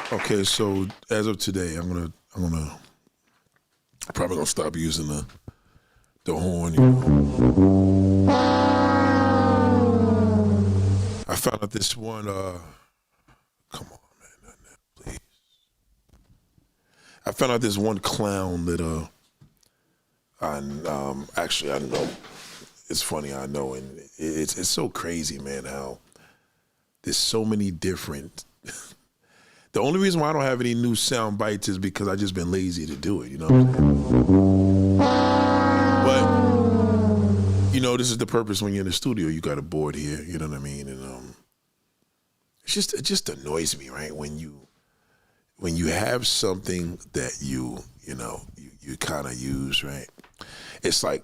Okay, so as of today, I'm probably gonna stop using the horn. I found out this one. Come on, man, please. I found out this one clown that actually I know. It's funny, I know, and it's so crazy, man. How there's so many different. The only reason why I don't have any new sound bites is because I just been lazy to do it, you know what I'm saying? But, you know, this is the purpose when you're in the studio, you got a board here, you know what I mean? And it just annoys me, right? When you have something that you kind of use, right? It's like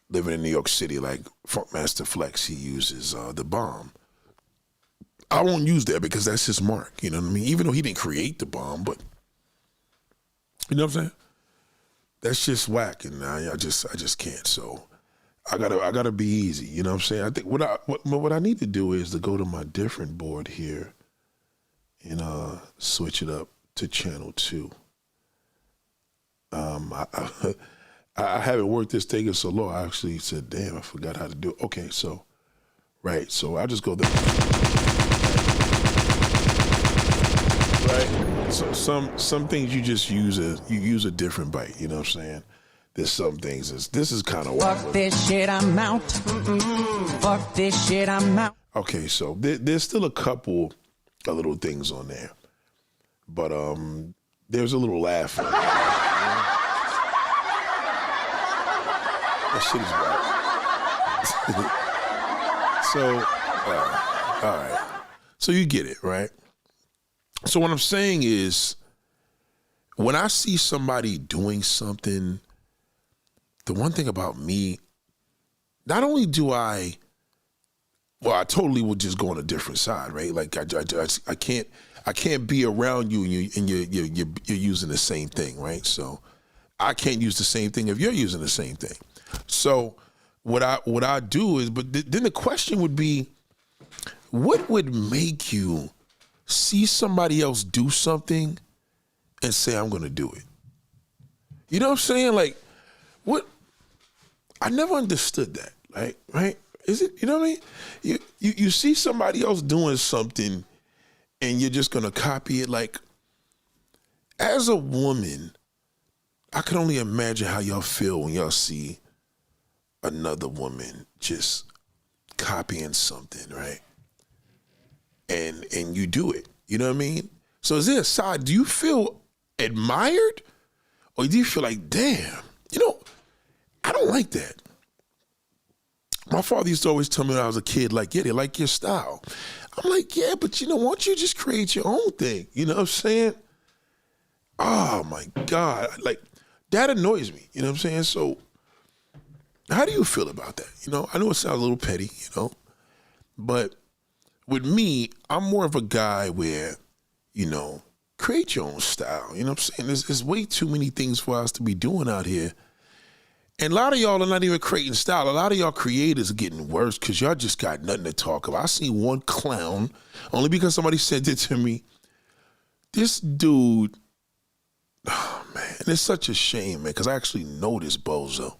living in New York City, like Funkmaster Flex, he uses the bomb. I won't use that because that's his mark, you know what I mean? Even though he didn't create the bomb, but you know what I'm saying? That's just whack, and I just can't. So I gotta be easy, you know what I'm saying? I think what I need to do is to go to my different board here and switch it up to channel 2. I haven't worked this taking so long. I actually said, damn, I forgot how to do it. Okay, so right, so I'll just go there. Right. So some things you just use a different bite, you know what I'm saying? There's some things this is kind of wild. Fuck this shit, I'm out. Fuck this shit, I'm out. Okay, so there's still a couple of little things on there. But there's a little laugh. That shit is wild. So all right. So you get it, right? So what I'm saying is, when I see somebody doing something, the one thing about me, not only do I totally would just go on a different side, right? Like I can't be around you and you're using the same thing, right? So I can't use the same thing if you're using the same thing. So what I do is, but then the question would be, what would make you see somebody else do something and say, I'm gonna do it? You know what I'm saying? Like, what? I never understood that, right? Is it, you know what I mean? You see somebody else doing something and you're just gonna copy it. Like, as a woman, I can only imagine how y'all feel when y'all see another woman just copying something, right? And you do it, you know what I mean? So is there a side, do you feel admired? Or do you feel like, damn, you know, I don't like that. My father used to always tell me when I was a kid, like, yeah, they like your style. I'm like, yeah, but you know, why don't you just create your own thing? You know what I'm saying? Oh my God, like, that annoys me, you know what I'm saying? So how do you feel about that? You know, I know it sounds a little petty, you know, but with me, I'm more of a guy where, you know, create your own style. You know what I'm saying? There's way too many things for us to be doing out here. And a lot of y'all are not even creating style. A lot of y'all creators are getting worse because y'all just got nothing to talk about. I seen one clown, only because somebody sent it to me. This dude, oh man, and it's such a shame, man, because I actually know this bozo.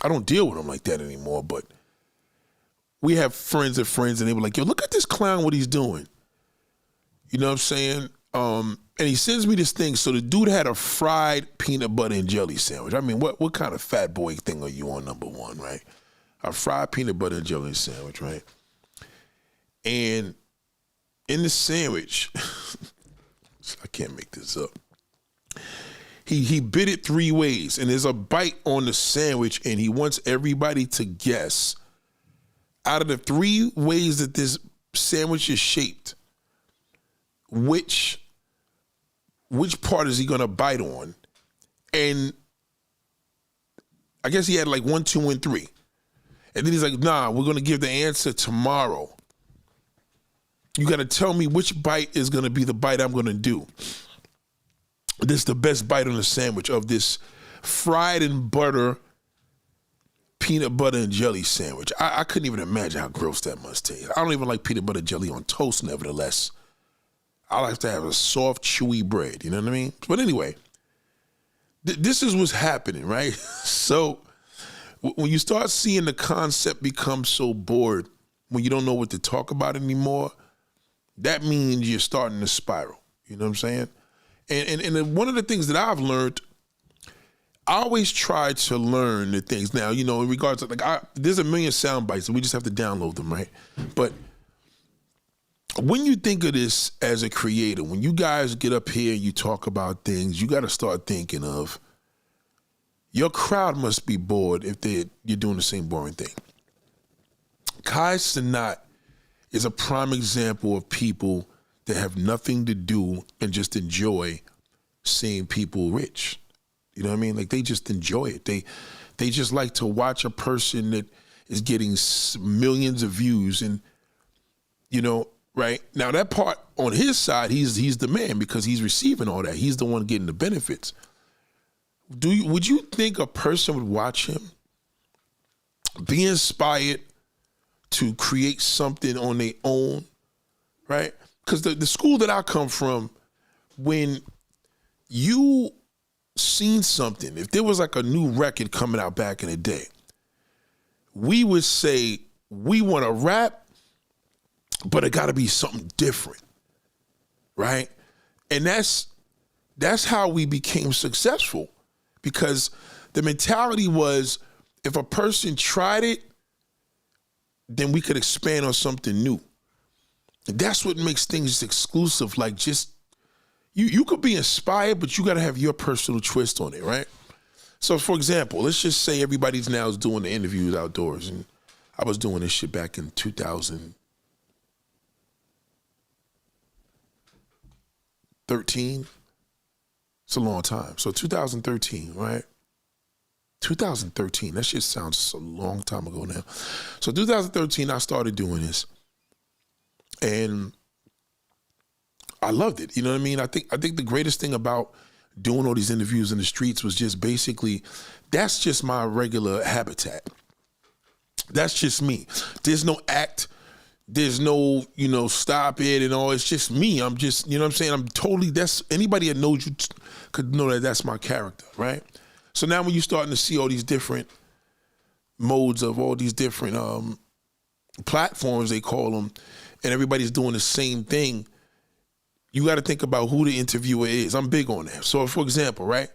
I don't deal with him like that anymore, but we have friends and they were like, yo, look at this clown, what he's doing. You know what I'm saying? And he sends me this thing. So the dude had a fried peanut butter and jelly sandwich. I mean, what kind of fat boy thing are you on, number one, right? A fried peanut butter and jelly sandwich, right? And in the sandwich, I can't make this up. He bit it 3 ways, and there's a bite on the sandwich, and he wants everybody to guess, out of the 3 ways that this sandwich is shaped, which part is he gonna bite on? And I guess he had like 1, 2, and 3. And then he's like, nah, we're gonna give the answer tomorrow. You gotta tell me which bite is gonna be the bite I'm gonna do. This is the best bite on the sandwich of this fried in butter peanut butter and jelly sandwich. I couldn't even imagine how gross that must taste. I don't even like peanut butter jelly on toast, nevertheless. I like to have a soft, chewy bread. You know what I mean? But anyway, this is what's happening, right? So when you start seeing the concept become so bored, when you don't know what to talk about anymore, that means you're starting to spiral. You know what I'm saying? And one of the things that I've learned, I always try to learn the things. Now, you know, in regards to, like, there's a million sound bites, and we just have to download them, right? But when you think of this as a creator, when you guys get up here and you talk about things, you got to start thinking of your crowd must be bored if you're doing the same boring thing. Kai Cenat is a prime example of people that have nothing to do and just enjoy seeing people rich. You know what I mean? Like, they just enjoy it. They just like to watch a person that is getting millions of views, and, you know, right? Now, that part on his side, he's the man because he's receiving all that. He's the one getting the benefits. Would you think a person would watch him, be inspired to create something on their own, right? Because the school that I come from, when you seen something, if there was like a new record coming out back in the day, we would say, we want to rap, but it got to be something different, right? And that's how we became successful, because the mentality was, if a person tried it, then we could expand on something new. And that's what makes things exclusive. Like, just, you could be inspired, but you got to have your personal twist on it, right? So, for example, let's just say everybody's now is doing the interviews outdoors, and I was doing this shit back in 2013. It's a long time. So 2013, right? 2013, that shit sounds a long time ago now. So 2013, I started doing this, and I loved it. You know what I mean? I think the greatest thing about doing all these interviews in the streets was just basically, that's just my regular habitat. That's just me. There's no act. There's no, you know, stop it and all. It's just me. I'm just, you know what I'm saying? I'm totally, that's, anybody that knows you could know that that's my character, right? So now when you're starting to see all these different modes of all these different platforms, they call them, and everybody's doing the same thing, you got to think about who the interviewer is. I'm big on that. So, for example, right,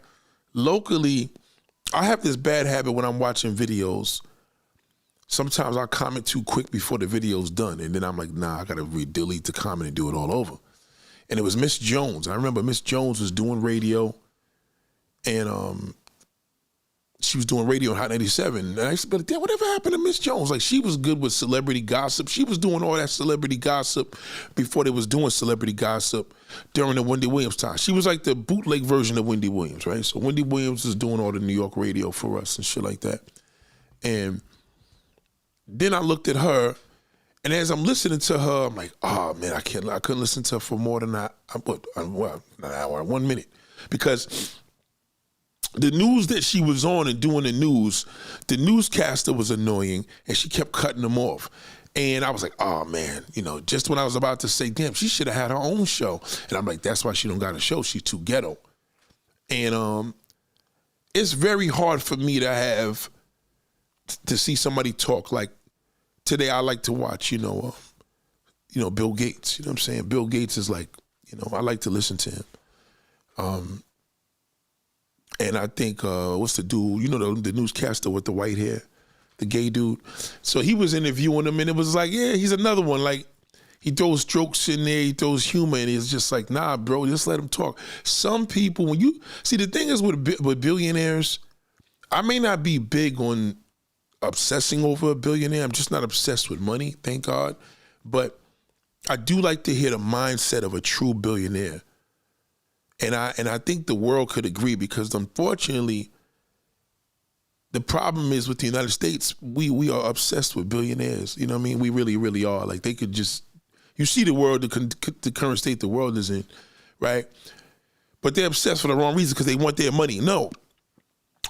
locally, I have this bad habit when I'm watching videos. Sometimes I comment too quick before the video's done, and then I'm like, nah, I got to delete the comment and do it all over. And it was Miss Jones. I remember Miss Jones was doing radio, and she was doing radio on Hot 97. And I used to be like, damn, whatever happened to Miss Jones? Like, she was good with celebrity gossip. She was doing all that celebrity gossip before they was doing celebrity gossip during the Wendy Williams time. She was like the bootleg version of Wendy Williams, right? So Wendy Williams is doing all the New York radio for us and shit like that. And then I looked at her, and as I'm listening to her, I'm like, oh man, I couldn't listen to her for more than an hour, 1 minute. Because the news that she was on and doing the news, the newscaster was annoying, and she kept cutting them off. And I was like, oh man, you know, just when I was about to say, damn, she should have had her own show. And I'm like, that's why she don't got a show. She's too ghetto. And it's very hard for me to see somebody talk. Like today, I like to watch, Bill Gates. You know what I'm saying? Bill Gates is like, I like to listen to him. And I think, what's the dude, the newscaster with the white hair, the gay dude. So he was interviewing him, and it was like, yeah, he's another one. Like, he throws jokes in there, he throws humor, and it's just like, nah, bro, just let him talk. Some people, the thing is with billionaires, I may not be big on obsessing over a billionaire. I'm just not obsessed with money, thank God. But I do like to hear the mindset of a true billionaire. And I think the world could agree, because unfortunately, the problem is with the United States, we are obsessed with billionaires. You know what I mean? We really, really are. Like, they could just, you see the world, the current state the world is in, right? But they're obsessed for the wrong reason, because they want their money. No,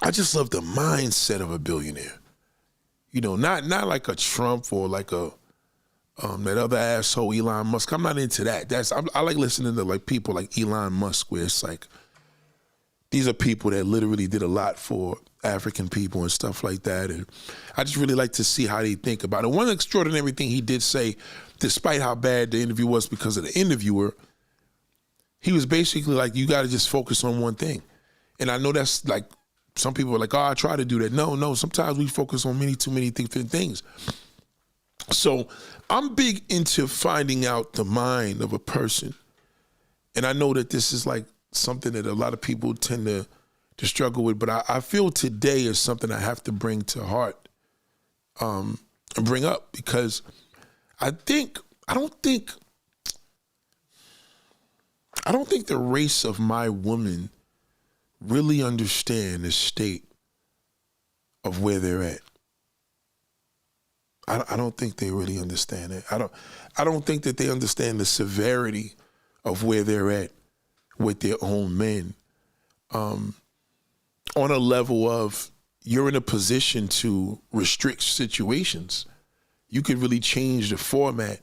I just love the mindset of a billionaire. Not like a Trump or like a that other asshole Elon Musk. I'm not into that. I like listening to like people like Elon Musk, where it's like these are people that literally did a lot for African people and stuff like that. And I just really like to see how they think about it. One extraordinary thing he did say, despite how bad the interview was because of the interviewer, he was basically like, you got to just focus on one thing. And I know that's like, some people are like, oh, I try to do that. No, sometimes we focus on too many different things. So I'm big into finding out the mind of a person. And I know that this is like something that a lot of people tend to struggle with, but I feel today is something I have to bring to heart and bring up, because I don't think the race of my woman really understand the state of where they're at. I don't think they really understand it. I don't think that they understand the severity of where they're at with their own men. On a level of, you're in a position to restrict situations. You could really change the format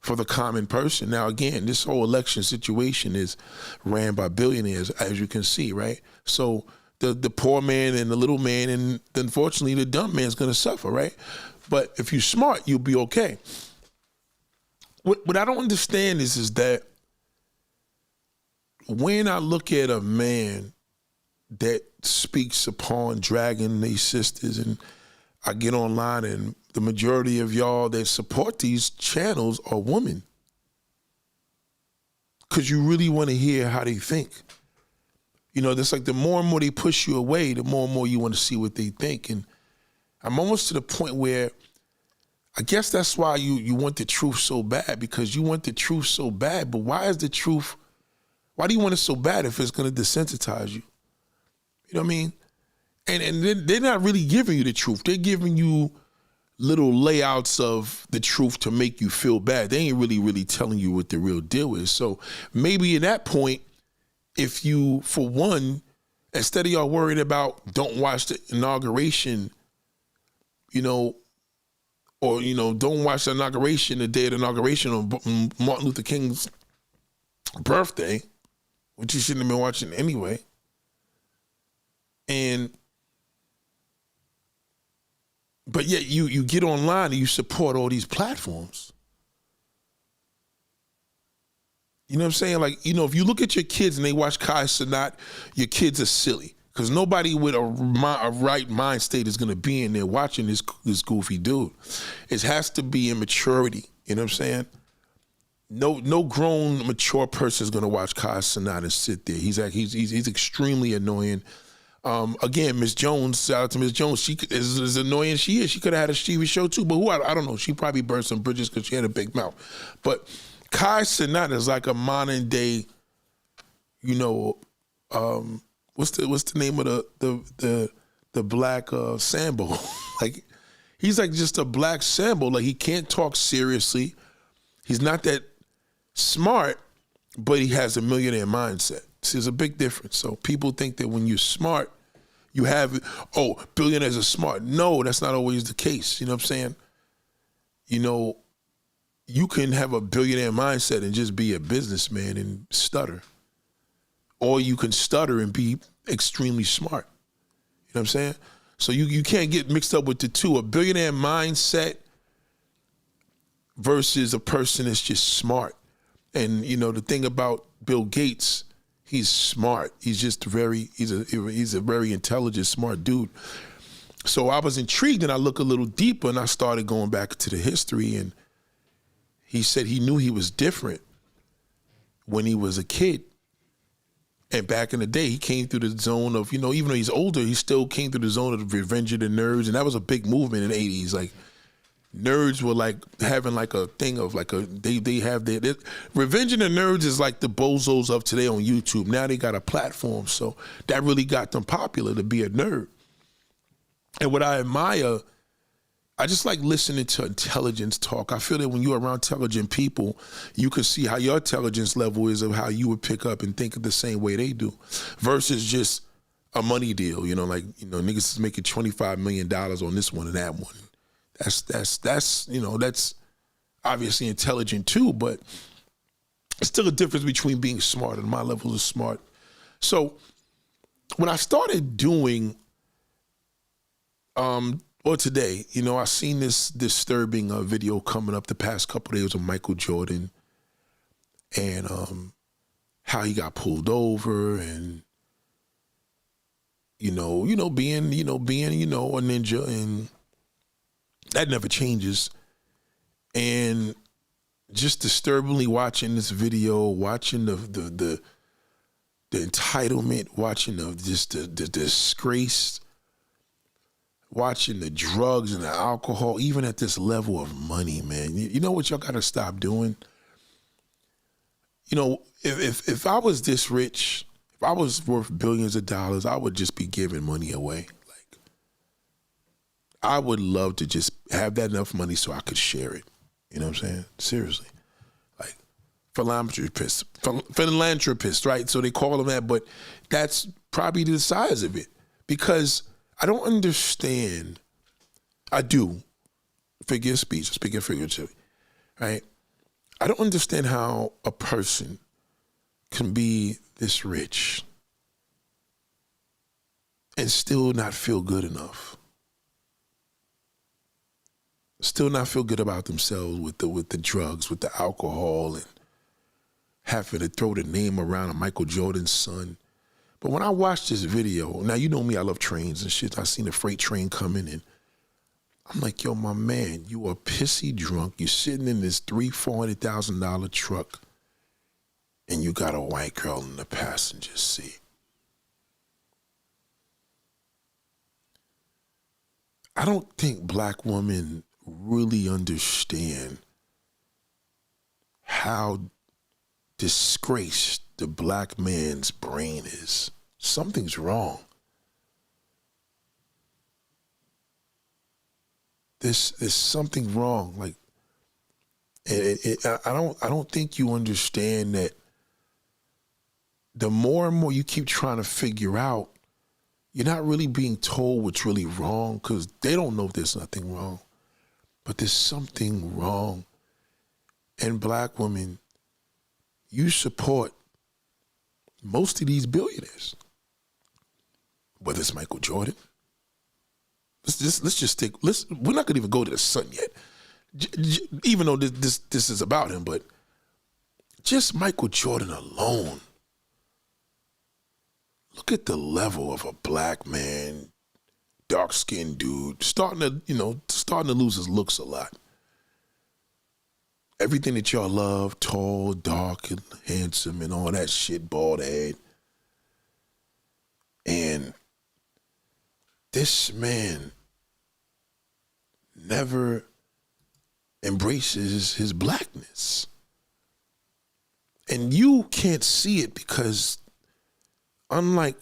for the common person. Now, again, this whole election situation is ran by billionaires, as you can see, right? So the poor man and the little man, and unfortunately the dumb man's gonna suffer, right? But if you're smart, you'll be okay. What I don't understand is that when I look at a man that speaks upon dragging these sisters, and I get online and the majority of y'all that support these channels are women, because you really want to hear how they think. You know, it's like the more and more they push you away, the more and more you want to see what they think. And I'm almost to the point where I guess that's why you want the truth so bad, because you want the truth so bad. But why do you want it so bad if it's going to desensitize you? You know what I mean? And they're not really giving you the truth. They're giving you little layouts of the truth to make you feel bad. They ain't really telling you what the real deal is. So maybe at that point, if you, for one, instead of y'all worried about don't watch the inauguration, don't watch the inauguration, the day of the inauguration on Martin Luther King's birthday, which you shouldn't have been watching anyway. But yet you get online and you support all these platforms. You know what I'm saying? Like, if you look at your kids and they watch Kai Cenat, your kids are silly. Because nobody with a right mind state is going to be in there watching this goofy dude. It has to be immaturity. You know what I'm saying? No grown, mature person is going to watch Kai Cenat and sit there. He's extremely annoying. Again, Miss Jones, shout out to Miss Jones. She is as annoying as she is. She could have had a TV show too, but I don't know. She probably burned some bridges because she had a big mouth. But Kai Cenat is like a modern day, what's the name of the black Sambo? Like, he's like just a black Sambo. Like, he can't talk seriously. He's not that smart, but he has a millionaire mindset. See, there's a big difference. So people think that when you're smart, you have, billionaires are smart. No, that's not always the case. You know what I'm saying? You can have a billionaire mindset and just be a businessman and stutter. Or you can stutter and be extremely smart. You know what I'm saying? So you can't get mixed up with the two. A billionaire mindset versus a person that's just smart. And, the thing about Bill Gates, he's smart. He's just he's a very intelligent, smart dude. So I was intrigued, and I look a little deeper, and I started going back to the history, and he said he knew he was different when he was a kid. And back in the day, he came through the zone of, even though he's older, he still came through the zone of the Revenge of the Nerds, and that was a big movement in the 80s. Like, nerds were like having like a thing of like they have their Revenge of the Nerds is like the bozos of today on YouTube. Now they got a platform, so that really got them popular to be a nerd. And what I admire, I just like listening to intelligence talk. I feel that when you're around intelligent people, you can see how your intelligence level is of how you would pick up and think of the same way they do, versus just a money deal. Niggas is making $25 million on this one and that one. That's obviously intelligent too, but it's still a difference between being smart and my level of smart. So when I started doing, or today, you know, I seen this disturbing video coming up the past couple of days of Michael Jordan and how he got pulled over and, being a ninja, and that never changes. And just disturbingly watching this video, watching the entitlement, watching the disgrace, watching the drugs and the alcohol, even at this level of money, man. You know what y'all got to stop doing? You know, if I was this rich, if I was worth billions of dollars, I would just be giving money away. Like, I would love to just have that enough money so I could share it. You know what I'm saying? Seriously. Like, philanthropist, right? So they call them that, but that's probably the size of it. Because I don't understand, I do, figure of speech, speaking figuratively, right? I don't understand how a person can be this rich and still not feel good enough. Still not feel good about themselves with the drugs, with the alcohol, and having to throw the name around of Michael Jordan's son. But when I watched this video, now you know me, I love trains and shit. I seen a freight train coming and I'm like, yo, my man, you are pissy drunk. You're sitting in this $300,000-$400,000 truck and you got a white girl in the passenger seat. I don't think black women really understand how disgraced the black man's brain is. Something's wrong. There's something wrong. Like, I don't think you understand that the more and more you keep trying to figure out, you're not really being told what's really wrong, because they don't know there's nothing wrong. But there's something wrong. And black women, you support most of these billionaires, whether it's Michael Jordan. Let's just stick. We're not gonna even go to the sun yet, even though this is about him. But just Michael Jordan alone. Look at the level of a black man, dark-skinned dude, starting to lose his looks a lot. Everything that y'all love, tall, dark, and handsome, and all that shit, bald head. And this man never embraces his blackness. And you can't see it because unlike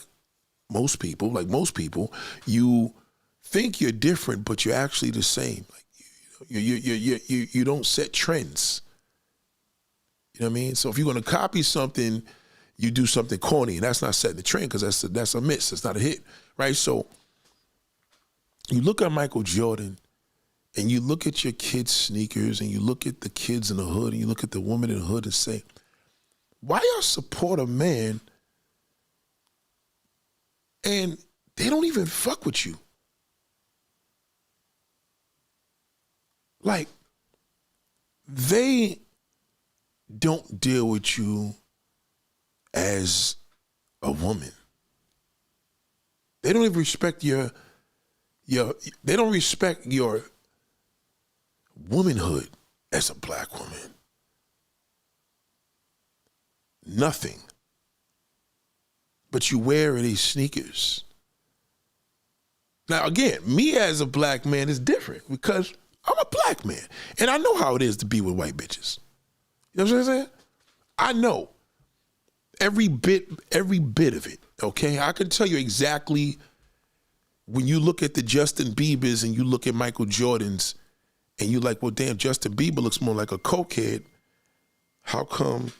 most people, you think you're different, but you're actually the same. Like you don't set trends. You know what I mean? So if you're gonna copy something, you do something corny, and that's not setting the trend, because that's a miss. That's not a hit, right? So you look at Michael Jordan, and you look at your kids' sneakers, and you look at the kids in the hood, and you look at the woman in the hood, and say, why y'all support a man and they don't even fuck with you? Like, they don't deal with you as a woman. They don't even respect they don't respect your womanhood as a black woman. Nothing. But you wear these sneakers. Now, again, me as a black man is different because I'm a black man. And I know how it is to be with white bitches. You know what I'm saying? I know every bit of it, okay? I can tell you exactly when you look at the Justin Biebers and you look at Michael Jordans and you're like, well, damn, Justin Bieber looks more like a cokehead. How come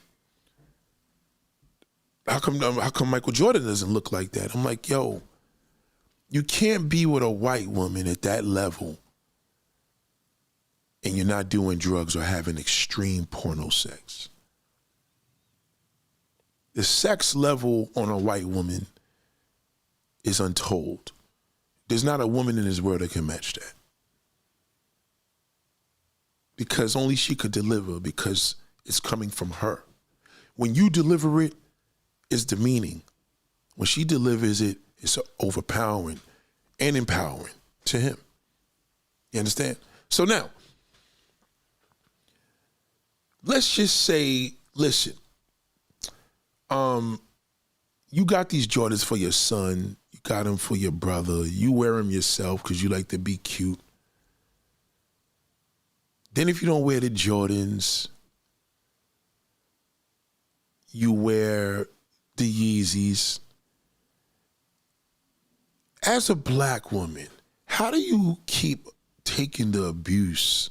Michael Jordan doesn't look like that? I'm like, yo, you can't be with a white woman at that level and you're not doing drugs or having extreme porno sex. The sex level on a white woman is untold. There's not a woman in this world that can match that. Because only she could deliver, because it's coming from her. When you deliver it, it's demeaning. When she delivers it, it's overpowering and empowering to him. You understand? So now, let's just say, listen, you got these Jordans for your son, you got them for your brother, you wear them yourself because you like to be cute. Then if you don't wear the Jordans, you wear the Yeezys. As a black woman, how do you keep taking the abuse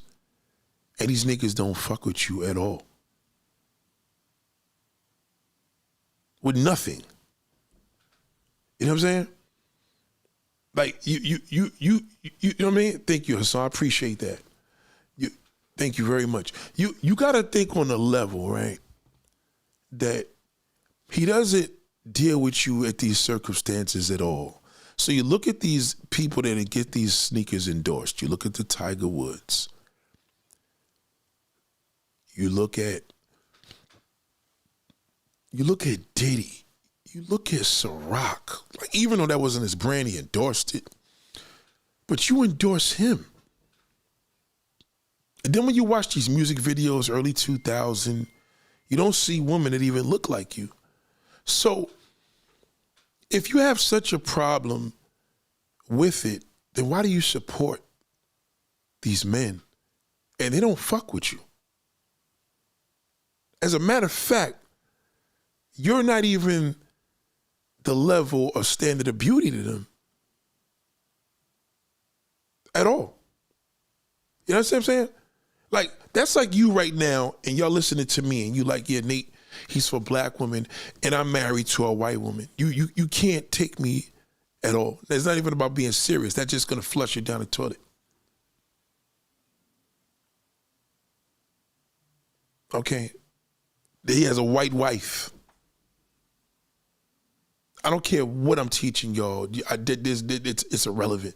and these niggas don't fuck with you at all? With nothing. You know what I'm saying? Like you know what I mean? Thank you, Hassan. I appreciate that. Thank you very much. You gotta think on the level, right? That he doesn't deal with you at these circumstances at all. So you look at these people that get these sneakers endorsed. You look at the Tiger Woods. You look at Diddy. You look at Ciroc. Like, even though that wasn't his brand, he endorsed it. But you endorse him. And then when you watch these music videos, early 2000, you don't see women that even look like you. So if you have such a problem with it, then why do you support these men? And they don't fuck with you. As a matter of fact, you're not even the level of standard of beauty to them at all. You know what I'm saying? Like, that's like you right now, and y'all listening to me, and you like, yeah, Nate, he's for black women, and I'm married to a white woman. You can't take me at all. It's not even about being serious. That's just gonna flush you down the toilet. Okay? He has a white wife. I don't care what I'm teaching y'all. I did this. It's irrelevant.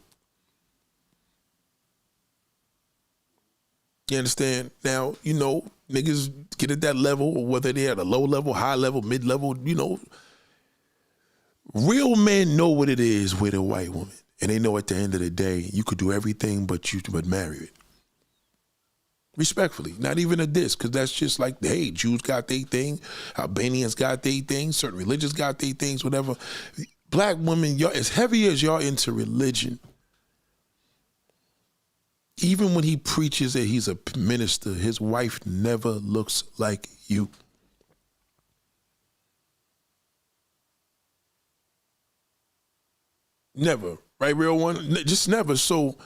You understand? Now, you know, niggas get at that level, or whether they're at a low level, high level, mid level, you know. Real men know what it is with a white woman. And they know at the end of the day, you could do everything but marry it. Respectfully, not even a diss, because that's just like, hey, Jews got their thing, Albanians got their thing, certain religions got their things, whatever. Black women, y'all, as heavy as y'all into religion, even when he preaches that he's a minister, his wife never looks like you. Never, right, real one? Just never. So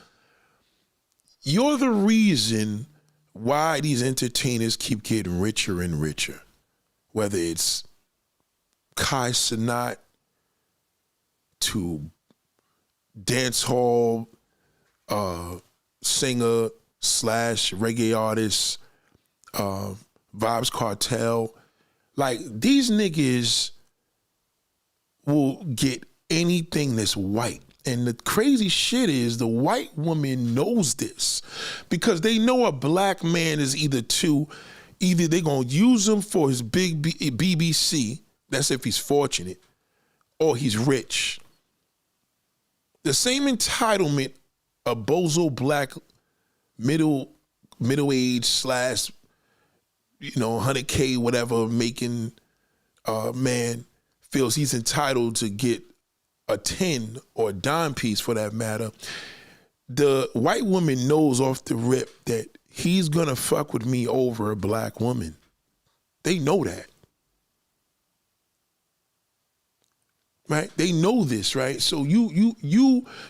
you're the reason why these entertainers keep getting richer and richer. Whether it's Kai Cenat to dance hall singer / reggae artist, Vibes Cartel. Like, these niggas will get anything that's white. And the crazy shit is the white woman knows this, because they know a black man is either they're going to use him for his big BBC, that's if he's fortunate, or he's rich. The same entitlement a bozo black middle-aged / 100K whatever making man feels he's entitled to get a 10 or a dime piece for that matter. The white woman knows off the rip that he's gonna fuck with me over a black woman. They know that. Right? They know this, right? So you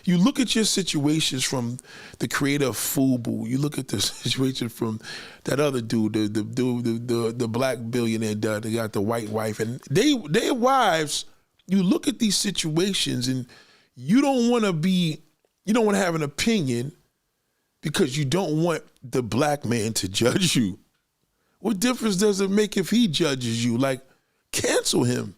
look at your situations from the creator of FUBU. You look at the situation from that other dude, the black billionaire dude. They got the white wife, and their wives. You look at these situations, and you don't want to have an opinion because you don't want the black man to judge you. What difference does it make if he judges you? Like, cancel him.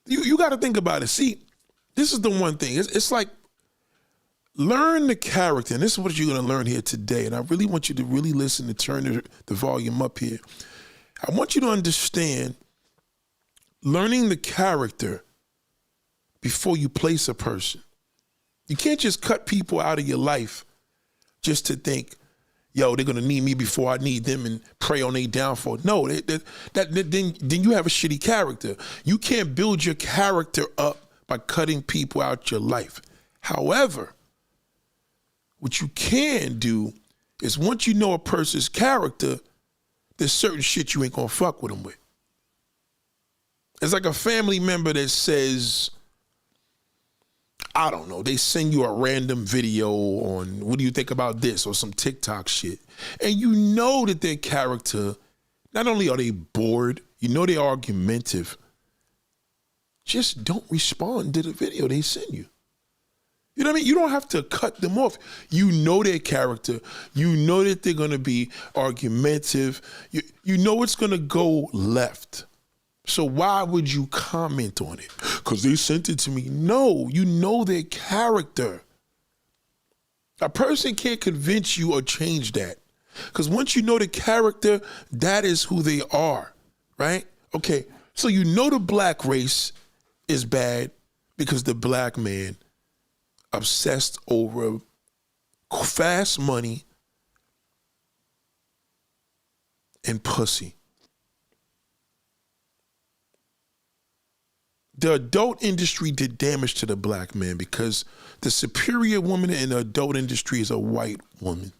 You got to think about it. See, this is the one thing. It's like, learn the character. And this is what you're going to learn here today. And I really want you to really listen and turn the volume up here. I want you to understand learning the character before you place a person. You can't just cut people out of your life just to think, yo, they're gonna need me before I need them and pray on their downfall. No, then you have a shitty character. You can't build your character up by cutting people out your life. However, what you can do is once you know a person's character, there's certain shit you ain't gonna fuck with them with. It's like a family member that says, I don't know, they send you a random video on what do you think about this or some TikTok shit. And you know that their character, not only are they bored, you know they're argumentative. Just don't respond to the video they send you. You know what I mean? You don't have to cut them off. You know their character. You know that they're going to be argumentative. You know it's going to go left. So why would you comment on it? Because they sent it to me. No, you know their character. A person can't convince you or change that. Because once you know the character, that is who they are, right? Okay, so you know the black race is bad because the black man obsessed over fast money and pussy. The adult industry did damage to the black man because the superior woman in the adult industry is a white woman.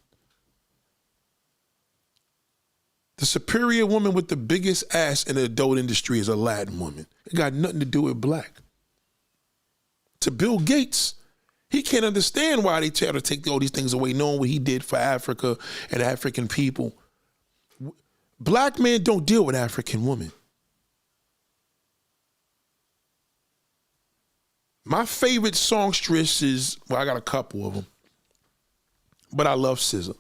The superior woman with the biggest ass in the adult industry is a Latin woman. It got nothing to do with black. To Bill Gates, he can't understand why they try to take all these things away, knowing what he did for Africa and African people. Black men don't deal with African women. My favorite songstress is, well, I got a couple of them, but I love SZA.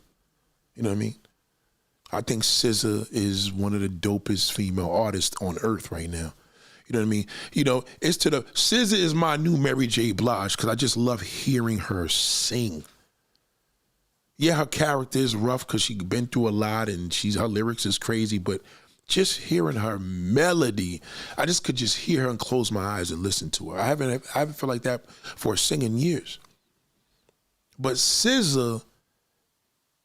You know what I mean? I think SZA is one of the dopest female artists on earth right now. You know what I mean? You know, SZA is my new Mary J. Blige because I just love hearing her sing. Yeah, her character is rough because she's been through a lot and her lyrics is crazy, but just hearing her melody, I just could just hear her and close my eyes and listen to her. I haven't felt like that for singing years. But SZA,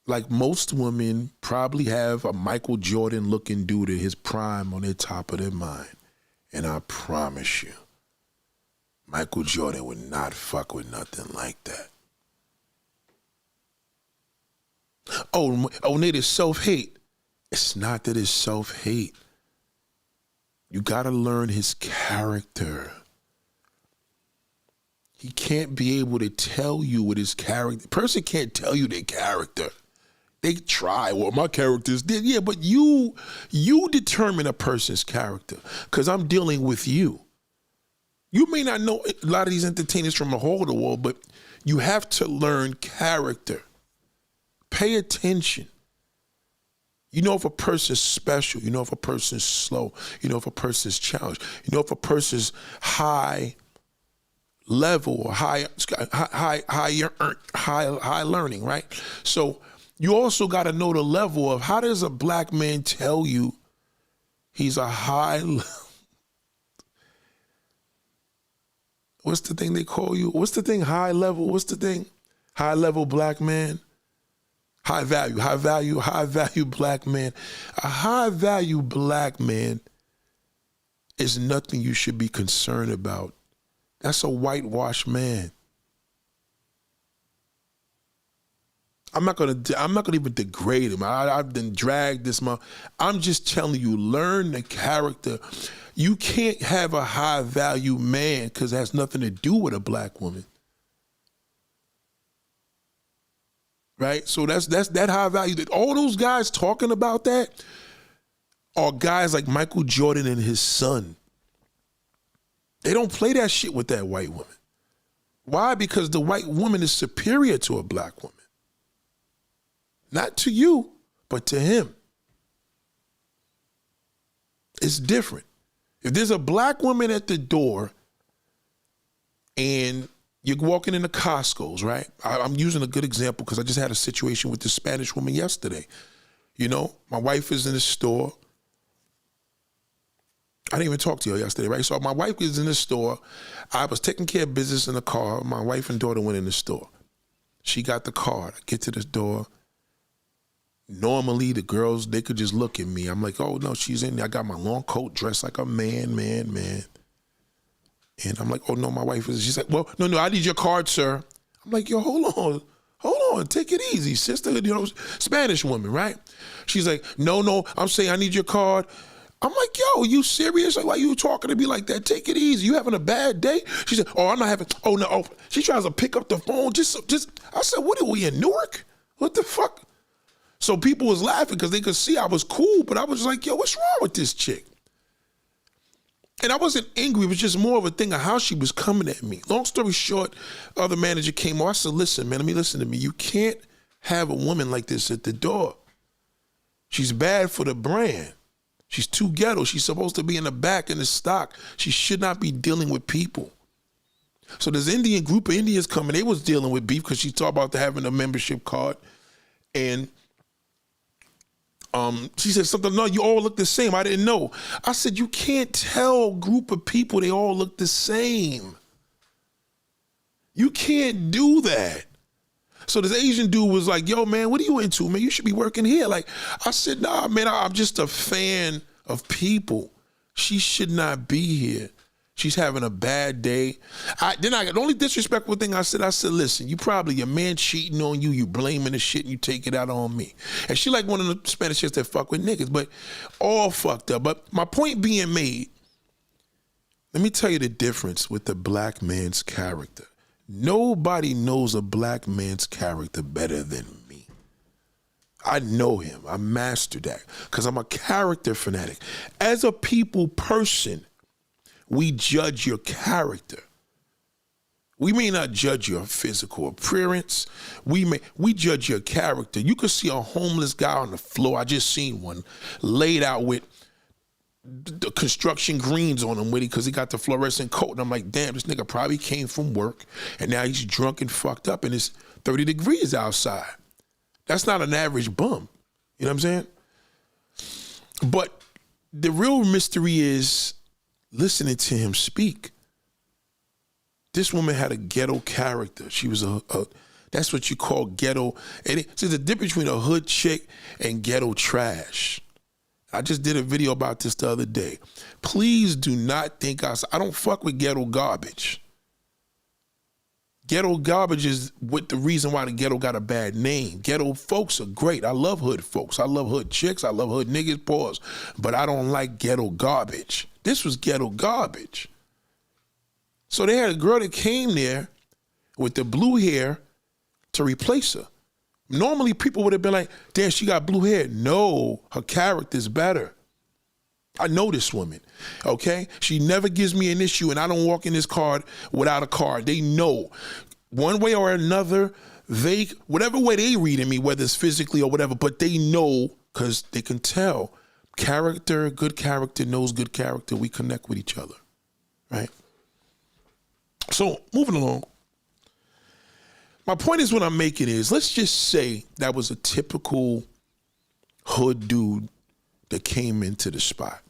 like most women, probably have a Michael Jordan looking dude at his prime on their top of their mind. And I promise you, Michael Jordan would not fuck with nothing like that. Oh, Nate, it's self-hate. It's not that it's self-hate. You got to learn his character. He can't be able to tell you what his character, person can't tell you their character. They try, well, my character's did. Yeah, but you determine a person's character because I'm dealing with you. You may not know a lot of these entertainers from a whole of the world, but you have to learn character. Pay attention. You know if a person's special. You know if a person's slow. You know if a person's challenged. You know if a person's high level or high learning, right? So you also got to know the level of how does a black man tell you he's a what's the thing they call you? What's the thing? High level. What's the thing? High level black man. High value black man. A high value black man is nothing you should be concerned about. That's a whitewashed man. I'm not gonna even degrade him. I've been dragged this month. I'm just telling you, learn the character. You can't have a high value man because it has nothing to do with a black woman. Right? So that's that high value. That all those guys talking about that are guys like Michael Jordan and his son. They don't play that shit with that white woman. Why? Because the white woman is superior to a black woman. Not to you, but to him. It's different. If there's a black woman at the door and you're walking into Costco's, right? I'm using a good example because I just had a situation with this Spanish woman yesterday. You know, my wife is in the store. I didn't even talk to her yesterday, right? So my wife is in the store. I was taking care of business in the car. My wife and daughter went in the store. She got the card. I get to the door. Normally, the girls, they could just look at me. I'm like, oh, no, she's in there. I got my long coat, dressed like a man. And I'm like, oh, no, my wife is. She's like, well, no, I need your card, sir. I'm like, yo, hold on, take it easy, sister. You know, Spanish woman, right? She's like, no, I'm saying I need your card. I'm like, yo, you serious? Like, why you talking to me like that? Take it easy. You having a bad day? She said, oh, I'm not having, oh, no. Oh. She tries to pick up the phone. Just, I said, what are we in Newark? What the fuck? So people was laughing because they could see I was cool, but I was like, yo, what's wrong with this chick? And I wasn't angry. It was just more of a thing of how she was coming at me. Long story short, other manager came on. I said, listen, man, listen to me. You can't have a woman like this at the door. She's bad for the brand. She's too ghetto. She's supposed to be in the back in the stock. She should not be dealing with people. So this Indian group of Indians coming, they was dealing with beef because she talked about having a membership card. And she said something, no, you all look the same. I didn't know. I said, you can't tell a group of people they all look the same. You can't do that. So this Asian dude was like, yo, man, what are you into, man? You should be working here. Like, I said, nah, man, I'm just a fan of people. She should not be here. She's having a bad day. The only disrespectful thing I said, listen, your man cheating on you, you blaming the shit, and you take it out on me. And she like one of the Spanish chicks that fuck with niggas, but all fucked up. But my point being made, let me tell you the difference with the black man's character. Nobody knows a black man's character better than me. I know him. I mastered that because I'm a character fanatic. As a people person, we judge your character. We may not judge your physical appearance. We judge your character. You could see a homeless guy on the floor. I just seen one laid out with the construction greens on him with it because he got the fluorescent coat. And I'm like, damn, this nigga probably came from work and now he's drunk and fucked up and it's 30 degrees outside. That's not an average bum. You know what I'm saying? But the real mystery is listening to him speak. This woman had a ghetto character. She was that's what you call ghetto. And see the difference between a hood chick and ghetto trash. I just did a video about this the other day. Please do not think I don't fuck with ghetto garbage. Ghetto garbage is what the reason why the ghetto got a bad name. Ghetto folks are great. I love hood folks. I love hood chicks. I love hood niggas, pause. But I don't like ghetto garbage. This was ghetto garbage. So they had a girl that came there with the blue hair to replace her. Normally people would have been like, damn, she got blue hair. No, her character's better. I know this woman, okay? She never gives me an issue and I don't walk in this card without a card. They know one way or another, whatever way they reading me, whether it's physically or whatever, but they know because they can tell. Character, good character knows good character. We connect with each other, right? So moving along. My point is what I'm making is, let's just say that was a typical hood dude that came into the spot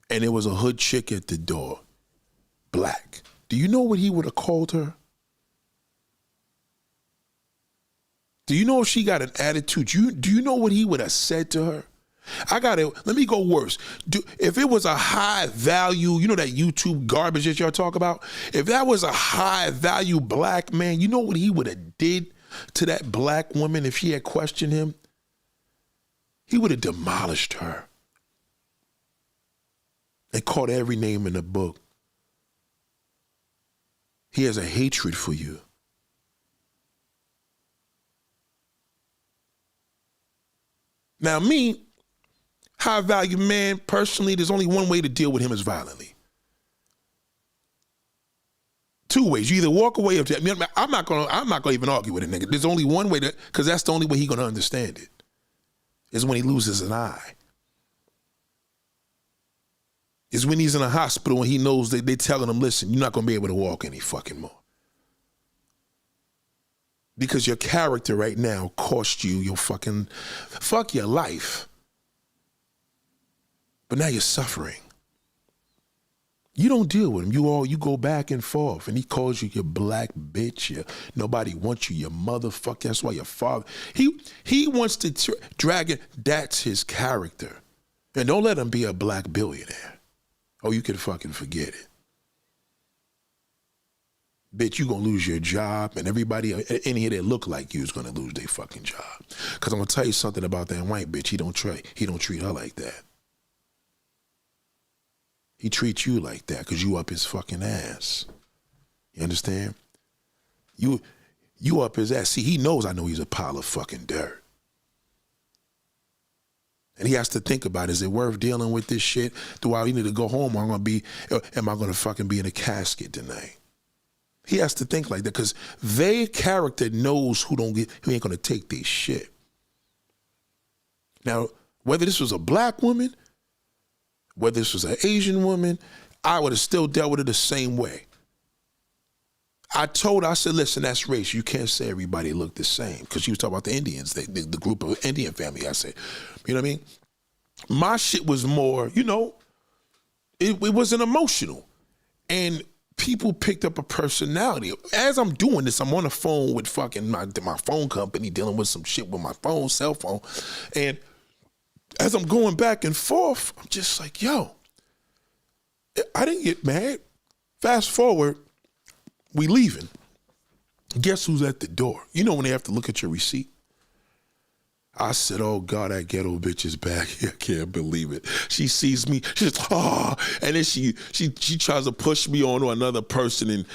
and there was a hood chick at the door, black. Do you know what he would have called her? Do you know if she got an attitude? Do you know what he would have said to her? Let me go worse. If it was a high value, you know that YouTube garbage that y'all talk about? If that was a high value black man, you know what he would have did to that black woman if she had questioned him? He would have demolished her and called every name in the book. He has a hatred for you. Now me, high value man, personally, there's only one way to deal with him is violently. 2 two ways. You either walk away or I'm not gonna even argue with a nigga. There's only one way because that's the only way he gonna understand it. Is when he loses an eye. Is when he's in a hospital and he knows that they're telling him, listen, you're not gonna be able to walk any fucking more. Because your character right now cost you your fuck your life. But now you're suffering. You don't deal with him. You go back and forth, and he calls you your black bitch. Nobody wants you, your motherfucker. That's why your father. He wants to drag it. That's his character. And don't let him be a black billionaire. Oh, you can fucking forget it. Bitch, you gonna lose your job, and everybody in here that look like you is gonna lose their fucking job. Cause I'm gonna tell you something about that white bitch. He don't treat her like that. He treats you like that because you up his fucking ass. You understand? You up his ass. See, he knows I know he's a pile of fucking dirt. And he has to think about, is it worth dealing with this shit? Do I need to go home or am I gonna fucking be in a casket tonight? He has to think like that because their character knows who ain't gonna take this shit. Now, whether this was a black woman, whether this was an Asian woman, I would have still dealt with it the same way. I said, listen, that's race. You can't say everybody look the same. Because she was talking about the Indians, the group of Indian family, I said. You know what I mean? My shit was more, it wasn't emotional. And people picked up a personality. As I'm doing this, I'm on the phone with fucking my phone company dealing with some shit with my cell phone. And as I'm going back and forth, I'm just like, yo, I didn't get mad. Fast forward, we leaving. Guess who's at the door? You know when they have to look at your receipt? I said, oh God, that ghetto bitch is back. I can't believe it. She sees me, she's and then she tries to push me on to another person, and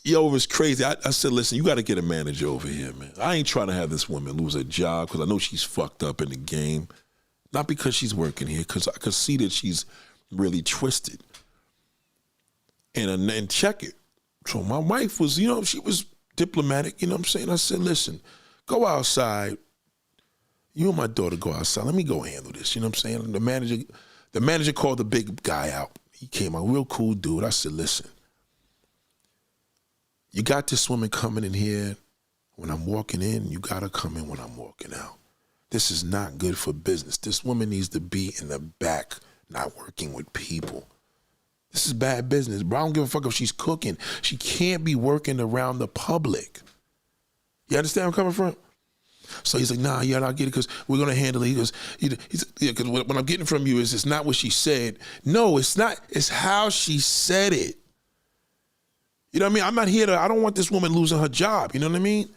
yo, it was crazy. I said, listen, you got to get a manager over here, man. I ain't trying to have this woman lose her job because I know she's fucked up in the game. Not because she's working here, because I could see that she's really twisted. And check it. So my wife was, she was diplomatic, you know what I'm saying? I said, listen, go outside. You and my daughter go outside. Let me go handle this, you know what I'm saying? The manager called the big guy out. He came out, real cool dude. I said, listen, you got this woman coming in here when I'm walking in, you got to come in when I'm walking out. This is not good for business. This woman needs to be in the back, not working with people. This is bad business, bro. I don't give a fuck if she's cooking. She can't be working around the public. You understand where I'm coming from? So he's like, nah, yeah, I get it because we're going to handle it. He goes, because what I'm getting from you is it's not what she said. No, it's not. It's how she said it. You know what I mean? I'm not here I don't want this woman losing her job. You know what I mean?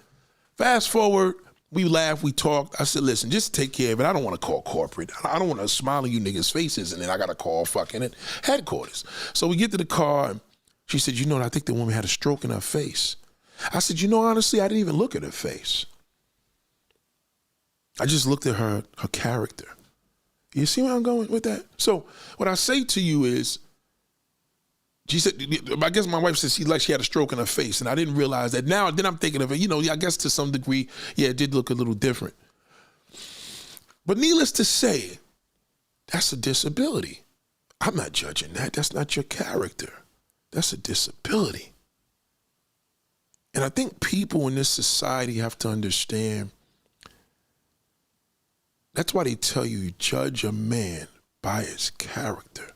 Fast forward. We laughed, we talked. I said, listen, just take care of it. I don't want to call corporate. I don't want to smile in you niggas' faces and then I got to call fucking headquarters. So we get to the car and she said, I think the woman had a stroke in her face. I said, honestly, I didn't even look at her face. I just looked at her character. You see where I'm going with that? So what I say to you is, she said, I guess my wife said she had a stroke in her face, and I didn't realize that. Then I'm thinking of it, I guess to some degree, yeah, it did look a little different. But needless to say, that's a disability. I'm not judging that. That's not your character. That's a disability. And I think people in this society have to understand, that's why they tell you judge a man by his character.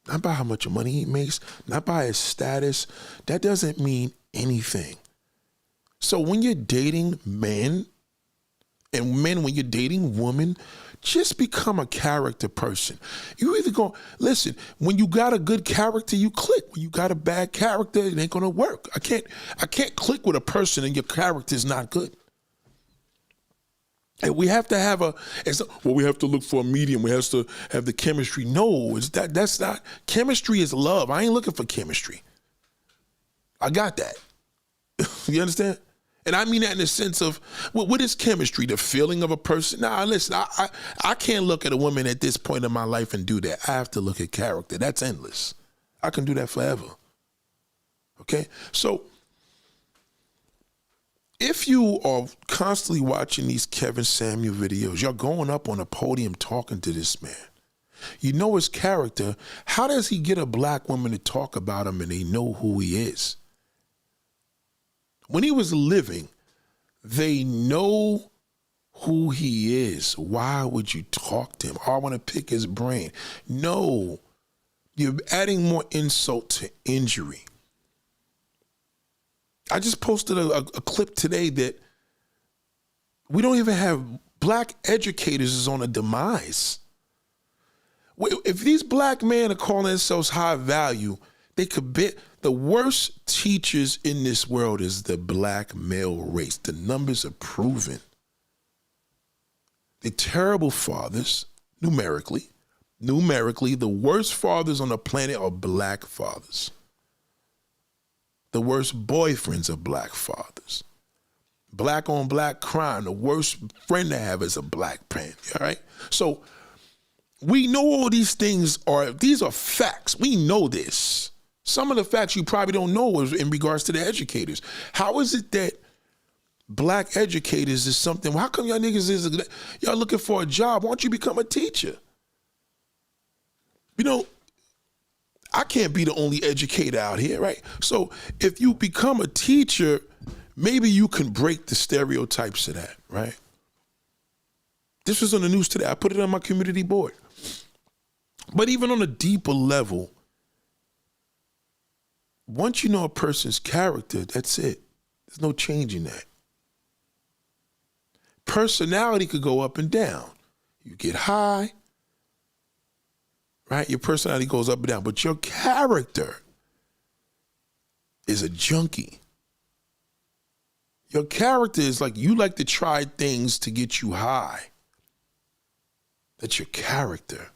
Not by how much money he makes, not by his status. That doesn't mean anything. So when you're dating men, and men when you're dating women, just become a character person. You either listen, when you got a good character, you click. When you got a bad character, it ain't gonna work. I can't click with a person and your character is not good. And we have to we have to look for a medium. We have to have the chemistry. No, that's not. Chemistry is love. I ain't looking for chemistry. I got that. You understand? And I mean that in the sense of, what is chemistry? The feeling of a person? Nah, listen, I can't look at a woman at this point in my life and do that. I have to look at character. That's endless. I can do that forever. Okay? So if you are constantly watching these Kevin Samuel videos, you're going up on a podium talking to this man. You know his character. How does he get a black woman to talk about him and they know who he is? When he was living, they know who he is. Why would you talk to him? Oh, I want to pick his brain. No, you're adding more insult to injury. I just posted a clip today that we don't even have black educators is on a demise. If these black men are calling themselves high value, they could be the worst teachers in this world is the black male race. The numbers are proven. The terrible fathers, numerically, the worst fathers on the planet are black fathers. The worst boyfriends are black fathers. Black on black crime, the worst friend to have is a black parent, all right? So we know all these things these are facts. We know this. Some of the facts you probably don't know is in regards to the educators. How is it that black educators is something, how come y'all niggas y'all looking for a job? Why don't you become a teacher? You know, I can't be the only educator out here, right? So if you become a teacher, maybe you can break the stereotypes of that, right? This was on the news today. I put it on my community board. But even on a deeper level, once you know a person's character, that's it. There's no changing that. Personality could go up and down. You get high, right? Your personality goes up and down, but your character is a junkie. Your character is like you like to try things to get you high. That's your character.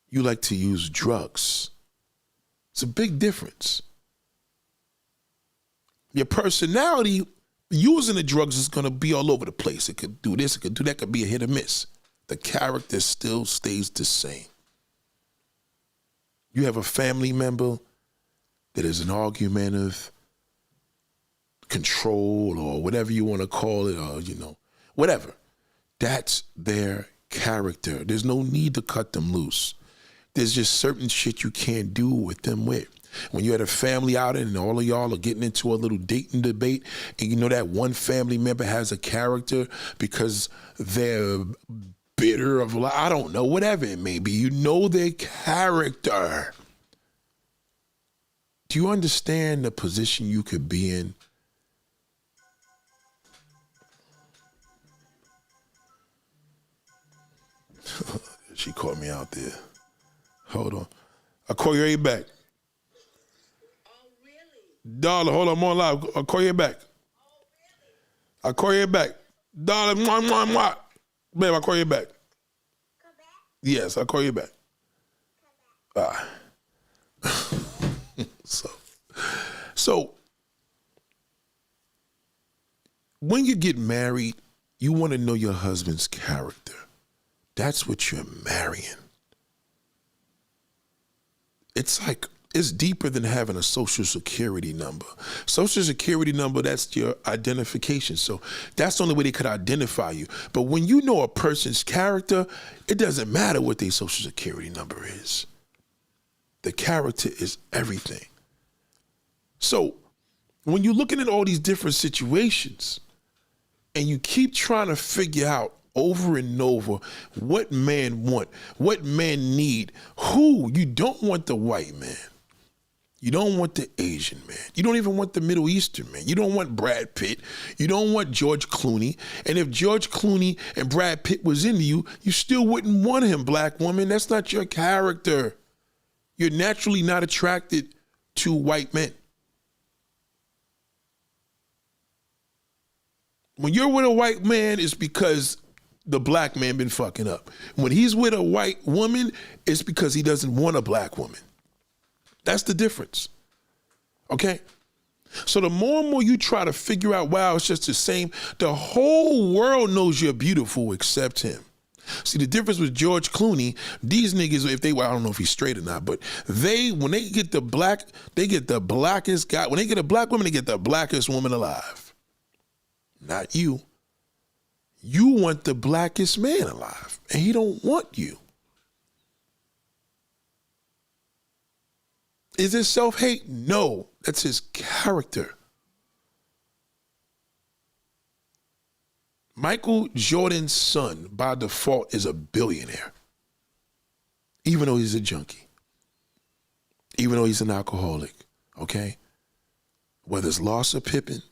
You like to use drugs. It's a big difference. Your personality, using the drugs is going to be all over the place. It could do this, it could do that, it could be a hit or miss. The character still stays the same. You have a family member that is an argumentative, control, or whatever you want to call it, or, you know, whatever. That's their character. There's no need to cut them loose. There's just certain shit you can't do with them with. When you're at a family outing and all of y'all are getting into a little dating debate, and you know that one family member has a character because they're bitter of, I don't know, whatever it may be. You know their character. Do you understand the position you could be in? She caught me out there. Hold on. I'll call you right back. Oh, really? Darling, hold on, I'm on live. I'll call you back. Oh, really? I'll call you back. Darling, mwah, mwah, mwah. Babe, I'll call you back. Come back? Yes, I'll call you back. Come back. So when you get married, you want to know your husband's character. That's what you're marrying. It's like, it's deeper than having a social security number. Social security number, that's your identification. So that's the only way they could identify you. But when you know a person's character, it doesn't matter what their social security number is. The character is everything. So when you're looking at all these different situations and you keep trying to figure out over and over what men want, what men need, who, you don't want the white man. You don't want the Asian man. You don't even want the Middle Eastern man. You don't want Brad Pitt. You don't want George Clooney. And if George Clooney and Brad Pitt was into you, you still wouldn't want him, black woman. That's not your character. You're naturally not attracted to white men. When you're with a white man, it's because the black man been fucking up. When he's with a white woman, it's because he doesn't want a black woman. That's the difference. Okay? So the more and more you try to figure out, wow, it's just the same, the whole world knows you're beautiful except him. See, the difference with George Clooney, these niggas, if they, well, I don't know if he's straight or not, but when they get the black, they get the blackest guy. When they get a black woman, they get the blackest woman alive. Not you. You want the blackest man alive, and he don't want you. Is it self-hate? No, that's his character. Michael Jordan's son, by default, is a billionaire, even though he's a junkie, even though he's an alcoholic, okay? Whether it's loss of Pippen,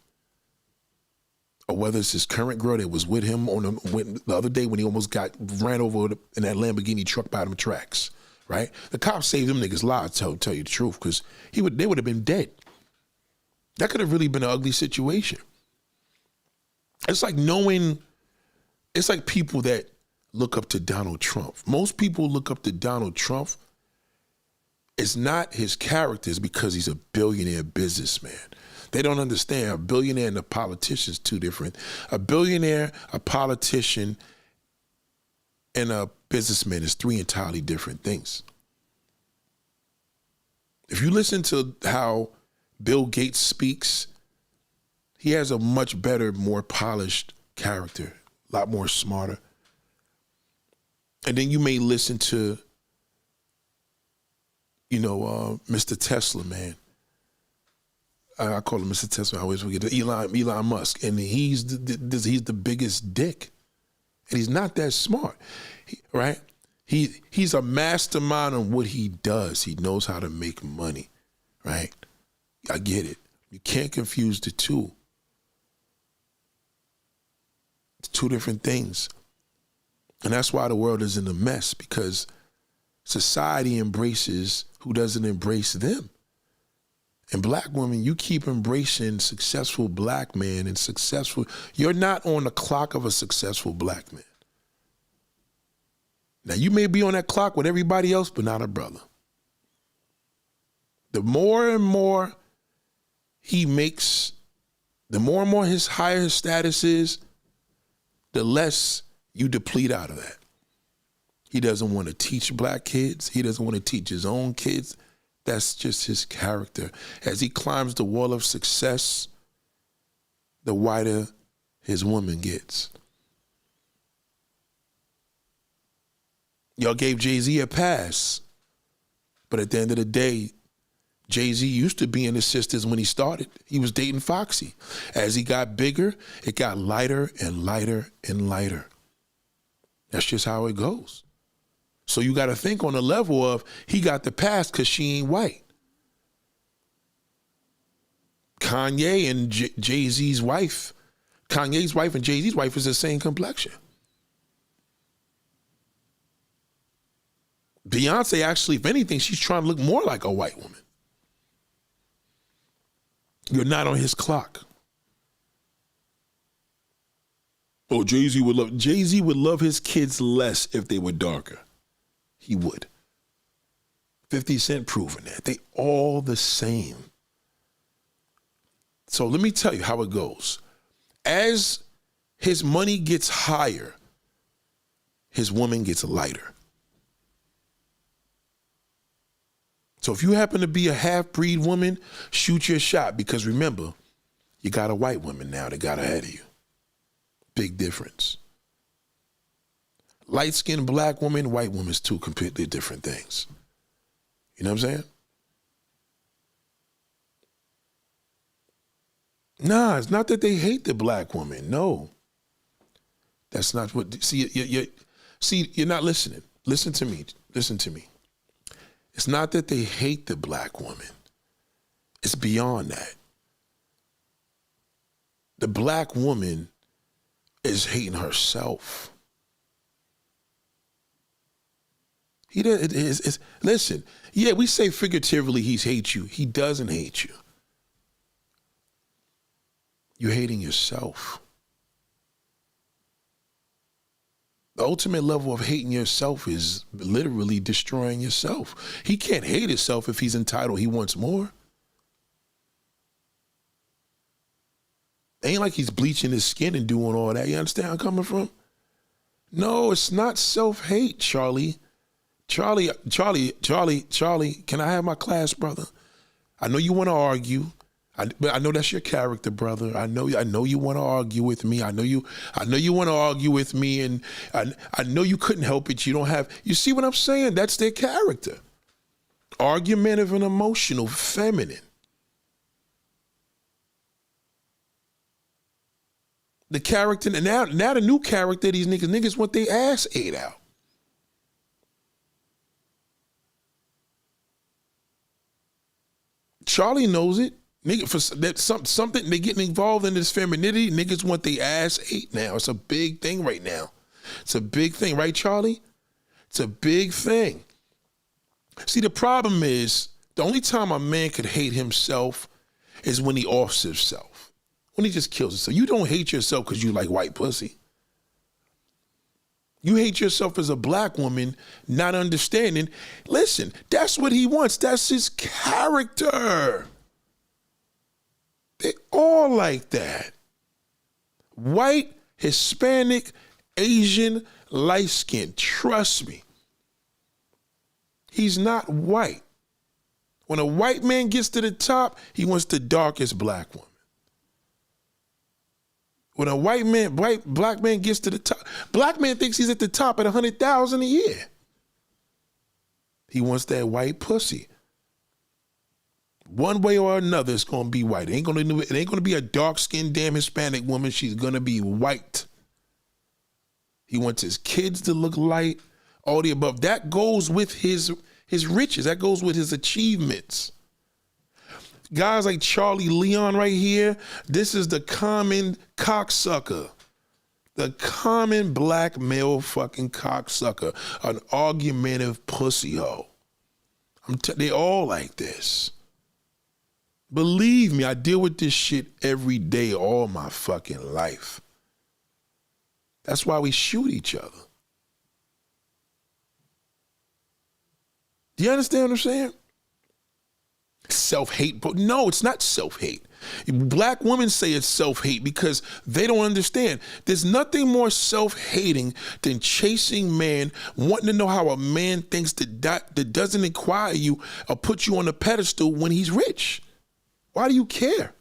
or whether it's his current girl that was with him the other day when he almost got ran over in that Lamborghini truck by them tracks, right? The cops saved them niggas' lives, tell you the truth, because they would have been dead. That could have really been an ugly situation. It's like it's like people that look up to Donald Trump. Most people look up to Donald Trump. It's not his characters because he's a billionaire businessman. They don't understand a billionaire and a politician is two different. A billionaire, a politician, and a businessman is three entirely different things. If you listen to how Bill Gates speaks, he has a much better, more polished character, a lot more smarter. And then you may listen to, Mr. Tesla, man. I call him Mr. Tesla. I always forget Elon Musk, and he's the biggest dick, and he's not that smart, right? He's a mastermind on what he does. He knows how to make money, right? I get it. You can't confuse the two. It's two different things, and that's why the world is in a mess, because society embraces who doesn't embrace them. And black women, you keep embracing successful black men and successful. You're not on the clock of a successful black man. Now, you may be on that clock with everybody else, but not a brother. The more and more he makes, the more and more his higher his status is, the less you deplete out of that. He doesn't want to teach black kids. He doesn't want to teach his own kids. That's just his character. As he climbs the wall of success, the wider his woman gets. Y'all gave Jay-Z a pass, but at the end of the day, Jay-Z used to be in the Sistas when he started. He was dating Foxy. As he got bigger, it got lighter and lighter and lighter. That's just how it goes. So you got to think on the level of he got the pass because she ain't white. Kanye and Jay-Z's wife, Kanye's wife and Jay-Z's wife is the same complexion. Beyonce actually, if anything, she's trying to look more like a white woman. You're not on his clock. Oh, Jay-Z would love his kids less if they were darker. He would. 50 Cent proving that. They all the same. So let me tell you how it goes. As his money gets higher, his woman gets lighter. So if you happen to be a half-breed woman, shoot your shot, because remember, you got a white woman now that got ahead of you. Big difference. Light-skinned black woman, white woman's two completely different things. You know what I'm saying? Nah, it's not that they hate the black woman. No. That's not what, you're not listening. Listen to me. It's not that they hate the black woman. It's beyond that. The black woman is hating herself. Listen, yeah, we say figuratively he hates you. He doesn't hate you. You're hating yourself. The ultimate level of hating yourself is literally destroying yourself. He can't hate himself if he's entitled. He wants more. Ain't like he's bleaching his skin and doing all that. You understand where I'm coming from? No, it's not self-hate, Charlie. Charlie, can I have my class, brother? I know you want to argue. But I know that's your character, brother. I know you want to argue with me. I know you want to argue with me, and I know you couldn't help it. You see what I'm saying? That's their character. Argumentative and emotional, feminine. The character, now the new character, these niggas want their ass ate out. Charlie knows it. Nigga, for that something they getting involved in this femininity, niggas want their ass ate now. It's a big thing right now. It's a big thing, right, Charlie? It's a big thing. See, the problem is the only time a man could hate himself is when he offs himself. When he just kills himself. You don't hate yourself because you like white pussy. You hate yourself as a black woman, not understanding. Listen, that's what he wants. That's his character. They all like that. White, Hispanic, Asian, light skin. Trust me. He's not white. When a white man gets to the top, he wants the darkest black woman. When a black man gets to the top, black man thinks he's at the top at 100,000 a year. He wants that white pussy. One way or another, it's gonna be white. It ain't gonna be a dark-skinned damn Hispanic woman. She's gonna be white. He wants his kids to look light. All the above. That goes with his riches. That goes with his achievements. Guys like Charlie Leon right here, this is the common cocksucker. The common black male fucking cocksucker. An argumentative pussy hoe. They all like this. Believe me, I deal with this shit every day, all my fucking life. That's why we shoot each other. Do you understand what I'm saying? Self-hate, but no, it's not self-hate. Black women say it's self-hate because they don't understand. There's nothing more self-hating than chasing man, wanting to know how a man thinks that doesn't inquire you or put you on a pedestal when he's rich. Why do you care?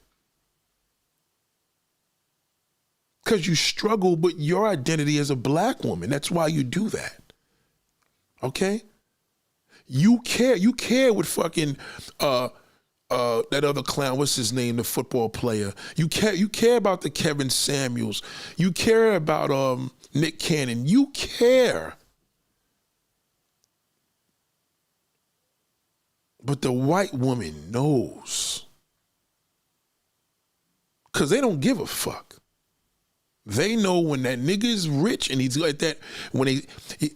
Because you struggle with your identity as a black woman. That's why you do that. Okay? You care with fucking that other clown, what's his name, the football player. You care about the Kevin Samuels. You care about Nick Cannon. You care. But the white woman knows. Because they don't give a fuck. They know when that nigga is rich and he's like that, when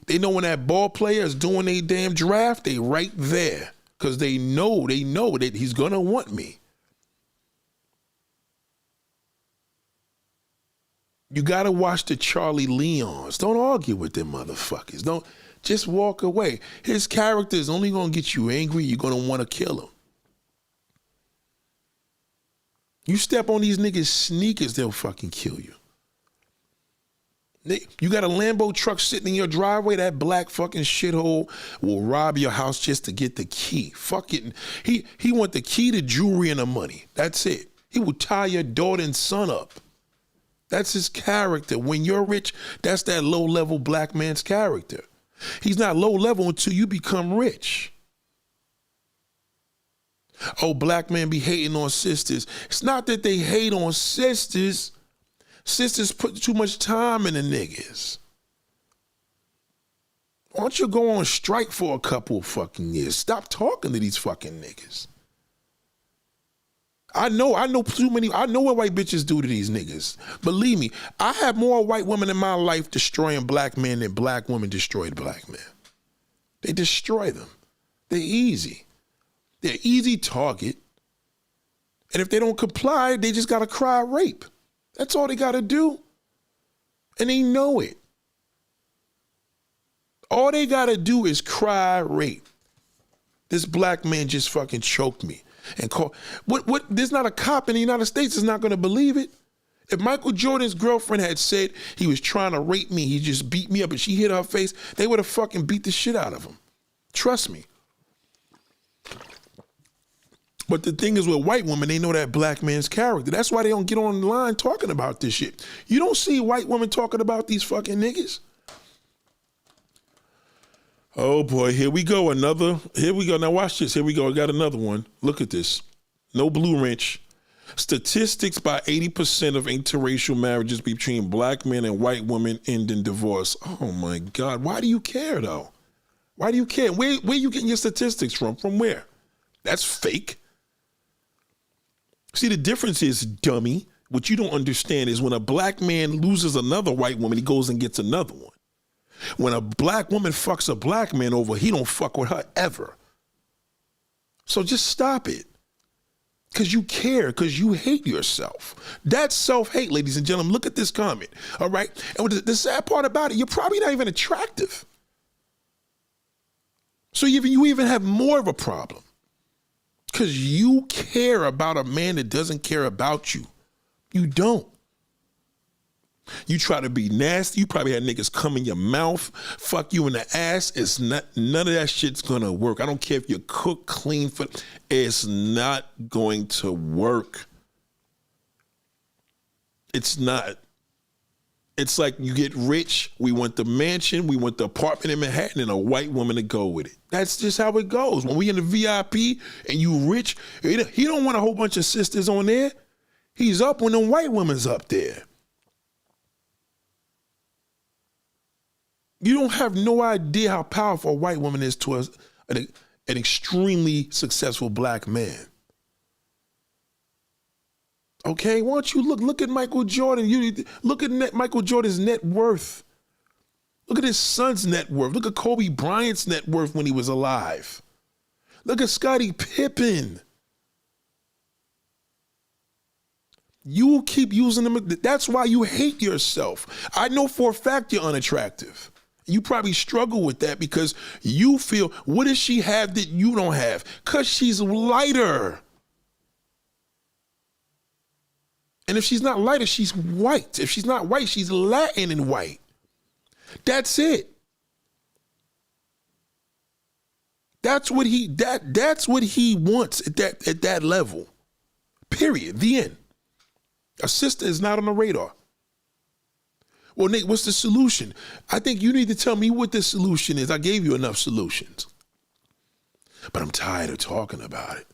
they know when that ball player is doing a damn draft, they right there. Because they know that he's gonna want me. You gotta watch the Charlie Leons. Don't argue with them motherfuckers. Don't just walk away. His character is only gonna get you angry. You're gonna wanna kill him. You step on these niggas' sneakers, they'll fucking kill you. You got a Lambo truck sitting in your driveway, that black fucking shithole will rob your house just to get the key. Fuck it. He want the key, the jewelry, and the money. That's it. He will tie your daughter and son up. That's his character. When you're rich, that's that low-level black man's character. He's not low-level until you become rich. Oh, black men be hating on sisters. It's not that they hate on sisters. Sisters put too much time in the niggas. Why don't you go on strike for a couple of fucking years? Stop talking to these fucking niggas. I know too many. I know what white bitches do to these niggas. Believe me, I have more white women in my life destroying black men than black women destroyed black men. They destroy them. They're easy. They're easy target. And if they don't comply, they just gotta cry rape. That's all they gotta do. And they know it. All they gotta do is cry rape. This black man just fucking choked me. And call what there's not a cop in the United States that's not gonna believe it. If Michael Jordan's girlfriend had said he was trying to rape me, he just beat me up and she hit her face, they would have fucking beat the shit out of him. Trust me. But the thing is with white women, they know that black man's character. That's why they don't get on the line talking about this shit. You don't see white women talking about these fucking niggas. Oh boy, here we go. Here we go. Now watch this. Here we go. I got another one. Look at this. No blue wrench. Statistics by 80% of interracial marriages between black men and white women end in divorce. Oh my God. Why do you care though? Why do you care? Where you getting your statistics from? From where? That's fake. See, the difference is, dummy, what you don't understand is when a black man loses another white woman, he goes and gets another one. When a black woman fucks a black man over, he don't fuck with her ever. So just stop it. Because you care, because you hate yourself. That's self-hate, ladies and gentlemen. Look at this comment, all right? And the sad part about it, you're probably not even attractive. So you even have more of a problem. Because you care about a man that doesn't care about you. You don't. You try to be nasty. You probably had niggas come in your mouth, fuck you in the ass. It's not, none of that shit's gonna work. I don't care if you cook, clean, it's not going to work. It's not. It's like you get rich, we want the mansion, we want the apartment in Manhattan and a white woman to go with it. That's just how it goes. When we in the VIP and you rich, he don't want a whole bunch of sisters on there. He's up when them white women's up there. You don't have no idea how powerful a white woman is to an extremely successful black man. Okay, why don't you look at Michael Jordan? You look at Michael Jordan's net worth. Look at his son's net worth. Look at Kobe Bryant's net worth when he was alive. Look at Scottie Pippen. You keep using them. That's why you hate yourself. I know for a fact you're unattractive. You probably struggle with that because you feel, what does she have that you don't have? Because she's lighter. And if she's not lighter, she's white. If she's not white, she's Latin and white. That's it. That's what he wants at that level. Period. The end. A sister is not on the radar. Well, Nate, what's the solution? I think you need to tell me what the solution is. I gave you enough solutions. But I'm tired of talking about it.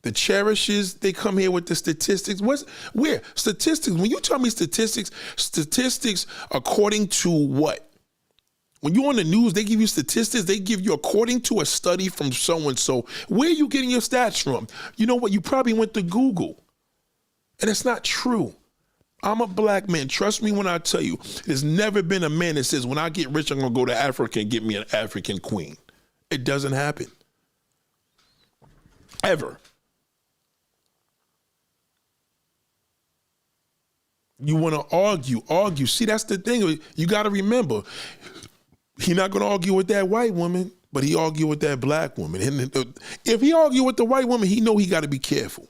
The cherishes, they come here with the statistics. Where? Statistics. When you tell me statistics according to what? When you're on the news, they give you statistics. They give you according to a study from so-and-so. Where are you getting your stats from? You know what? You probably went to Google. And it's not true. I'm a black man. Trust me when I tell you, there's never been a man that says, when I get rich, I'm going to go to Africa and get me an African queen. It doesn't happen. Ever. You want to argue. See, that's the thing. You got to remember, he's not going to argue with that white woman, but he argue with that black woman. And if he argue with the white woman, he know he got to be careful.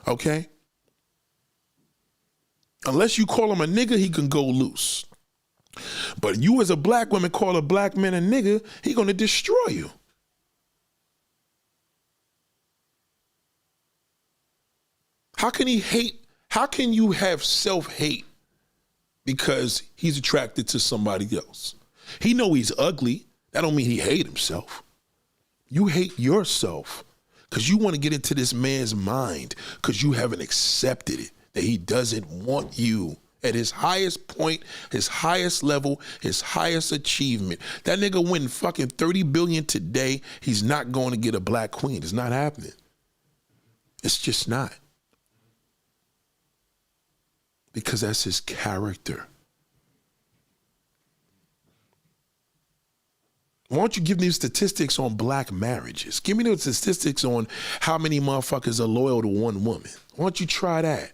Okay? Unless you call him a nigga, he can go loose. But you as a black woman call a black man a nigga, he going to destroy you. How can he hate? How can you have self-hate because he's attracted to somebody else? He know he's ugly. That don't mean he hate himself. You hate yourself because you want to get into this man's mind because you haven't accepted it, that he doesn't want you at his highest point, his highest level, his highest achievement. That nigga winning fucking 30 billion today, he's not going to get a black queen. It's not happening. It's just not. Because that's his character. Why don't you give me statistics on black marriages? Give me the statistics on how many motherfuckers are loyal to one woman. Why don't you try that?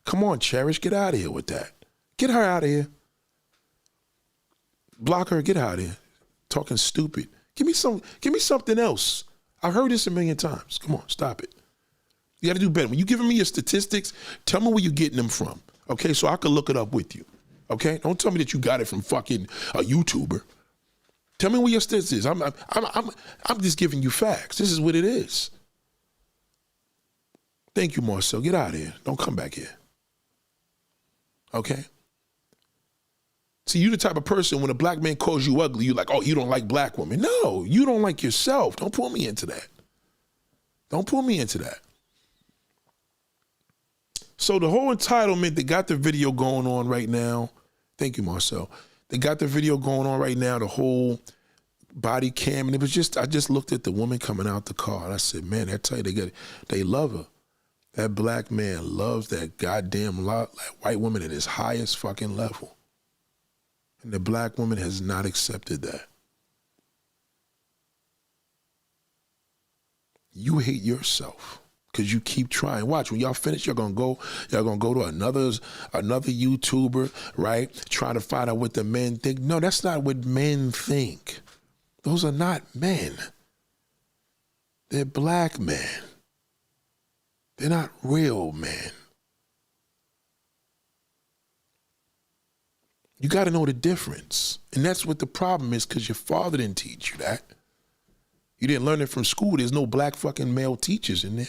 Come on, Cherish, get out of here with that. Get her out of here. Block her, get out of here. Talking stupid. Give me something else. I've heard this a million times. Come on, stop it. You got to do better. When you giving me your statistics, tell me where you're getting them from. Okay, so I can look it up with you. Okay, don't tell me that you got it from fucking a YouTuber. Tell me where your statistics is. I'm just giving you facts. This is what it is. Thank you, Marcel. Get out of here. Don't come back here. Okay? See, you the type of person, when a black man calls you ugly, you're like, oh, you don't like black women. No, you don't like yourself. Don't pull me into that. Don't pull me into that. So the whole entitlement, they got the video going on right now. Thank you, Marcel. They got the video going on right now, the whole body cam. And it was just, I just looked at the woman coming out the car and I said, man, I tell you, they love her. That black man loves that goddamn that white woman at his highest fucking level. And the black woman has not accepted that. You hate yourself because you keep trying. Watch, when y'all finish, y'all gonna go to another YouTuber, right? Trying to find out what the men think. No, that's not what men think. Those are not men. They're black men. They're not real men. You got to know the difference. And that's what the problem is, because your father didn't teach you that. You didn't learn it from school. There's no black fucking male teachers in there.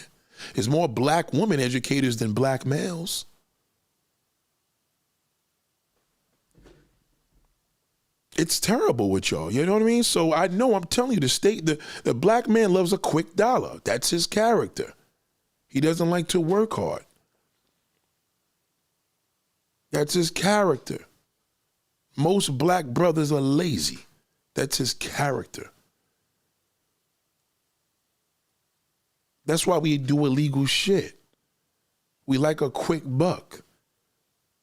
There's more black women educators than black males. It's terrible with y'all. You know what I mean? So I know, I'm telling you, the black man loves a quick dollar. That's his character. He doesn't like to work hard. That's his character. Most black brothers are lazy. That's his character. That's why we do illegal shit. We like a quick buck.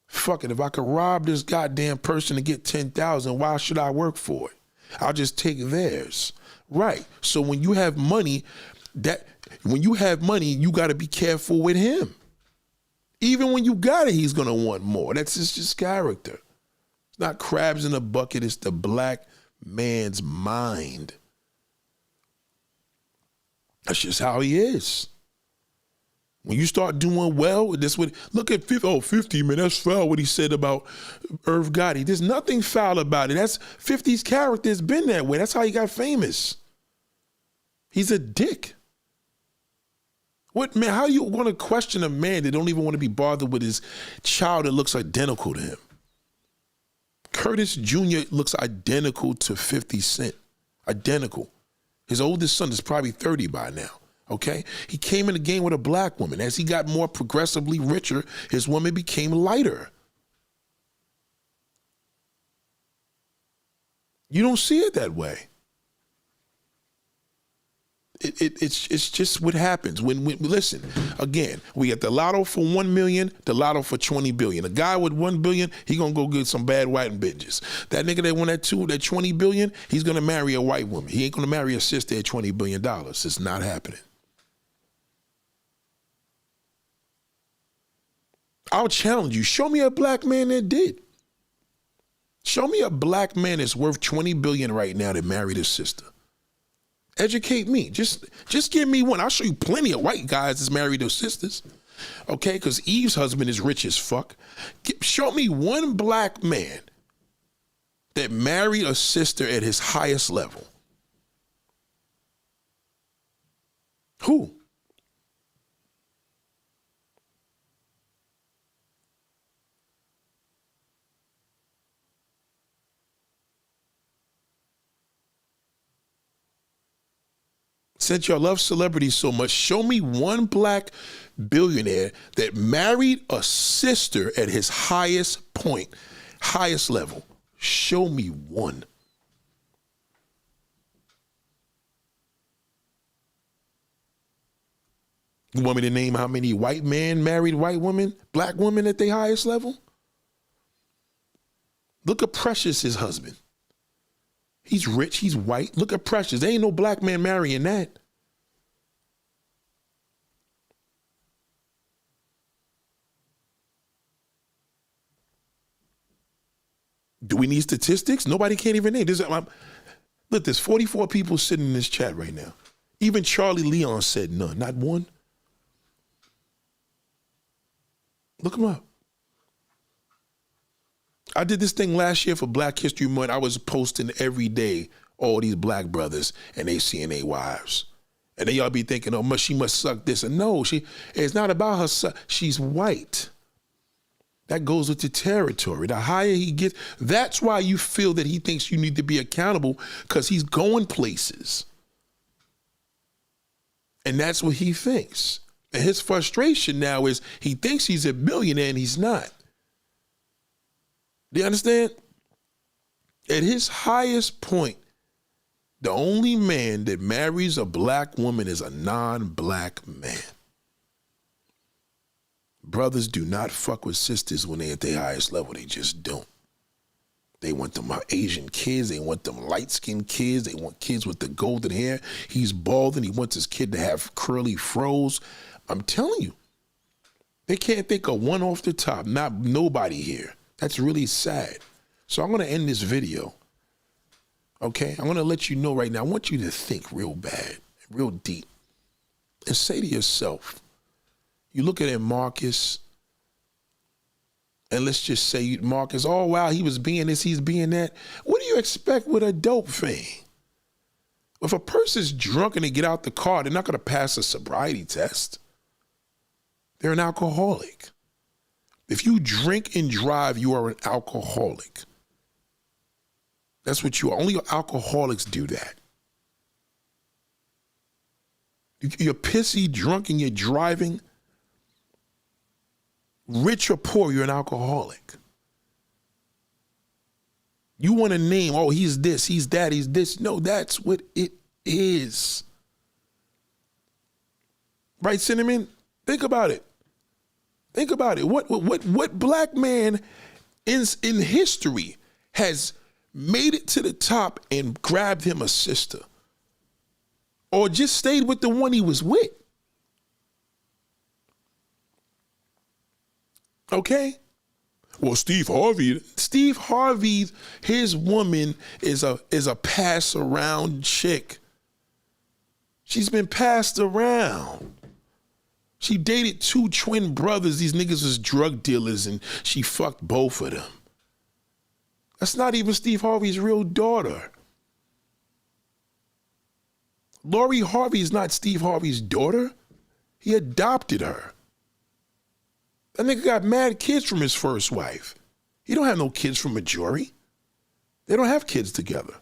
Fuck it, if I could rob this goddamn person to get 10,000, why should I work for it? I'll just take theirs. Right. So when you have money, you got to be careful with him. Even when you got it, he's going to want more. That's just character. It's not crabs in a bucket. It's the black man's mind. That's just how he is. When you start doing well, look at 50, man, that's foul what he said about Irv Gotti. There's nothing foul about it. That's 50's character has been that way. That's how he got famous. He's a dick. What, man, how you want to question a man that don't even want to be bothered with his child that looks identical to him? Curtis Jr. looks identical to 50 Cent. Identical. His oldest son is probably 30 by now, okay? He came in the game with a black woman. As he got more progressively richer, his woman became lighter. You don't see it that way. It's just what happens when listen, again, we got the lotto for 1 million, the lotto for 20 billion. A guy with 1 billion, he gonna go get some bad white bitches. That nigga that won that 20 billion, he's gonna marry a white woman. He ain't gonna marry a sister at $20 billion. It's not happening. I'll challenge you. Show me a black man that did. Show me a black man that's worth 20 billion right now that married his sister. Educate me. Just give me one. I'll show you plenty of white guys that's married their sisters. Okay, because Eve's husband is rich as fuck. Show me one black man that married a sister at his highest level. Who? Since y'all love celebrities so much, show me one black billionaire that married a sister at his highest point, highest level. Show me one. You want me to name how many white men married white women, black women at their highest level? Look at Precious, his husband. He's rich, he's white. Look at Precious. There ain't no black man marrying that. Do we need statistics? Nobody can't even name. Look, there's 44 people sitting in this chat right now. Even Charlie Leon said none, not one. Look them up. I did this thing last year for Black History Month. I was posting every day all these black brothers and they seeing their wives. And then y'all be thinking, oh, she must suck this. And no, it's not about her. She's white. That goes with the territory. The higher he gets, that's why you feel that he thinks you need to be accountable, because he's going places. And that's what he thinks. And his frustration now is he thinks he's a billionaire and he's not. Do you understand? At his highest point, the only man that marries a black woman is a non-black man. Brothers do not fuck with sisters when they're at their highest level. They just don't. They want them Asian kids. They want them light-skinned kids. They want kids with the golden hair. He's bald and he wants his kid to have curly froze. I'm telling you, they can't think of one off the top. Nobody here. That's really sad. So I'm going to end this video. Okay? I'm going to let you know right now. I want you to think real bad, real deep, and say to yourself, you look at Marcus, and let's just say Marcus, oh, wow, he was being this, he's being that. What do you expect with a dope thing? If a person's drunk and they get out the car, they're not going to pass a sobriety test. They're an alcoholic. If you drink and drive, you are an alcoholic. That's what you are. Only alcoholics do that. You're pissy, drunk, and you're driving. Rich or poor, you're an alcoholic. You want to name, oh, he's this, he's that, he's this. No, that's what it is. Right, Cinnamon? Think about it. Think about it. What black man in history has made it to the top and grabbed him a sister? Or just stayed with the one he was with? Okay? Well, Steve Harvey, his woman is a pass around chick. She's been passed around. She dated 2 twin brothers. These niggas was drug dealers and she fucked both of them. That's not even Steve Harvey's real daughter. Lori Harvey is not Steve Harvey's daughter. He adopted her. That nigga got mad kids from his first wife. He don't have no kids from Majority. They don't have kids together.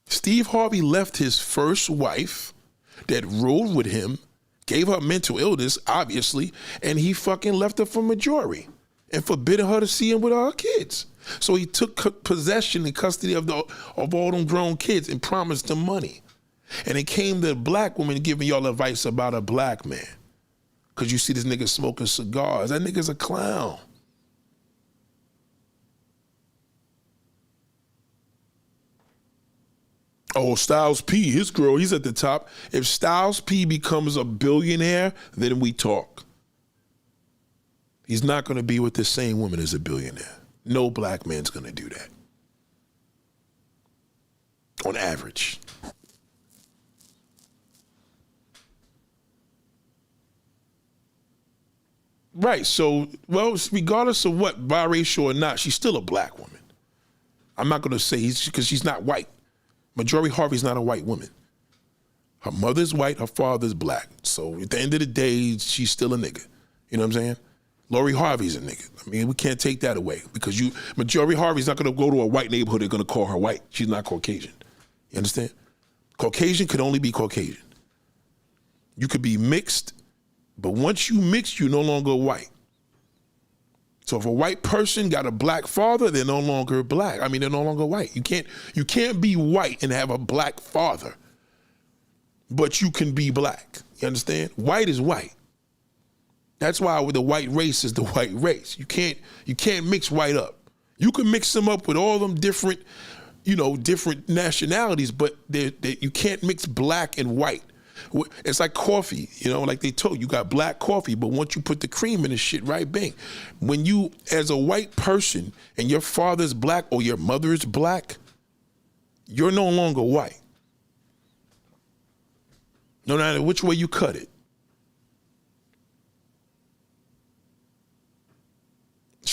Steve Harvey left his first wife that ruled with him, gave her mental illness, obviously, and he fucking left her for Majority and forbidden her to see him with her kids. So he took possession and custody of all them grown kids and promised them money. And it came to a black woman giving y'all advice about a black man. Because you see this nigga smoking cigars. That nigga's a clown. Oh, Styles P, his girl, he's at the top. If Styles P becomes a billionaire, then we talk. He's not going to be with the same woman as a billionaire. No black man's going to do that. On average. Right, so, well, regardless of what, biracial or not, she's still a black woman. I'm not going to say because she's not white. Majority Harvey's not a white woman. Her mother's white, her father's black. So at the end of the day, she's still a nigga. You know what I'm saying? Lori Harvey's a nigga. I mean, we can't take that away because Majority Harvey's not going to go to a white neighborhood, they're going to call her white. She's not Caucasian. You understand? Caucasian could only be Caucasian. You could be mixed, but once you mix, you're no longer white. So if a white person got a black father, they're no longer black. I mean, they're no longer white. You can't be white and have a black father, but you can be black. You understand? White is white. That's why the white race is the white race. You can't mix white up. You can mix them up with all them different, different nationalities, but you can't mix black and white. It's like coffee, like they told you got black coffee, but once you put the cream in the shit, right, bang. When you, as a white person, and your father's black or your mother is black, you're no longer white. No matter which way you cut it.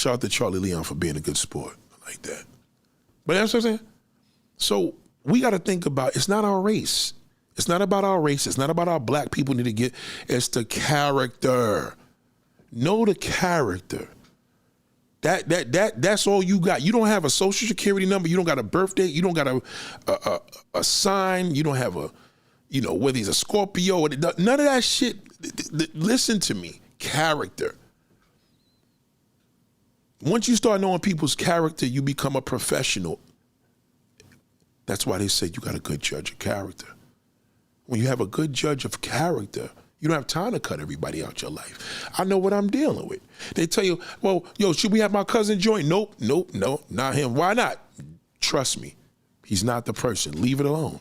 Shout out to Charlie Leon for being a good sport. I like that. But that's what I'm saying. So we got to think about, it's not our race. It's not about our race. It's not about our black people need to get, it's the character. Know the character. That's all you got. You don't have a social security number. You don't got a birth date. You don't got a sign. You don't have a, whether he's a Scorpio or none of that shit. Listen to me. Character. Once you start knowing people's character, you become a professional. That's why they say you got a good judge of character. When you have a good judge of character, you don't have time to cut everybody out your life. I know what I'm dealing with. They tell you, well, should we have my cousin join? Nope, not him. Why not? Trust me, he's not the person. Leave it alone.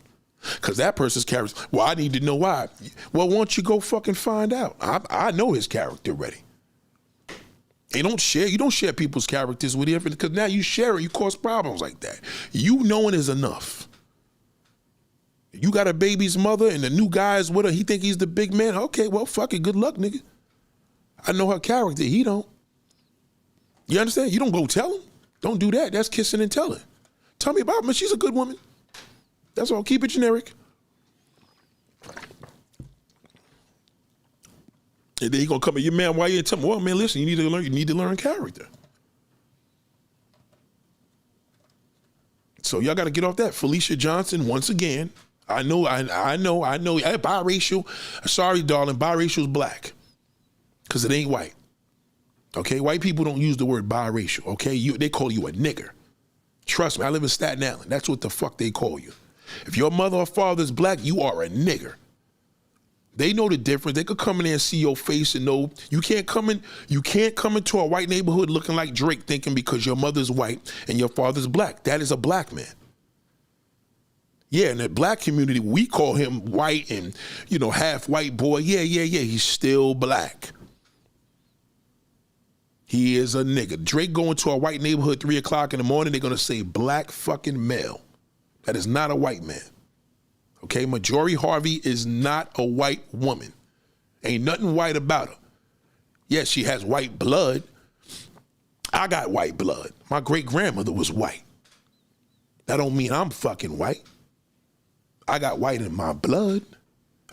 Because that person's character, well, I need to know why. Well, why don't you go fucking find out? I know his character already. You don't share people's characters with you, because now you share it, you cause problems like that. You knowing is enough. You got a baby's mother and the new guy is with her, he think he's the big man. Okay, well, fuck it, good luck, nigga. I know her character, he don't. You understand? You don't go tell him. Don't do that. That's kissing and telling. Tell me about her, she's a good woman. That's all, keep it generic. And then he gonna come at you, man, why you ain't tell me? Well, man, listen, you need to learn character. So y'all gotta get off that. Felicia Johnson, once again, I know, biracial. Sorry, darling, biracial is black. Because it ain't white. Okay, white people don't use the word biracial, okay? They call you a nigger. Trust me, I live in Staten Island. That's what the fuck they call you. If your mother or father is black, you are a nigger. They know the difference. They could come in there and see your face and know you can't come into a white neighborhood looking like Drake thinking because your mother's white and your father's black. That is a black man. Yeah, in the black community, we call him white and, half white boy. Yeah. He's still black. He is a nigga. Drake going to a white neighborhood 3 o'clock in the morning, they're going to say black fucking male. That is not a white man. Okay, Majority Harvey is not a white woman. Ain't nothing white about her. Yes, she has white blood. I got white blood. My great-grandmother was white. That don't mean I'm fucking white. I got white in my blood.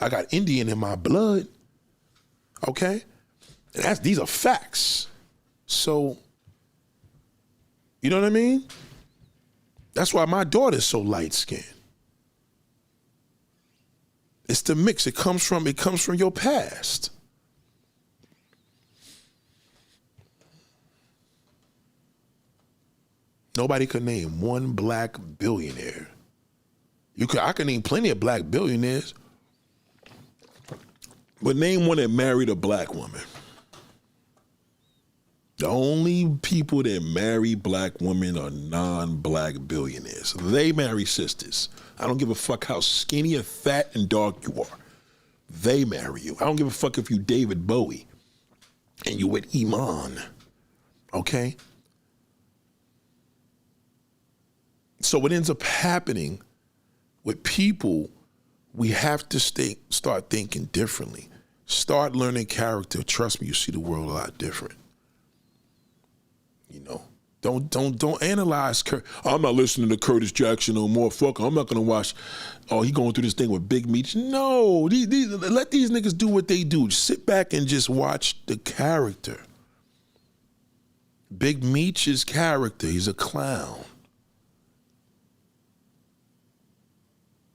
I got Indian in my blood. Okay? And these are facts. So, you know what I mean? That's why my daughter's so light-skinned. It's the mix. It comes from your past. Nobody could name one black billionaire. I can name plenty of black billionaires, but name one that married a black woman. The only people that marry black women are non-black billionaires. They marry sisters. I don't give a fuck how skinny or fat and dark you are. They marry you. I don't give a fuck if you David Bowie and you with Iman. Okay? So what ends up happening with people, we have to start thinking differently. Start learning character. Trust me, you see the world a lot different. Don't analyze I'm not listening to Curtis Jackson no more. Fuck, I'm not gonna watch. Oh, he going through this thing with Big Meech. No, let these niggas do what they do. Sit back and just watch the character. Big Meech's character, he's a clown.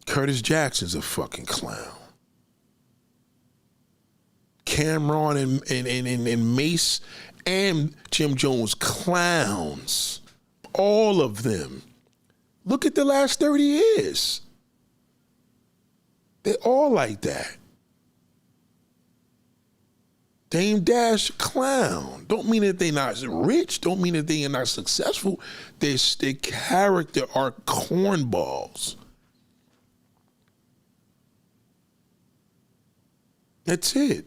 Curtis Jackson's a fucking clown. Cameron and Mace and Jim Jones, clowns. All of them. Look at the last 30 years. They're all like that. Dame Dash, clown. Don't mean that they're not rich. Don't mean that they are not successful. Their character are cornballs. That's it.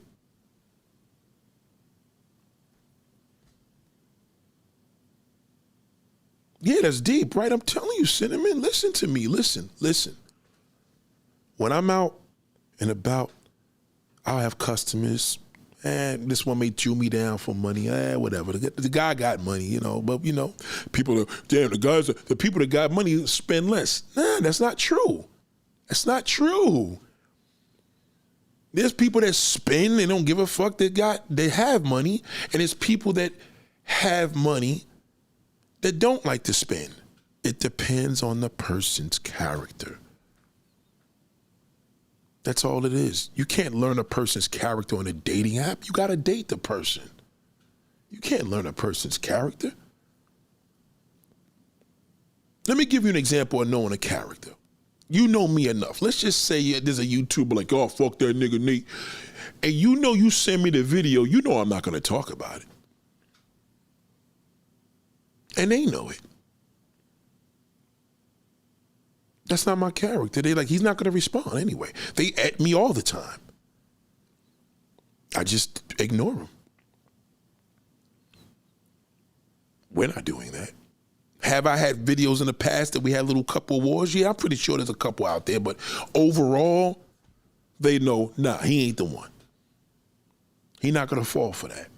Yeah, that's deep, right? I'm telling you, Cinnamon, listen to me. Listen. When I'm out and about, I'll have customers. And this one may chew me down for money. Whatever. The guy got money, you know. But you know, people are the people that got money spend less. Nah, that's not true. That's not true. There's people that spend and don't give a fuck. They have money, and there's people that have money that don't like to spend. It depends on the person's character. That's all it is. You can't learn a person's character on a dating app. You gotta date the person. You can't learn a person's character. Let me give you an example of knowing a character. You know me enough. Let's just say there's a YouTuber like, oh, fuck that nigga Nate. And you know you send me the video, you know I'm not gonna talk about it. And they know it. That's not my character. They like, he's not gonna respond anyway. They at me all the time. I just ignore them. We're not doing that. Have I had videos in the past that we had little couple wars? Yeah, I'm pretty sure there's a couple out there, but overall, they know, nah, he ain't the one. He not gonna fall for that.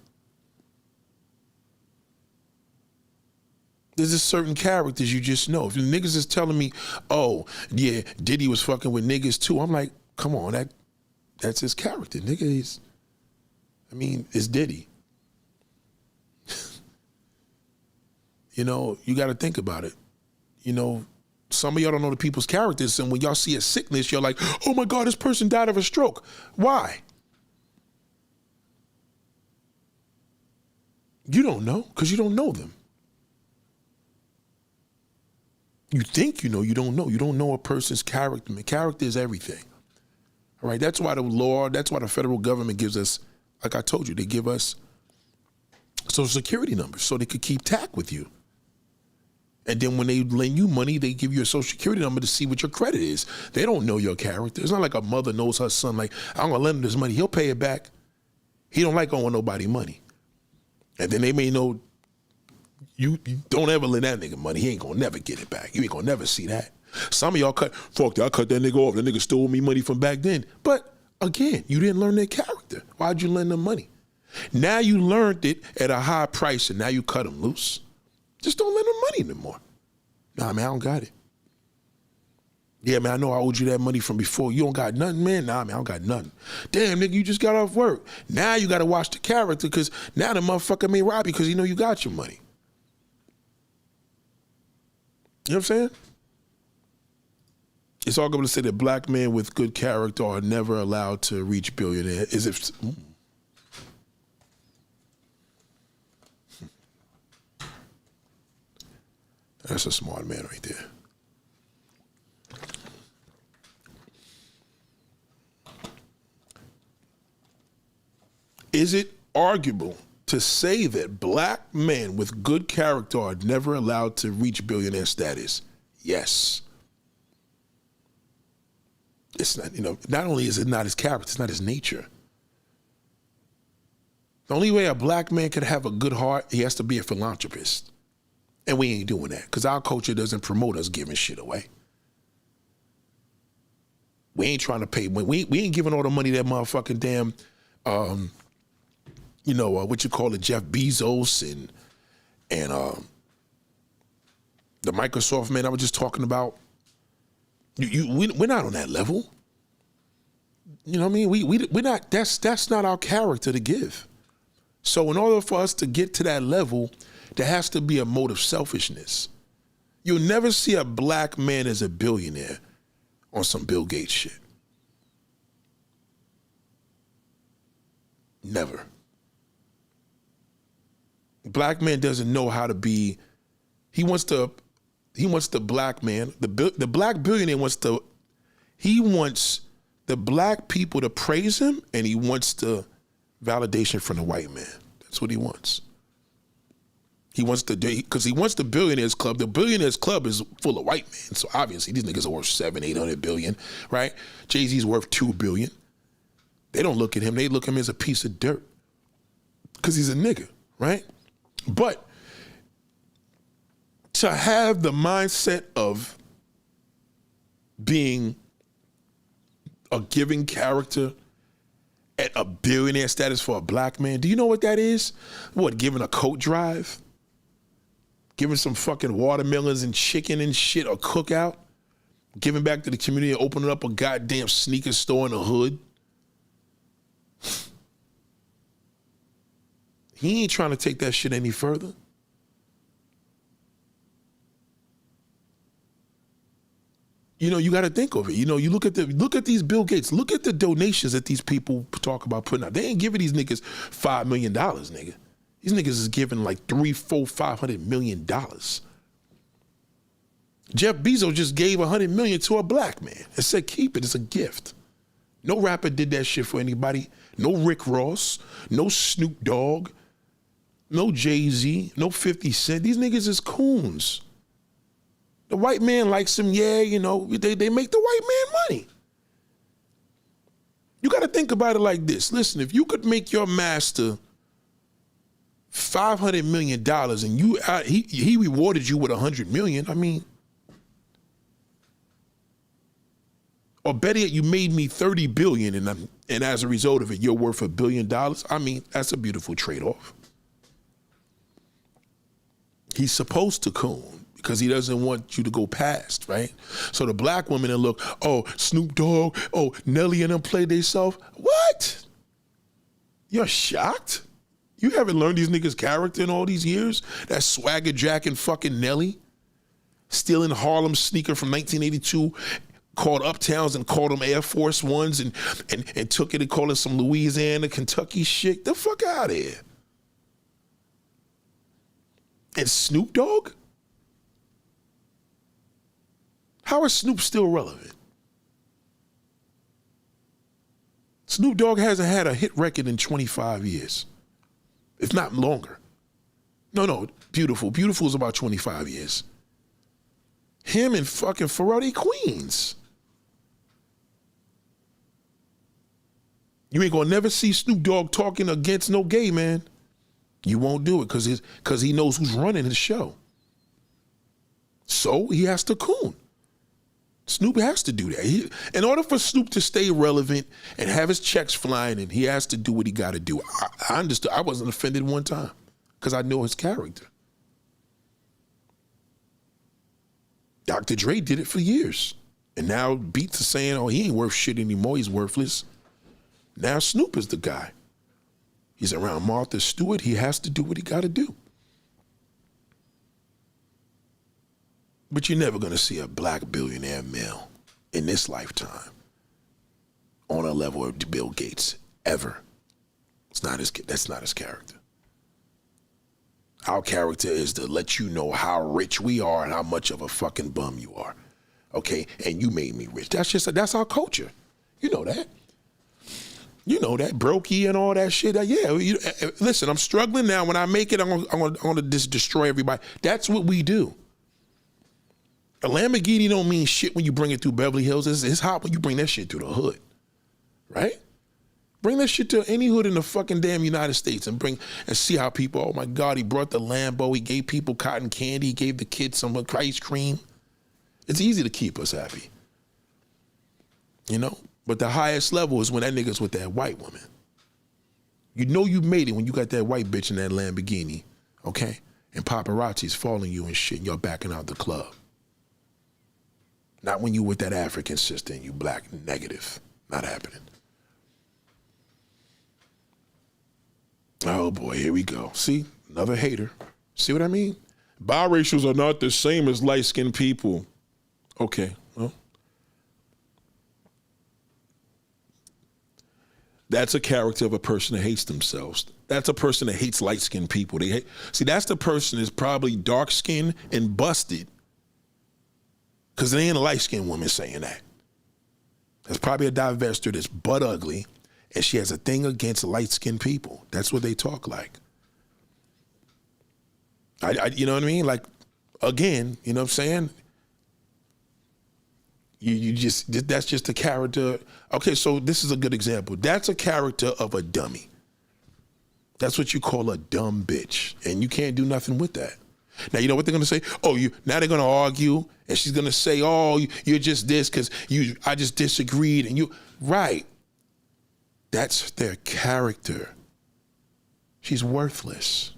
There's just certain characters you just know. If the niggas is telling me, oh, yeah, Diddy was fucking with niggas too, I'm like, come on, that's his character. Nigga, it's Diddy. You know, you got to think about it. You know, some of y'all don't know the people's characters, and when y'all see a sickness, you're like, oh my God, this person died of a stroke. Why? You don't know, because you don't know them. You think you know, you don't know. You don't know a person's character. Character is everything. All right, that's why the law, that's why the federal government gives us, like I told you, they give us Social Security numbers so they could keep tack with you. And then when they lend you money, they give you a Social Security number to see what your credit is. They don't know your character. It's not like a mother knows her son, like, I'm gonna lend him this money, he'll pay it back. He don't like owing nobody money. And then they may know, you don't ever lend that nigga money. He ain't gonna never get it back. You ain't gonna never see that. Some of y'all I cut that nigga off. That nigga stole me money from back then. But again, you didn't learn their character. Why'd you lend them money? Now you learned it at a high price and now you cut them loose. Just don't lend them money anymore. Nah, man, I don't got it. Yeah, man, I know I owed you that money from before. You don't got nothing, man? Nah, man, I don't got nothing. Damn, nigga, you just got off work. Now you gotta watch the character because now the motherfucker may rob you because he know you got your money. You know what I'm saying? It's all going to say that black men with good character are never allowed to reach billionaire. As if, That's a smart man right there. Is it arguable to say that black men with good character are never allowed to reach billionaire status? Yes. It's not, not only is it not his character, it's not his nature. The only way a black man could have a good heart, he has to be a philanthropist. And we ain't doing that because our culture doesn't promote us giving shit away. We ain't trying to pay, we ain't giving all the money that motherfucking damn, what you call it, Jeff Bezos and the Microsoft man I was just talking about. We're not on that level. You know what I mean? We're not. That's not our character to give. So in order for us to get to that level, there has to be a mode of selfishness. You'll never see a black man as a billionaire on some Bill Gates shit. Never. Black man doesn't know how to be. He wants the black man, the black billionaire wants the black people to praise him, and he wants the validation from the white man. That's what he wants. He wants because he wants the billionaires club. The billionaires club is full of white men, so obviously these niggas are worth $700-800 billion, right? Jay-Z's worth $2 billion. They don't look at him; they look at him as a piece of dirt because he's a nigga, right? But to have the mindset of being a giving character at a billionaire status for a black man. Do you know what that is? What, giving a coat drive? Giving some fucking watermelons and chicken and shit, or cookout? Giving back to the community and opening up a goddamn sneaker store in the hood? He ain't trying to take that shit any further. You know, you got to think of it. You know, you look at these Bill Gates. Look at the donations that these people talk about putting out. They ain't giving these niggas $5 million, nigga. These niggas is giving like $500 million. Jeff Bezos just gave $100 million to a black man and said, keep it, it's a gift. No rapper did that shit for anybody. No Rick Ross, no Snoop Dogg, no Jay-Z, no 50 Cent. These niggas is coons. The white man likes them, yeah, you know, they make the white man money. You got to think about it like this. Listen, if you could make your master $500 million and he rewarded you with $100 million, I mean, or better yet, you made me $30 billion and as a result of it, you're worth $1 billion. I mean, that's a beautiful trade-off. He's supposed to coon because he doesn't want you to go past, right? So the black women that look, oh, Snoop Dogg, oh, Nelly and them play themselves. What? You're shocked? You haven't learned these niggas' character in all these years? That swagger jacking fucking Nelly, stealing Harlem sneaker from 1982, called Uptowns and called them Air Force Ones and took it and called it some Louisiana, Kentucky shit. The fuck out of here. And Snoop Dogg? How is Snoop still relevant? Snoop Dogg hasn't had a hit record in 25 years, if not longer. No, Beautiful. Beautiful is about 25 years. Him and fucking Pharrell Queens. You ain't gonna never see Snoop Dogg talking against no gay man. You won't do it because he knows who's running the show. So he has to coon. Snoop has to do that. In order for Snoop to stay relevant and have his checks flying in, he has to do what he got to do. I understood. I wasn't offended one time because I know his character. Dr. Dre did it for years. And now Beats are saying, oh, he ain't worth shit anymore. He's worthless. Now Snoop is the guy. He's around Martha Stewart. He has to do what he got to do. But you're never going to see a black billionaire male in this lifetime on a level of Bill Gates, ever. That's not his character. Our character is to let you know how rich we are and how much of a fucking bum you are. Okay? And you made me rich. That's our culture. You know that. You know that, brokey and all that shit. Listen, I'm struggling now. When I make it, I'm gonna just destroy everybody. That's what we do. A Lamborghini don't mean shit when you bring it through Beverly Hills. It's hot when you bring that shit through the hood, right? Bring that shit to any hood in the fucking damn United States and see how people, oh my God, he brought the Lambo, he gave people cotton candy, he gave the kids some ice cream. It's easy to keep us happy, you know? But the highest level is when that nigga's with that white woman. You know you made it when you got that white bitch in that Lamborghini, okay? And paparazzi's following you and shit and you're backing out the club. Not when you with that African sister and you black, negative. Not happening. Oh boy, here we go. See, another hater. See what I mean? Biracials are not the same as light-skinned people. Okay, well. That's a character of a person that hates themselves. That's a person that hates light-skinned people. That's the person that's probably dark-skinned and busted because there ain't a light-skinned woman saying that. There's probably a divester that's butt ugly and she has a thing against light-skinned people. That's what they talk like. You know what I mean? Like, again, you know what I'm saying? That's just a character. Okay, so this is a good example. That's a character of a dummy. That's what you call a dumb bitch. And you can't do nothing with that. Now, you know what they're going to say? Now they're going to argue and she's going to say, oh, you're just this because I just disagreed and you, right. That's their character. She's worthless.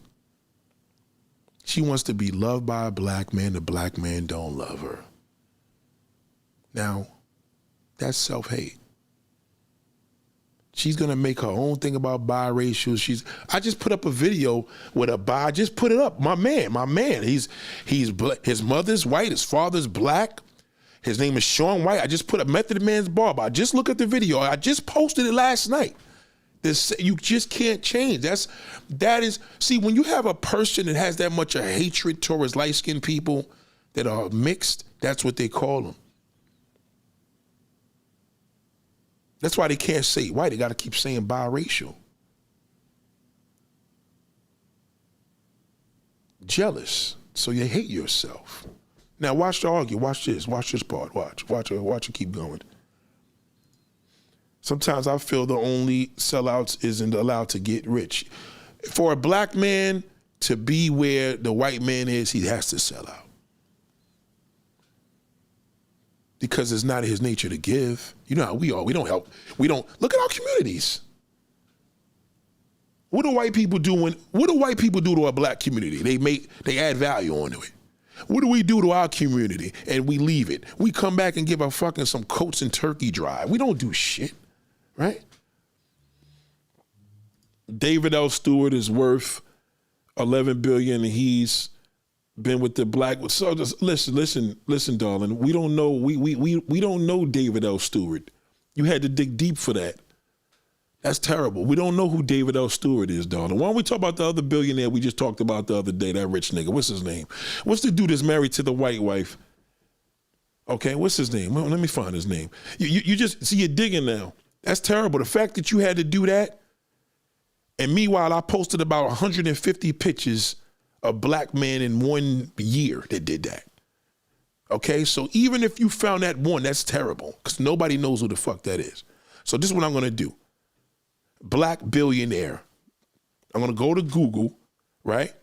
She wants to be loved by a black man. The black man don't love her. Now, that's self-hate. She's gonna make her own thing about biracial. I just put up a video with I just put it up. My man. He's his mother's white, his father's black. His name is Sean White. I just put a Method Man's Barber. Just look at the video. I just posted it last night. You just can't change. That is, see, when you have a person that has that much of hatred towards light-skinned people that are mixed, that's what they call them. That's why they can't say white. They got to keep saying biracial. Jealous. So you hate yourself. Now watch the argue. Watch this. Watch this part. Watch it keep going. Sometimes I feel the only sellouts isn't allowed to get rich. For a black man to be where the white man is, he has to sell out. Because it's not his nature to give. You know how we are. We don't help. Look at our communities. What do white people do to a black community? They add value onto it. What do we do to our community? And we leave it. We come back and give a fucking some coats and turkey drive. We don't do shit. Right? David L. Stewart is worth $11 billion, and he's been with the black. So just listen, darling. We don't know. We don't know David L. Stewart. You had to dig deep for that. That's terrible. We don't know who David L. Stewart is, darling. Why don't we talk about the other billionaire we just talked about the other day? That rich nigga. What's his name? What's the dude that's married to the white wife? Okay, what's his name? Well, let me find his name. You just see, you're digging now. That's terrible. The fact that you had to do that, and meanwhile, I posted about 150 pictures of black men in 1 year that did that. Okay, so even if you found that one, that's terrible, because nobody knows who the fuck that is. So this is what I'm gonna do. Black billionaire. I'm gonna go to Google, right?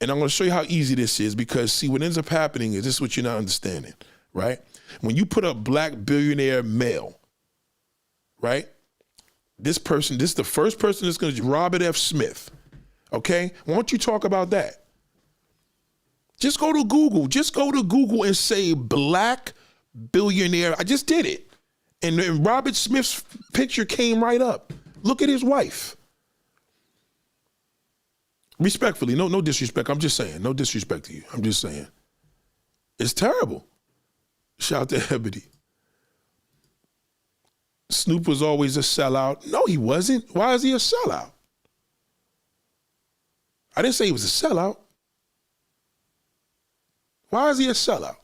And I'm gonna show you how easy this is, because see, what ends up happening is this is what you're not understanding, right? When you put up black billionaire male, right? This is the first person that's going to, Robert F. Smith, okay? Why don't you talk about that? Just go to Google and say black billionaire. I just did it. And Robert Smith's picture came right up. Look at his wife. Respectfully, no disrespect. I'm just saying, no disrespect to you. I'm just saying. It's terrible. Shout out to Ebony. Snoop was always a sellout. No, he wasn't. Why is he a sellout? I didn't say he was a sellout. Why is he a sellout?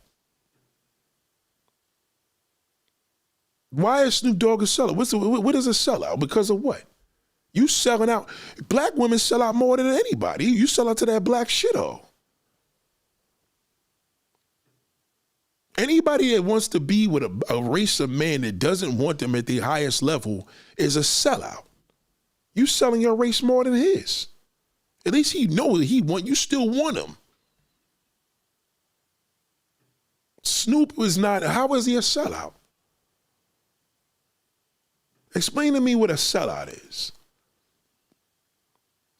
Why is Snoop Dogg a sellout? What is a sellout? Because of what? You selling out. Black women sell out more than anybody. You sell out to that black shithole. Anybody that wants to be with a race of man that doesn't want them at the highest level is a sellout. You selling your race more than his. At least he know that you still want him. Snoop was not, how is he a sellout? Explain to me what a sellout is.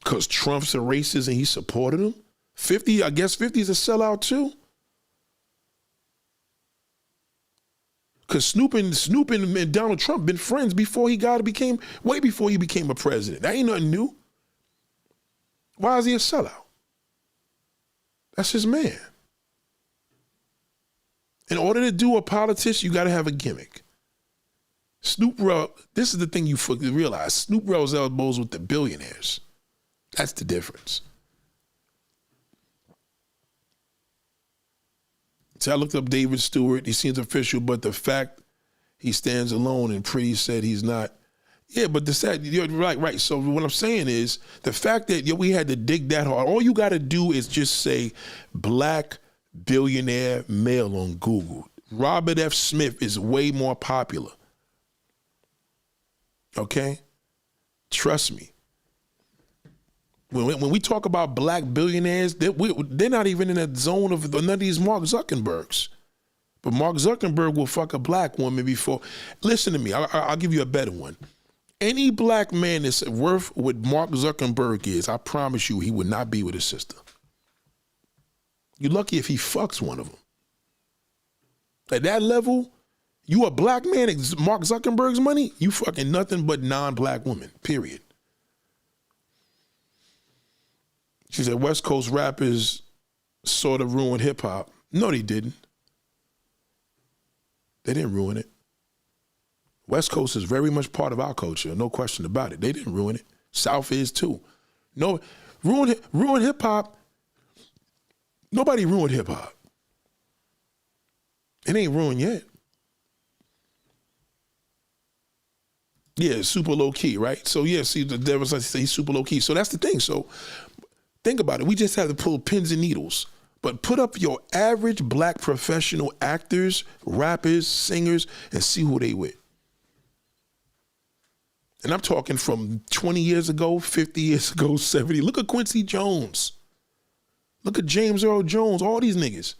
Because Trump's a racist and he supported him? 50, I guess 50 is a sellout too? Because Snoop and Donald Trump been friends before way before he became a president. That ain't nothing new. Why is he a sellout? That's his man. In order to do a politician, you got to have a gimmick. This is the thing you realize. Snoop rubs elbows with the billionaires. That's the difference. So I looked up David Stewart. He seems official, but the fact he stands alone, and Pretty said he's not. Yeah, but you're right. So what I'm saying is the fact that we had to dig that hard. All you got to do is just say black billionaire male on Google. Robert F. Smith is way more popular. Okay? Trust me. When we talk about black billionaires, they're not even in that zone of none of these Mark Zuckerbergs. But Mark Zuckerberg will fuck a black woman before. Listen to me. I'll give you a better one. Any black man that's worth what Mark Zuckerberg is, I promise you he would not be with his sister. You're lucky if he fucks one of them. At that level, you a black man at Mark Zuckerberg's money, you fucking nothing but non-black women, period. She said West Coast rappers sort of ruined hip hop. No, they didn't. They didn't ruin it. West Coast is very much part of our culture, no question about it. They didn't ruin it. South is too. No, ruin hip hop. Nobody ruined hip hop. It ain't ruined yet. Yeah, it's super low key, right? So yeah, see, the devil's like say he's super low key. So that's the thing. So think about it. We just have to pull pins and needles. But put up your average black professional actors, rappers, singers, and see who they with. And I'm talking from 20 years ago, 50 years ago, 70. Look at Quincy Jones. Look at James Earl Jones, all these niggas.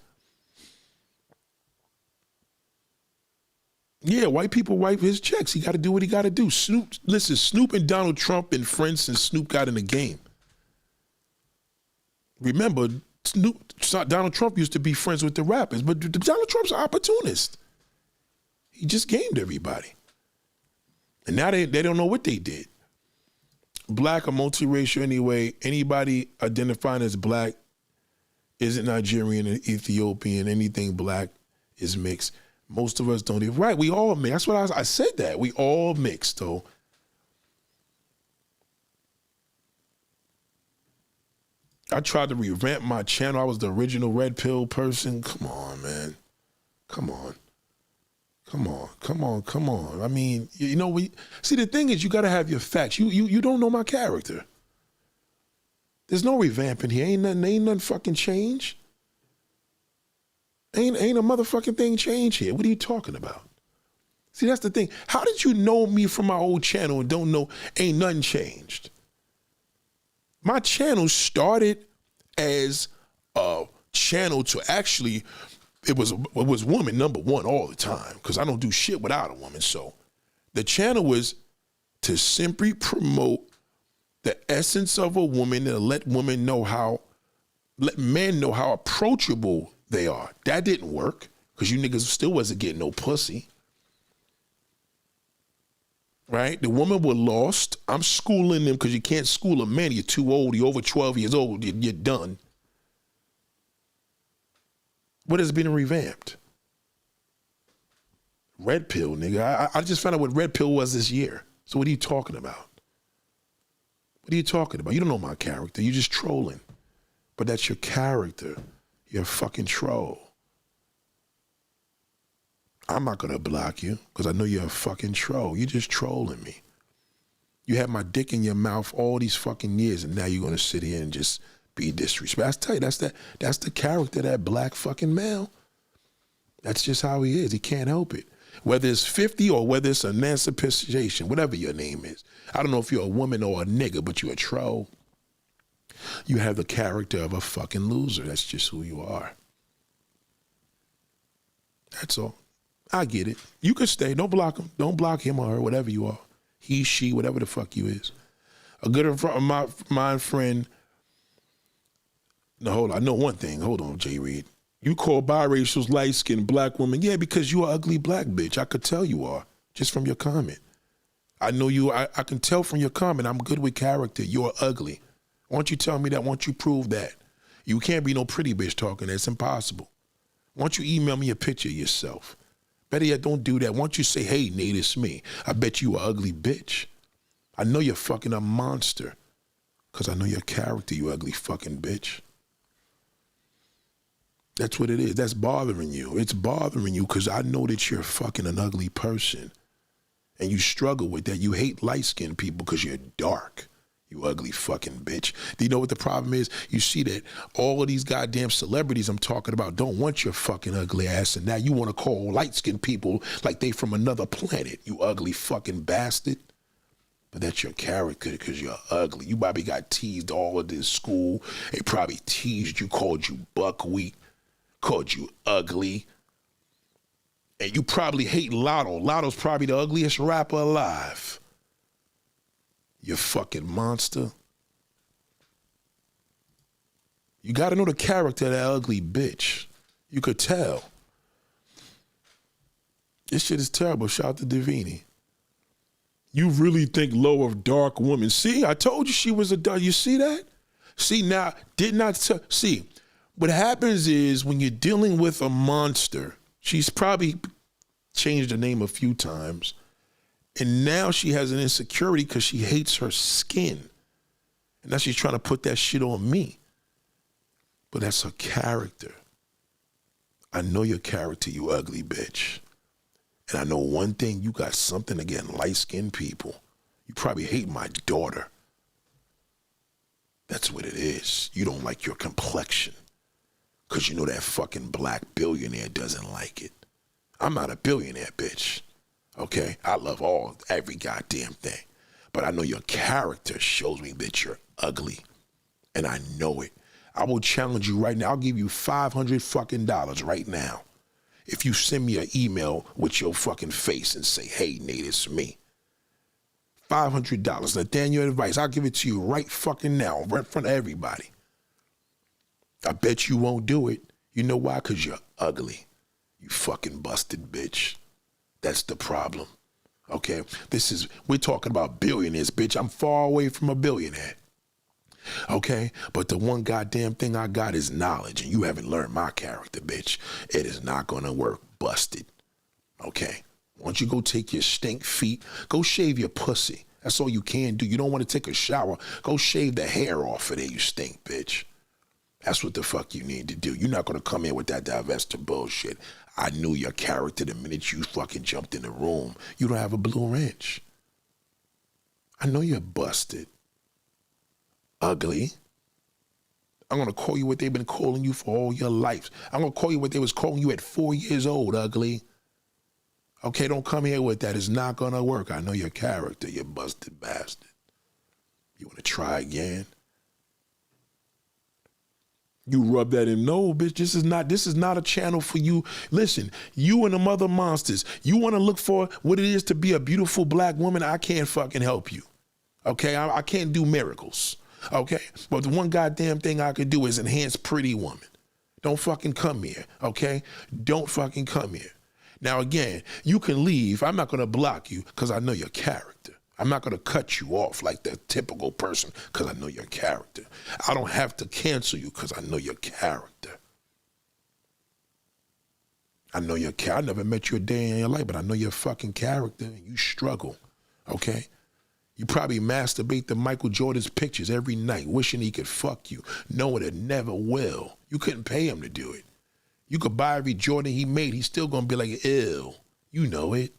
Yeah, white people wipe his checks. He got to do what he got to do. Snoop and Donald Trump and friends since Snoop got in the game. Remember, Donald Trump used to be friends with the rappers, but Donald Trump's an opportunist. He just gamed everybody. And now they don't know what they did. Black or multiracial anyway, anybody identifying as black isn't Nigerian and Ethiopian. Anything black is mixed. Most of us don't even, right, we all mix. That's what I said that. We all mixed, though. I tried to revamp my channel. I was the original red pill person. Come on, man. Come on. I mean, you know, see, the thing is, you got to have your facts. You don't know my character. There's no revamping here. Ain't nothing fucking change. Ain't a motherfucking thing change here. What are you talking about? See, that's the thing. How did you know me from my old channel and don't know ain't nothing changed? My channel started as a channel to actually, it was woman number one all the time because I don't do shit without a woman. So the channel was to simply promote the essence of a woman and let men know how approachable they are. That didn't work because you niggas still wasn't getting no pussy. Right? The women were lost. I'm schooling them because you can't school a man. You're too old. You're over 12 years old. You're done. What has been revamped? Red pill, nigga. I just found out what red pill was this year. So what are you talking about? What are you talking about? You don't know my character. You're just trolling. But that's your character. You're a fucking troll. I'm not going to block you because I know you're a fucking troll. You're just trolling me. You had my dick in your mouth all these fucking years and now you're going to sit here and just be disrespectful. I tell you, that's the character of that black fucking male. That's just how he is. He can't help it. Whether it's 50 or whether it's emancipation, whatever your name is. I don't know if you're a woman or a nigga, but you're a troll. You have the character of a fucking loser. That's just who you are. That's all. I get it. You can stay. Don't block him. Don't block him or her, whatever you are. He, she, whatever the fuck you is. A good my friend. No, hold on. I know one thing. Hold on, Jay Reed. You call biracials light-skinned black women. Yeah, because you are ugly black bitch. I could tell you are just from your comment. I know you. I can tell from your comment. I'm good with character. You're ugly. Why don't you tell me that? Why don't you prove that? You can't be no pretty bitch talking. That's impossible. Why don't you email me a picture of yourself? Better yet, don't do that. Why don't you say, hey, Nate, it's me. I bet you an ugly bitch. I know you're fucking a monster because I know your character, you ugly fucking bitch. That's what it is. That's bothering you. It's bothering you because I know that you're fucking an ugly person and you struggle with that. You hate light-skinned people because you're dark. You ugly fucking bitch. Do you know what the problem is? You see that all of these goddamn celebrities I'm talking about don't want your fucking ugly ass, and now you want to call light-skinned people like they from another planet, you ugly fucking bastard. But that's your character because you're ugly. You probably got teased all of this school. They probably teased you, called you buckwheat, called you ugly. And you probably hate Lotto. Lotto's probably the ugliest rapper alive. You fucking monster. You got to know the character of that ugly bitch. You could tell. This shit is terrible. Shout out to Davini. You really think low of dark women. See, I told you she was a dark. You see that? See, now, did not tell. See, what happens is when you're dealing with a monster, she's probably changed her name a few times, and now she has an insecurity because she hates her skin. And now she's trying to put that shit on me. But that's her character. I know your character, you ugly bitch. And I know one thing, you got something against light-skinned people. You probably hate my daughter. That's what it is. You don't like your complexion. Because you know that fucking black billionaire doesn't like it. I'm not a billionaire, bitch. Okay? I love every goddamn thing. But I know your character shows me that you're ugly. And I know it. I will challenge you right now. I'll give you $500 fucking dollars right now. If you send me an email with your fucking face and say, hey, Nate, it's me. $500. Nathaniel advice. I'll give it to you right fucking now, right in front of everybody. I bet you won't do it. You know why? Because you're ugly. You fucking busted bitch. That's the problem. Okay? We're talking about billionaires, bitch. I'm far away from a billionaire. Okay? But the one goddamn thing I got is knowledge, and you haven't learned my character, bitch. It is not gonna work. Busted. Okay? Once you go take your stink feet, go shave your pussy. That's all you can do. You don't want to take a shower, go shave the hair off of there, you stink, bitch. That's what the fuck you need to do. You're not gonna come in with that divestiture bullshit. I knew your character the minute you fucking jumped in the room. You don't have a blue wrench. I know you're busted. Ugly. I'm going to call you what they've been calling you for all your life. I'm going to call you what they was calling you at 4 years old, ugly. Okay, don't come here with that. It's not going to work. I know your character, you busted bastard. You want to try again? You rub that in. No, bitch, this is not a channel for you. Listen, you and the mother monsters, you want to look for what it is to be a beautiful black woman, I can't fucking help you. Okay, I can't do miracles. Okay, but the one goddamn thing I could do is enhance pretty woman. Don't fucking come here, okay? Don't fucking come here. Now again, you can leave. I'm not gonna block you because I know your character. I'm not gonna cut you off like the typical person because I know your character. I don't have to cancel you because I know your character. I know your character. I never met you a day in your life, but I know your fucking character and you struggle, okay? You probably masturbate to Michael Jordan's pictures every night, wishing he could fuck you, knowing it never will. You couldn't pay him to do it. You could buy every Jordan he made, he's still gonna be like, ew. You know it.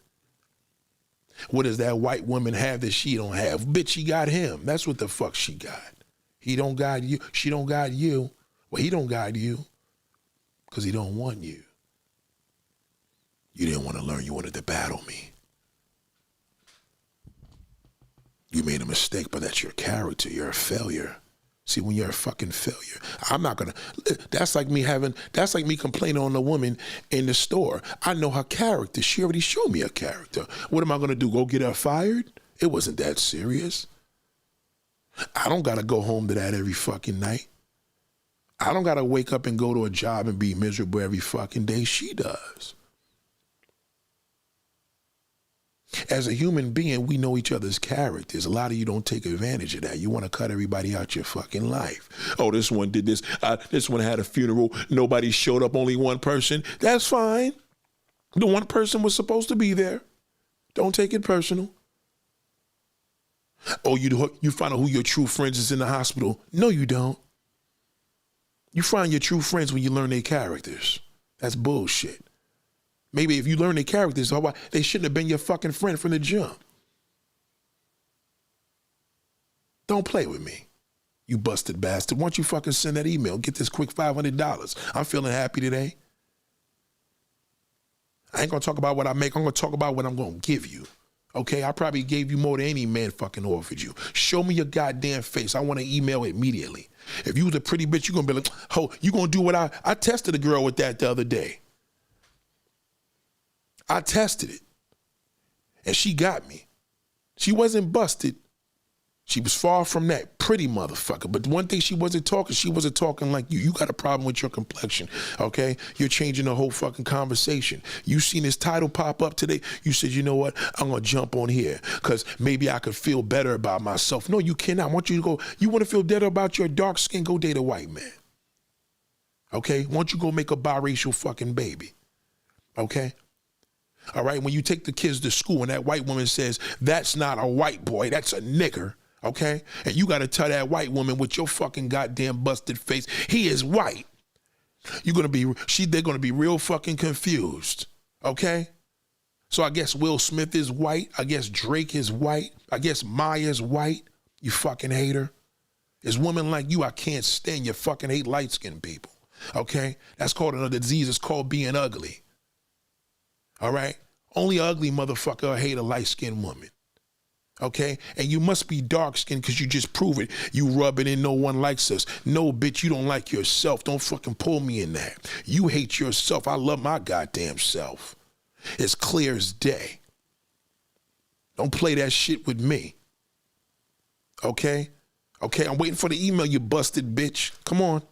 What does that white woman have that she don't have? Bitch, she got him. That's what the fuck she got. He don't got you. She don't got you. Well, he don't got you because he don't want you. You didn't want to learn. You wanted to battle me. You made a mistake, but that's your character. You're a failure. See, when you're a fucking failure, I'm not gonna, that's like me complaining on a woman in the store. I know her character. She already showed me her character. What am I gonna do, go get her fired? It wasn't that serious. I don't gotta go home to that every fucking night. I don't gotta wake up and go to a job and be miserable every fucking day. She does. As a human being, we know each other's characters. A lot of you don't take advantage of that. You want to cut everybody out your fucking life. Oh, this one did this. This one had a funeral. Nobody showed up, only one person. That's fine. The one person was supposed to be there. Don't take it personal. Oh, you find out who your true friends is in the hospital. No, you don't. You find your true friends when you learn their characters. That's bullshit. Maybe if you learn their characters, they shouldn't have been your fucking friend from the jump. Don't play with me, you busted bastard. Why don't you fucking send that email, get this quick $500. I'm feeling happy today. I ain't gonna talk about what I make. I'm gonna talk about what I'm gonna give you. Okay, I probably gave you more than any man fucking offered you. Show me your goddamn face. I want to email immediately. If you was a pretty bitch, you're gonna be like, oh, you gonna do what I tested a girl with that the other day. I tested it. And she got me. She wasn't busted. She was far from that. Pretty motherfucker. But one thing she wasn't talking like you. You got a problem with your complexion, okay? You're changing the whole fucking conversation. You seen this title pop up today. You said, you know what? I'm going to jump on here because maybe I could feel better about myself. No, you cannot. I want you to go. You want to feel better about your dark skin? Go date a white man. Okay? Why don't you go make a biracial fucking baby? Okay? All right? When you take the kids to school and that white woman says, that's not a white boy, that's a nigger. Okay? And you got to tell that white woman with your fucking goddamn busted face, he is white. They're going to be real fucking confused. Okay? So I guess Will Smith is white. I guess Drake is white. I guess Maya's white. You fucking hater. It's women like you I can't stand. You fucking hate light-skinned people. Okay? That's called another disease. It's called being ugly. All right? Only an ugly motherfucker will hate a light-skinned woman. Okay? And you must be dark-skinned because you just prove it. You rub it in, no one likes us. No, bitch, you don't like yourself. Don't fucking pull me in that. You hate yourself. I love my goddamn self. It's clear as day. Don't play that shit with me. Okay? Okay, I'm waiting for the email, you busted bitch. Come on.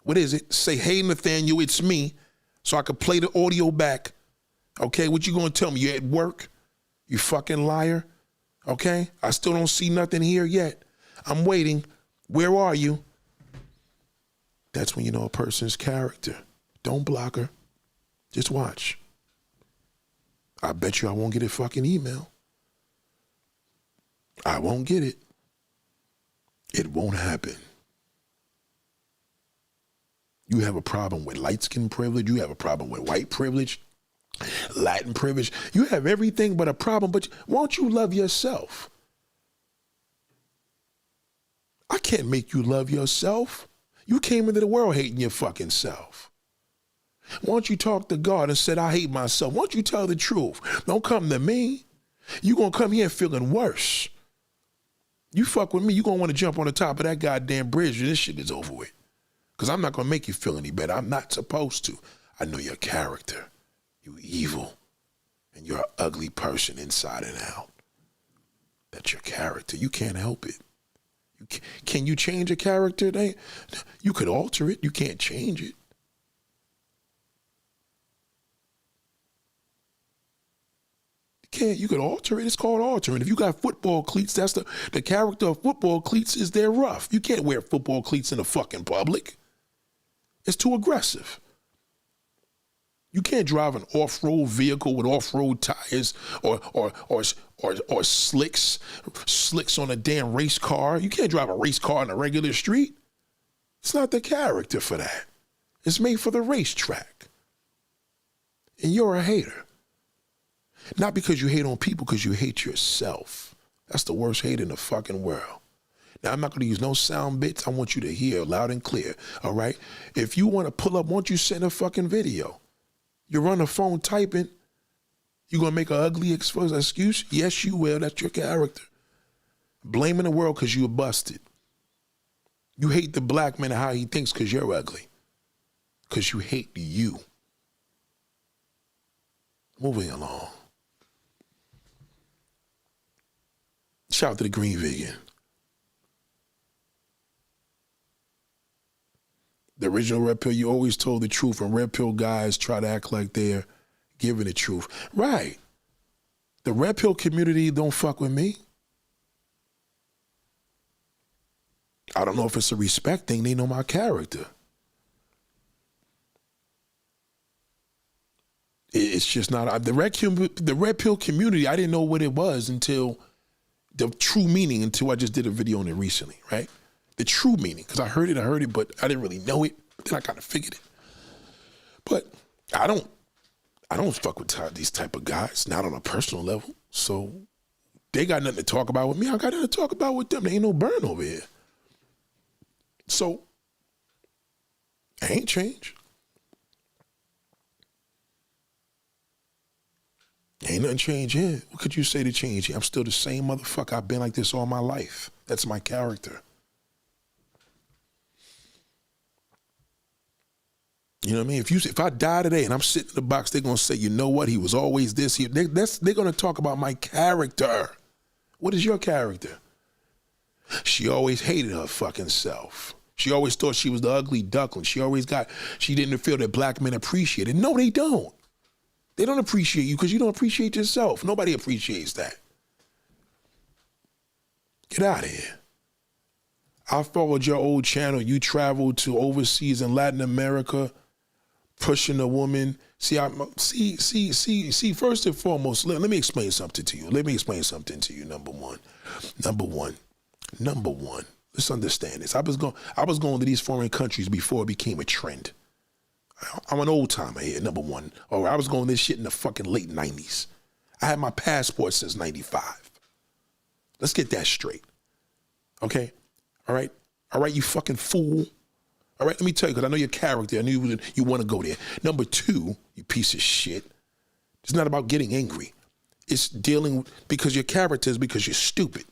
What is it? Say, hey, Nathaniel, it's me, so I can play the audio back. Okay, what you gonna tell me? You at work? You fucking liar? Okay, I still don't see nothing here yet. I'm waiting. Where are you? That's when you know a person's character. Don't block her. Just watch. I bet you I won't get a fucking email. I won't get it. It won't happen. You have a problem with light skin privilege. You have a problem with white privilege, Latin privilege. You have everything but a problem, but won't you love yourself? I can't make you love yourself. You came into the world hating your fucking self. Why don't you talk to God and said, I hate myself? Why don't you tell the truth? Don't come to me. You gonna come here feeling worse. You fuck with me, you gonna want to jump on the top of that goddamn bridge and this shit is over with. Because I'm not gonna make you feel any better. I'm not supposed to. I know your character. You evil. And you're an ugly person inside and out. That's your character. You can't help it. Can you change a character? You could alter it. You can't change it. You could alter it. It's called altering. If you got football cleats, that's the character of football cleats is they're rough. You can't wear football cleats in the fucking public. It's too aggressive. You can't drive an off-road vehicle with off-road tires or slicks on a damn race car. You can't drive a race car on a regular street. It's not the character for that. It's made for the racetrack. And you're a hater. Not because you hate on people, because you hate yourself. That's the worst hate in the fucking world. Now, I'm not going to use no sound bits. I want you to hear loud and clear, all right? If you want to pull up, won't you send a fucking video? You're on the phone typing. You going to make an ugly excuse? Yes, you will. That's your character. Blaming the world because you're busted. You hate the black man and how he thinks because you're ugly. Because you hate you. Moving along. Shout out to the Green Vegan. The original Red Pill, you always told the truth, and Red Pill guys try to act like they're giving the truth. Right. The Red Pill community don't fuck with me. I don't know if it's a respect thing. They know my character. It's just not. The Red Pill community, I didn't know what it was until the true meaning, until I just did a video on it recently, right? The true meaning, because I heard it, but I didn't really know it. Then I kind of figured it. But I don't fuck with these type of guys, not on a personal level. So they got nothing to talk about with me. I got nothing to talk about with them. There ain't no burn over here. So I ain't changed. Ain't nothing changed here. What could you say to change here? I'm still the same motherfucker. I've been like this all my life. That's my character. You know what I mean? If I die today and I'm sitting in the box, they're gonna say, you know what? He was always this. They're gonna talk about my character. What is your character? She always hated her fucking self. She always thought she was the ugly duckling. She didn't feel that black men appreciated. No, they don't. They don't appreciate you because you don't appreciate yourself. Nobody appreciates that. Get out of here. I followed your old channel. You traveled to overseas in Latin America, pushing a woman. See, first and foremost, let me explain something to you. Number one. Let's understand this. I was going to these foreign countries before it became a trend. I'm an old timer here, number one. Or I was going this shit in the fucking late 90s. I had my passport since 95. Let's get that straight. Okay? All right, you fucking fool. All right, let me tell you, because I know your character. I knew you want to go there. Number two, you piece of shit. It's not about getting angry. It's dealing because your character is because you're stupid.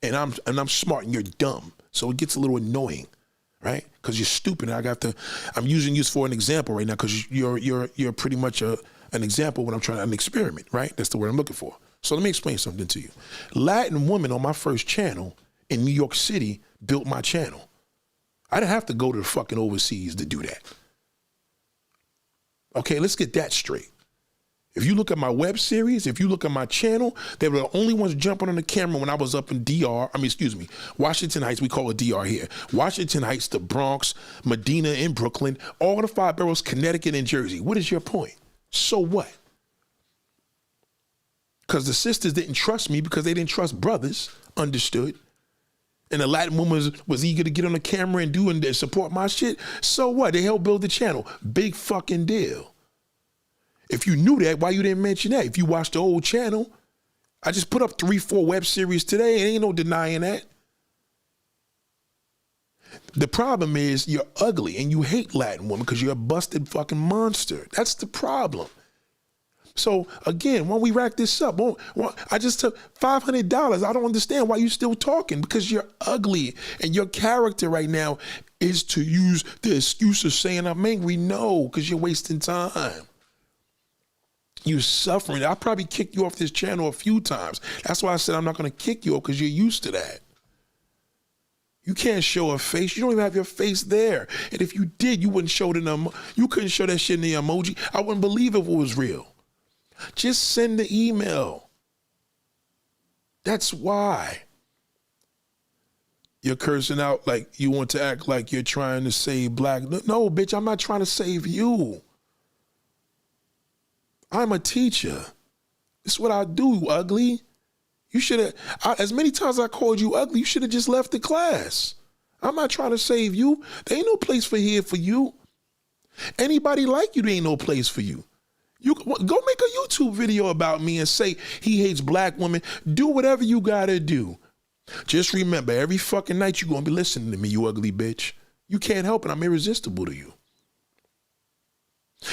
And I'm smart and you're dumb. So it gets a little annoying, right? Because you're stupid. I'm using you for an example right now because you're pretty much an example when I'm trying an experiment, right? That's the word I'm looking for. So let me explain something to you. Latin woman on my first channel in New York City built my channel. I didn't have to go to the fucking overseas to do that. Okay, let's get that straight. If you look at my web series, if you look at my channel, they were the only ones jumping on the camera when I was up in Washington Heights, we call it DR here. Washington Heights, the Bronx, Medina, and Brooklyn, all the 5 boroughs, Connecticut and Jersey. What is your point? So what? Because the sisters didn't trust me because they didn't trust brothers, understood? And the Latin woman was eager to get on the camera and do and support my shit. So what? They helped build the channel. Big fucking deal. If you knew that, why you didn't mention that? If you watched the old channel, I just put up 3-4 web series today. Ain't no denying that. The problem is you're ugly and you hate Latin women because you're a busted fucking monster. That's the problem. So again, when we rack this up, I just took $500. I don't understand why you still talking because you're ugly and your character right now is to use the excuse of saying I'm angry. No, because you're wasting time. You're suffering. I probably kicked you off this channel a few times. That's why I said I'm not going to kick you off because you're used to that. You can't show a face. You don't even have your face there. And if you did, you wouldn't show you couldn't show that shit in the emoji. I wouldn't believe if it was real. Just send the email. That's why. You're cursing out like you want to act like you're trying to save black. No, bitch, I'm not trying to save you. I'm a teacher. It's what I do, ugly. You should have, as many times I called you ugly, you should have just left the class. I'm not trying to save you. There ain't no place for you. Anybody like you, there ain't no place for you. You go make a YouTube video about me and say he hates black women. Do whatever you gotta do. Just remember, every fucking night you're gonna be listening to me, you ugly bitch. You can't help it. I'm irresistible to you.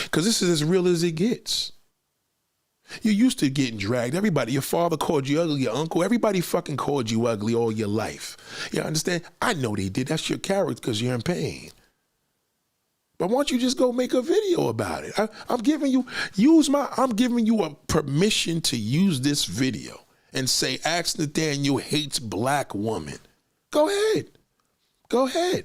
Because this is as real as it gets. You're used to getting dragged. Everybody, your father called you ugly, your uncle, everybody fucking called you ugly all your life. You understand? I know they did. That's your character because you're in pain. But why don't you just go make a video about it? I'm giving you a permission to use this video and say, ask Nathaniel hates black women. Go ahead. Go ahead.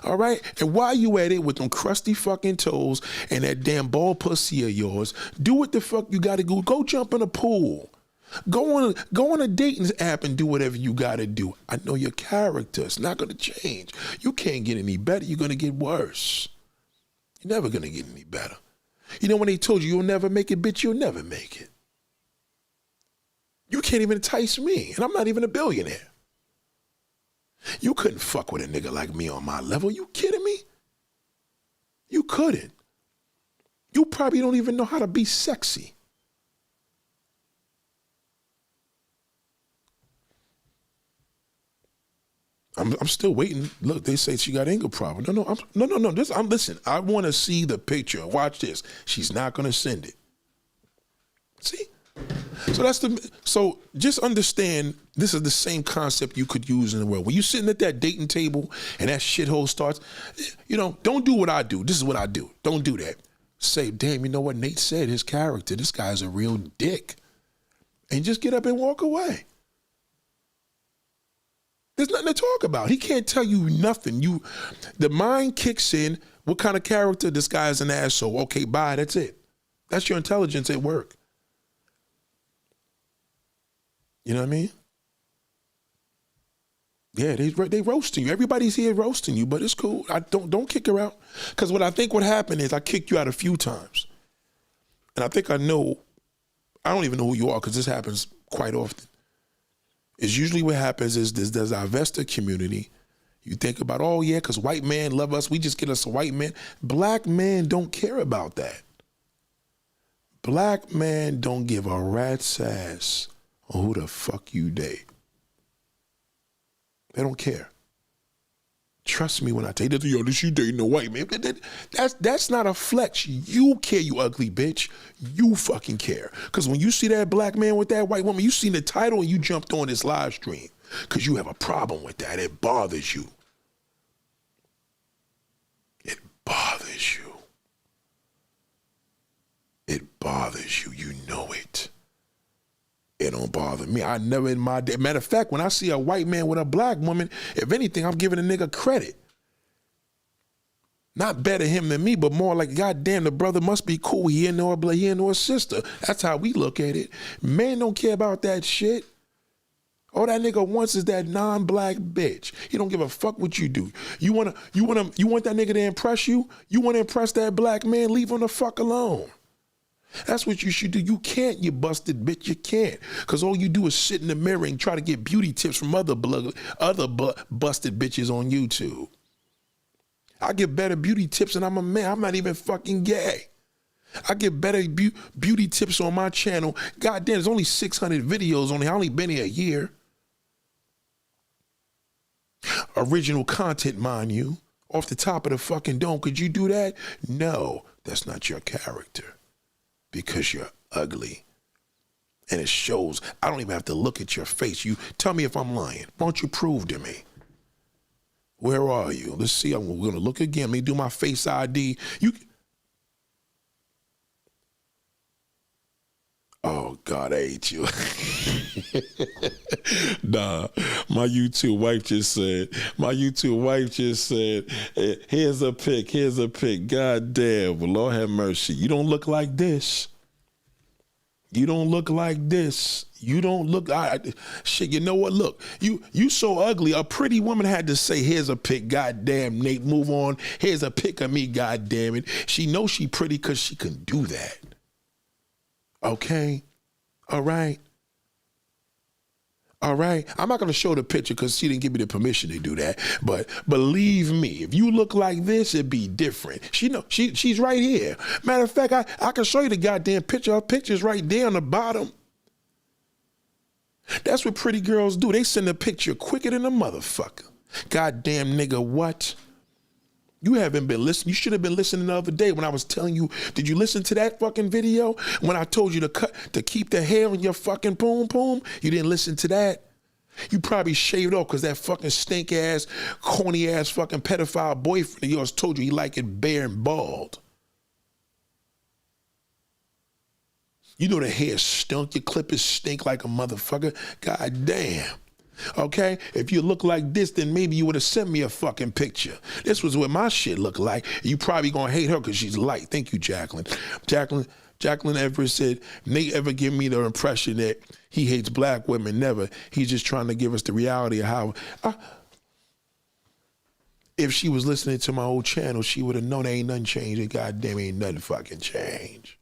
All right? And while you at it with them crusty fucking toes and that damn bald pussy of yours, do what the fuck you gotta do. Go jump in a pool. Go on a dating app and do whatever you gotta do. I know your character. It's not gonna change. You can't get any better. You're gonna get worse. You're never gonna get any better. You know when they told you you'll never make it, bitch, you'll never make it. You can't even entice me, and I'm not even a billionaire. You couldn't fuck with a nigga like me on my level. You kidding me? You couldn't. You probably don't even know how to be sexy. I'm still waiting. Look, they say she got anger problem. No. Listen, I want to see the picture. Watch this. She's not going to send it. See? So just understand this is the same concept you could use in the world. When you're sitting at that dating table and that shithole starts, don't do what I do. This is what I do. Don't do that. Say, damn, you know what Nate said, his character, this guy's a real dick. And just get up and walk away. There's nothing to talk about. He can't tell you nothing. The mind kicks in, what kind of character? This guy is an asshole. Okay, bye, that's it. That's your intelligence at work. You know what I mean? Yeah, they roasting you. Everybody's here roasting you, but it's cool. Don't kick her out. Because what I think would happen is I kicked you out a few times. And I think I don't even know who you are because this happens quite often. It's usually what happens is there's our investor community. You think about, oh yeah, because white man love us. We just get us a white man. Black man don't care about that. Black man don't give a rat's ass on who the fuck you date. They don't care. Trust me when I tell you that, yo, this you dating a white man. That's not a flex. You care, you ugly bitch. You fucking care. Because when you see that black man with that white woman, you seen the title and you jumped on this live stream because you have a problem with that. It bothers you. It bothers you. It bothers you. You know it. It don't bother me. I never in my day. Matter of fact, when I see a white man with a black woman, if anything, I'm giving a nigga credit. Not better him than me, but more like, goddamn, the brother must be cool. He ain't no a sister. That's how we look at it. Men don't care about that shit. All that nigga wants is that non-black bitch. He don't give a fuck what you do. You want that nigga to impress you? You want to impress that black man? Leave him the fuck alone. That's what you should do. You can't, you busted bitch. You can't. Because all you do is sit in the mirror and try to get beauty tips from other busted bitches on YouTube. I get better beauty tips and I'm a man. I'm not even fucking gay. I get better beauty tips on my channel. God damn, there's only 600 videos on it. I only been here a year. Original content, mind you. Off the top of the fucking dome. Could you do that? No, that's not your character. Because you're ugly. And it shows. I don't even have to look at your face. You tell me if I'm lying. Why don't you prove to me? Where are you? Let's see. I'm going to look again. Let me do my face ID. Oh, God, I hate you. Nah, my YouTube wife just said, here's a pic. God damn, well, Lord have mercy. You don't look like this. You don't look like this. You don't look, shit, you know what? Look, you so ugly. A pretty woman had to say, here's a pic, goddamn, Nate, move on. Here's a pic of me, goddamn it. She knows she pretty because she can do that. Okay? All right? All right? I'm not going to show the picture because she didn't give me the permission to do that. But believe me, if you look like this, it'd be different. She's right here. Matter of fact, I can show you the goddamn picture. Her picture's right there on the bottom. That's what pretty girls do. They send a picture quicker than a motherfucker. Goddamn nigga, what? You haven't been listening. You should have been listening the other day when I was telling you, did you listen to that fucking video? When I told you to keep the hair on your fucking poom poom? You didn't listen to that? You probably shaved off because that fucking stink ass, corny ass fucking pedophile boyfriend of yours told you he liked it bare and bald. You know the hair stunk, your clippers stink like a motherfucker. God damn. Okay? If you look like this, then maybe you would have sent me a fucking picture. This was what my shit looked like. You probably gonna hate her because she's light. Thank you, Jacqueline. Jacqueline Everett said, Nate ever give me the impression that he hates black women? Never. He's just trying to give us the reality of how. If she was listening to my old channel, she would have known there ain't nothing changed. And goddamn, ain't nothing fucking changed.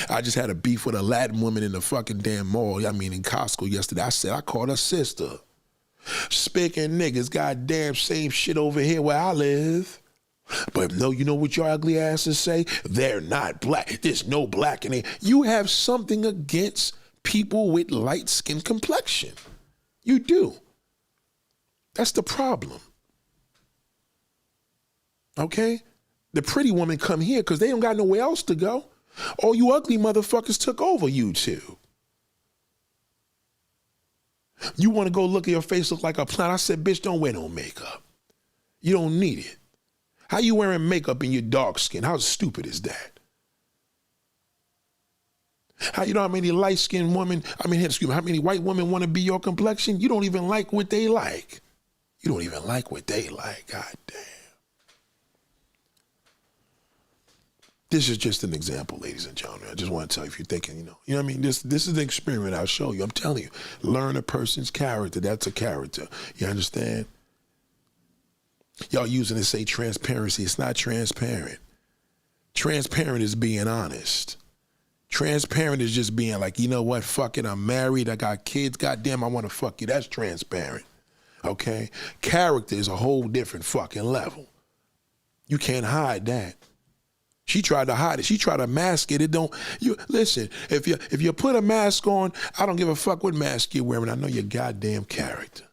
I just had a beef with a Latin woman in the fucking damn mall. In Costco yesterday. I said, I called her sister. Speaking niggas, goddamn same shit over here where I live. But no, you know what your ugly asses say? They're not black. There's no black in it. You have something against people with light skin complexion. You do. That's the problem. Okay? The pretty women come here because they don't got nowhere else to go. All you ugly motherfuckers took over YouTube. You want to go look at your face look like a plant? I said, bitch, don't wear no makeup. You don't need it. How you wearing makeup in your dark skin? How stupid is that? How you know how many light-skinned women, how many white women want to be your complexion? You don't even like what they like. You don't even like what they like. God damn. This is just an example, ladies and gentlemen. I just want to tell you, if you're thinking, you know what I mean? This is an experiment I'll show you. I'm telling you, learn a person's character. That's a character. You understand? Y'all using to say transparency. It's not transparent. Transparent is being honest. Transparent is just being like, you know what, fuck it, I'm married, I got kids, goddamn, I want to fuck you. That's transparent, okay? Character is a whole different fucking level. You can't hide that. She tried to hide it. She tried to mask it. Listen, if you put a mask on, I don't give a fuck what mask you're wearing. I know your goddamn character.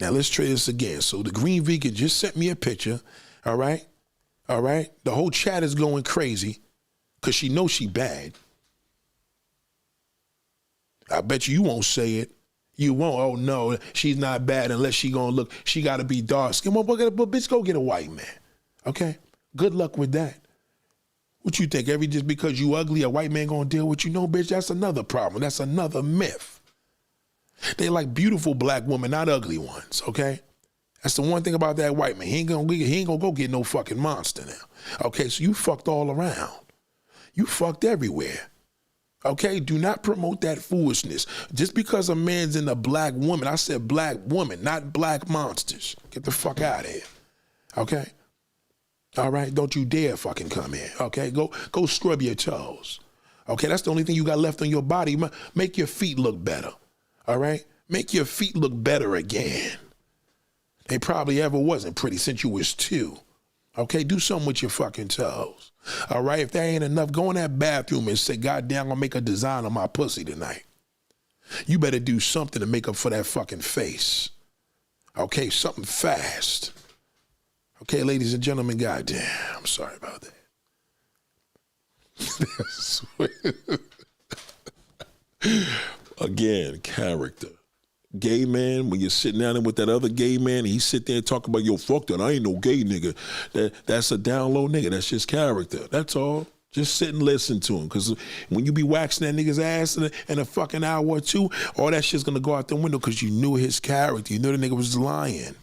Now let's try this again. So the green vegan just sent me a picture, all right? All right? The whole chat is going crazy because she knows she bad. I bet you won't say it. You won't. Oh, no, she's not bad unless she gonna look. She got to be dark skin. Well, bitch, go get a white man. Okay? Good luck with that. What you think? Just because you ugly, a white man gonna deal with you? No, bitch, that's another problem. That's another myth. They like beautiful black women, not ugly ones, okay? That's the one thing about that white man. He ain't gonna go get no fucking monster now. Okay, so you fucked all around. You fucked everywhere. Okay, do not promote that foolishness. Just because a man's in a black woman, I said black woman, not black monsters. Get the fuck out of here. Okay? All right, don't you dare fucking come here. Okay, go scrub your toes. Okay, that's the only thing you got left on your body. Make your feet look better. All right? Make your feet look better again. They probably ever wasn't pretty since you was 2. Okay, do something with your fucking toes. All right, if that ain't enough, go in that bathroom and say, goddamn, I'm gonna make a design on my pussy tonight. You better do something to make up for that fucking face. Okay, something fast. Okay, ladies and gentlemen, goddamn, I'm sorry about that. Again, character. Gay man, when you're sitting down there with that other gay man, and he sit there and talk about, yo, fuck that, I ain't no gay nigga. That's a down low nigga. That's just character. That's all. Just sit and listen to him. Because when you be waxing that nigga's ass in a fucking hour or two, all that shit's going to go out the window because you knew his character. You knew the nigga was lying.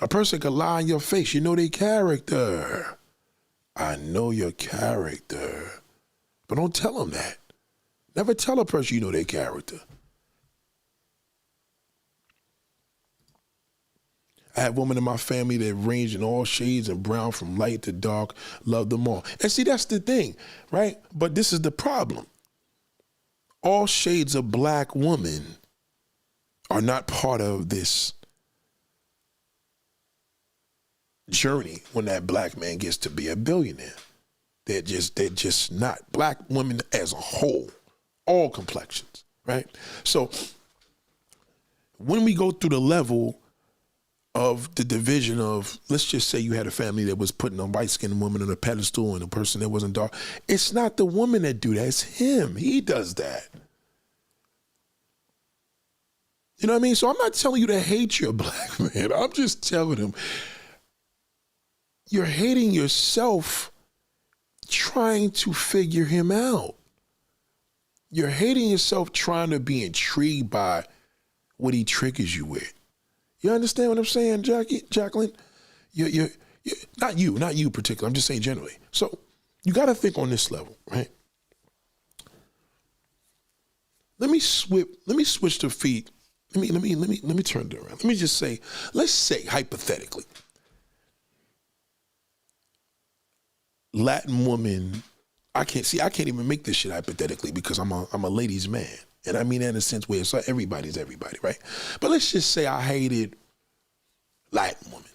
A person could lie in your face. You know their character. I know your character. But don't tell them that. Never tell a person you know their character. I have women in my family that range in all shades of brown from light to dark, love them all. And see, that's the thing, right? But this is the problem. All shades of black women are not part of this journey when that black man gets to be a billionaire. They're just not. Black women as a whole, all complexions, right? So when we go through the level of the division of, let's just say you had a family that was putting a white-skinned woman on a pedestal and a person that wasn't dark. It's not the woman that do that, it's him. He does that. You know what I mean? So I'm not telling you to hate your black man. I'm just telling him you're hating yourself trying to figure him out. You're hating yourself trying to be intrigued by what he triggers you with. You understand what I'm saying, Jacqueline? You're not you particularly. I'm just saying generally. So you got to think on this level, right? Let me switch the feet. Let me turn it around. Let me just say, let's say hypothetically, Latin woman. I can't even make this shit hypothetically because I'm a ladies' man. And I mean that in a sense where it's like everybody's everybody, right? But let's just say I hated Latin women.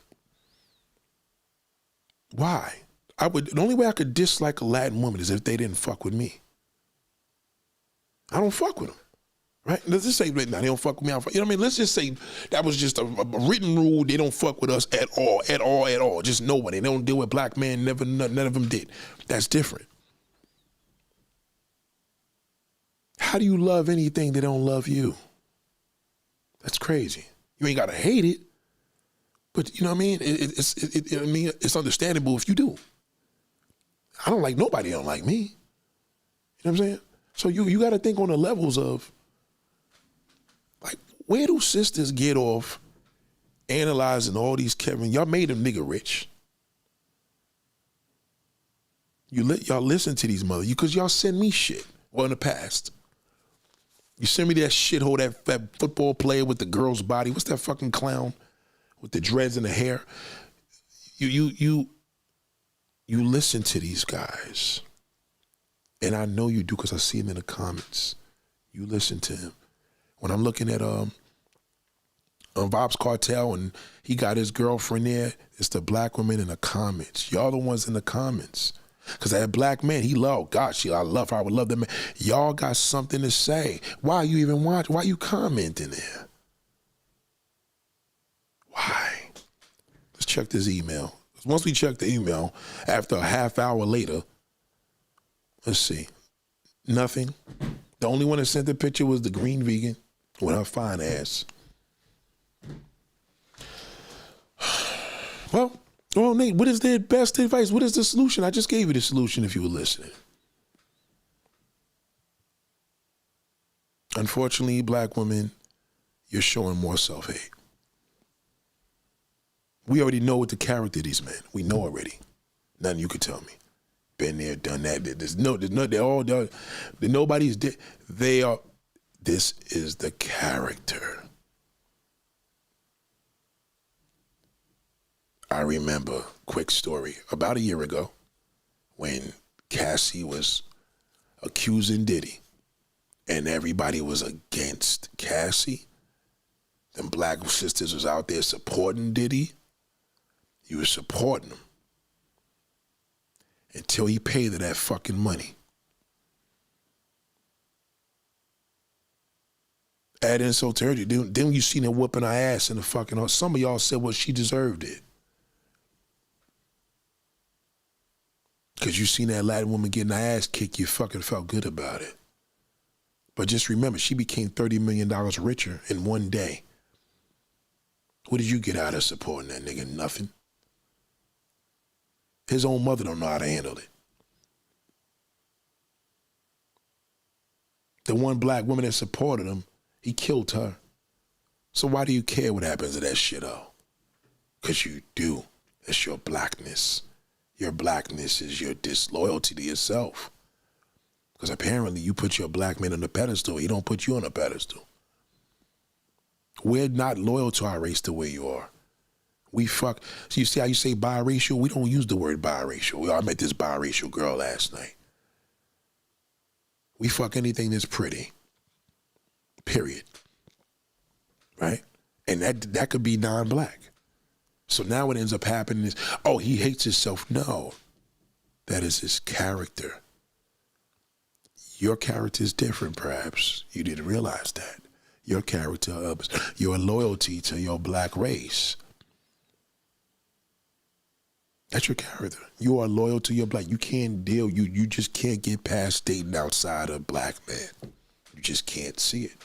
Why? The only way I could dislike a Latin woman is if they didn't fuck with me. I don't fuck with them. Right? Let's just say, nah, they don't fuck with me. I don't fuck. You know what I mean? Let's just say that was just a written rule. They don't fuck with us at all. Just nobody. They don't deal with black men. Never, none of them did. That's different. How do you love anything that don't love you? That's crazy. You ain't gotta hate it, but you know what I mean. It's understandable if you do. I don't like nobody. Don't like me. You know what I'm saying? So you got to think on the levels of, like, where do sisters get off analyzing all these Kevin? Y'all made them nigga rich. Y'all listen to these mothers because y'all send me shit. Well, in the past, you send me that shithole, that football player with the girl's body. What's that fucking clown with the dreads and the hair? You listen to these guys. And I know you do because I see him in the comments. You listen to him. When I'm looking at Bob's Cartel and he got his girlfriend there, it's the black women in the comments. Y'all the ones in the comments. Because that black man, he loved, gosh, I love her, I would love that man. Y'all got something to say. Why are you even watching? Why are you commenting there? Why? Let's check this email. Once we check the email, after a half hour later, let's see. Nothing. The only one that sent the picture was the green vegan with her fine ass. Well, Nate, what is their best advice? What is the solution? I just gave you the solution if you were listening. Unfortunately, black women, you're showing more self-hate. We already know what the character of these men. We know already. Nothing you could tell me. Been there, done that. There's they're all done. Nobody's dead. They are. This is the character. I remember, quick story, about a year ago when Cassie was accusing Diddy and everybody was against Cassie. Them black sisters was out there supporting Diddy. You were supporting him until he paid her that fucking money. Add insult to her. Then you seen her whooping her ass in the fucking. Some of y'all said, well, she deserved it. Because you seen that Latin woman getting her ass kicked, you fucking felt good about it. But just remember, she became $30 million richer in one day. What did you get out of supporting that nigga? Nothing. His own mother don't know how to handle it. The one black woman that supported him, he killed her. So why do you care what happens to that shit, oh? Because you do. That's your blackness. Your blackness is your disloyalty to yourself. Because apparently you put your black man on a pedestal. He don't put you on a pedestal. We're not loyal to our race the way you are. We fuck. So you see how you say biracial? We don't use the word biracial. I met this biracial girl last night. We fuck anything that's pretty. Period. Right? And that could be non-black. So now what ends up happening is, oh, he hates himself. No. That is his character. Your character is different, perhaps. You didn't realize that. Your character, your loyalty to your black race. That's your character. You are loyal to your black. You can't deal. You just can't get past dating outside a black man. You just can't see it.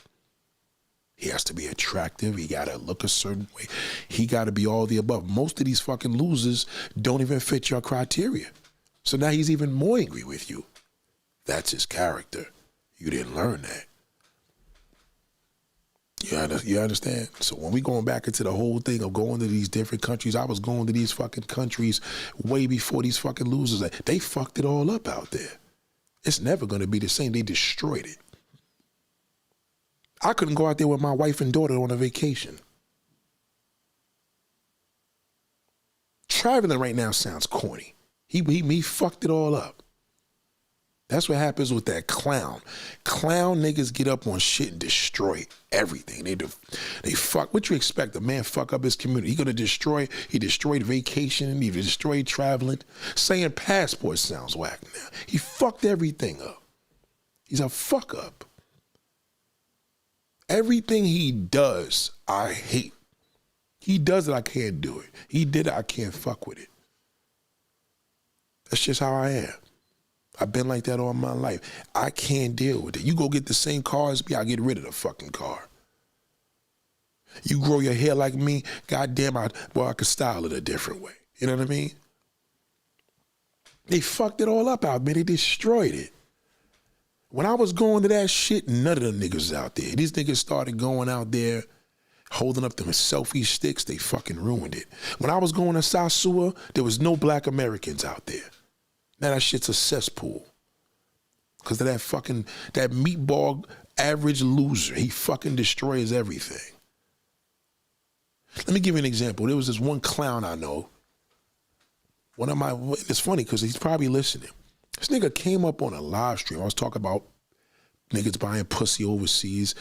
He has to be attractive. He got to look a certain way. He got to be all the above. Most of these fucking losers don't even fit your criteria. So now he's even more angry with you. That's his character. You didn't learn that. You understand? So when we going back into the whole thing of going to these different countries, I was going to these fucking countries way before these fucking losers. They fucked it all up out there. It's never going to be the same. They destroyed it. I couldn't go out there with my wife and daughter on a vacation. Traveling right now sounds corny. He fucked it all up. That's what happens with that clown. Clown niggas get up on shit and destroy everything. They fuck. What you expect? A man fuck up his community. He destroyed vacation. He destroyed traveling. Saying passport sounds whack now. He fucked everything up. He's a fuck up. Everything he does, I hate. He does it, I can't do it. He did it, I can't fuck with it. That's just how I am. I've been like that all my life. I can't deal with it. You go get the same car as me, I'll get rid of the fucking car. You grow your hair like me, goddamn, I could style it a different way. You know what I mean? They fucked it all up out, man. They destroyed it. When I was going to that shit, none of them niggas out there. These niggas started going out there, holding up them selfie sticks, they fucking ruined it. When I was going to South Sewer, there was no black Americans out there. Now that shit's a cesspool. Because of that meatball average loser. He fucking destroys everything. Let me give you an example. There was this one clown I know. It's funny because he's probably listening. This nigga came up on a live stream. I was talking about niggas buying pussy overseas.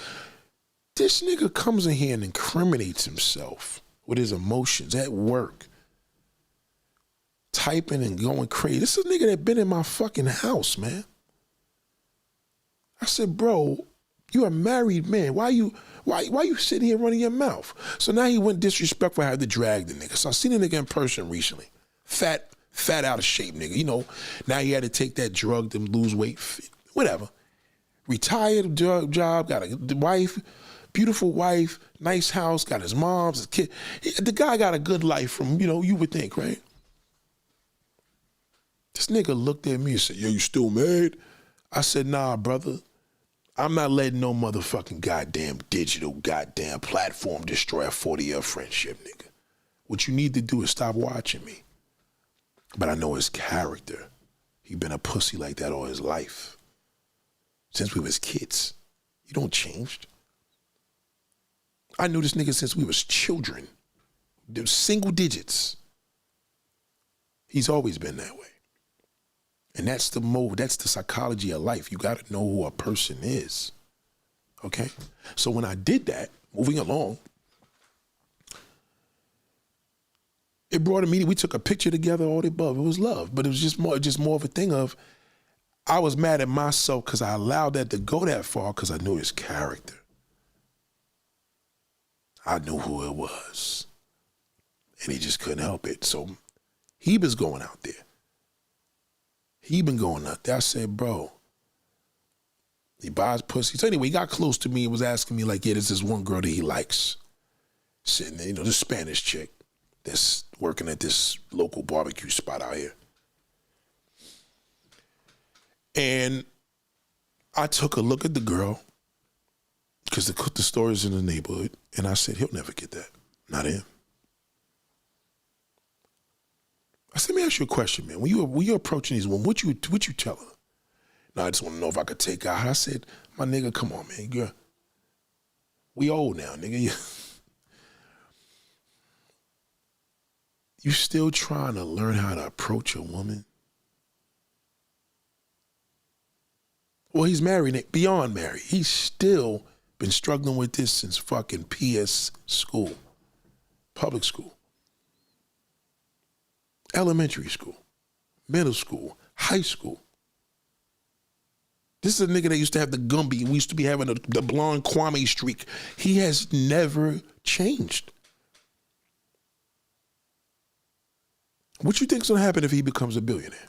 This nigga comes in here and incriminates himself with his emotions at work. Typing and going crazy. This is a nigga that been in my fucking house, man. I said, bro, you're a married man. Why you sitting here running your mouth? So now he went disrespectful. I had to drag the nigga. So I seen the nigga in person recently. Fat out of shape nigga. You know, now he had to take that drug to lose weight. Whatever. Retired job, got a wife, beautiful wife, nice house, got his mom's, his kid. The guy got a good life from, you would think, right? This nigga looked at me and said, yo, you still married? I said, nah, brother. I'm not letting no motherfucking goddamn digital goddamn platform destroy a 40-year friendship, nigga. What you need to do is stop watching me. But I know his character. He been a pussy like that all his life. Since we was kids. You don't changed. I knew this nigga since we was children. There's single digits. He's always been that way. And that's the psychology of life. You gotta know who a person is. Okay? So when I did that, moving along, it brought a meeting. We took a picture together, all the above. It was love. But it was just more of a thing of, I was mad at myself because I allowed that to go that far because I knew his character. I knew who it was. And he just couldn't help it. So he was going out there. He been going out there. I said, bro, he buys pussy. So anyway, he got close to me and was asking me like, yeah, there's this one girl that he likes. Sitting there, this Spanish chick that's working at this local barbecue spot out here. And I took a look at the girl because the store is in the neighborhood. And I said, he'll never get that. Not him. I said, let me ask you a question, man. When you're approaching these women, what you tell her? No, I just want to know if I could take her out. I said, my nigga, come on, man. Girl, we old now, nigga. You still trying to learn how to approach a woman? Well, he's married, beyond married. He's still been struggling with this since fucking PS school, public school. Elementary school, middle school, high school. This is a nigga that used to have the Gumby. We used to be having the blonde Kwame streak. He has never changed. What you think's gonna happen if he becomes a billionaire?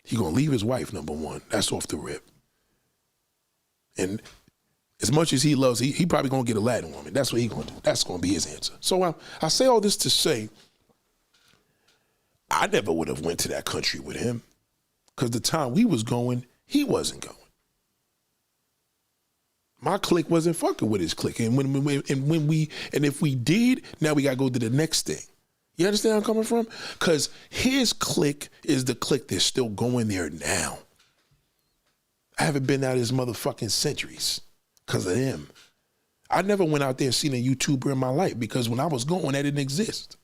He gonna leave his wife, number one. That's off the rip. And as much as he loves, he probably gonna get a Latin woman. That's what he gonna do. That's gonna be his answer. So I say all this to say, I never would have went to that country with him because the time we was going, he wasn't going. My clique wasn't fucking with his clique. And if we did, now we gotta go to the next thing. You understand where I'm coming from? Because his clique is the clique that's still going there now. I haven't been out his motherfucking centuries because of him. I never went out there and seen a YouTuber in my life because when I was going, that didn't exist.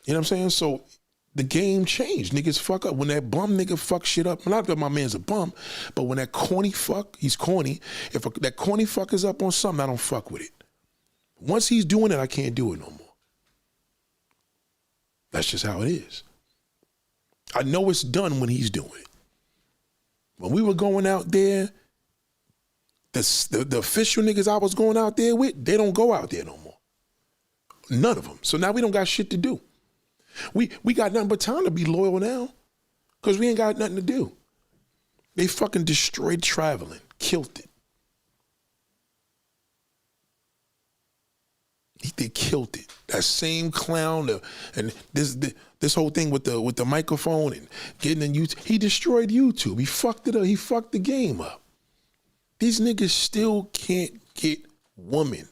You know what I'm saying? So the game changed. Niggas fuck up. When that bum nigga fuck shit up, not that my man's a bum, but when that corny fuck, he's corny. If that corny fuck is up on something, I don't fuck with it. Once he's doing it, I can't do it no more. That's just how it is. I know it's done when he's doing it. When we were going out there, the official niggas I was going out there with, they don't go out there no more. None of them. So now we don't got shit to do. We got nothing but time to be loyal now because we ain't got nothing to do. They fucking destroyed traveling, killed it. They killed it. That same clown, and this whole thing with the microphone and getting in YouTube, he destroyed YouTube. He fucked it up. He fucked the game up. These niggas still can't get women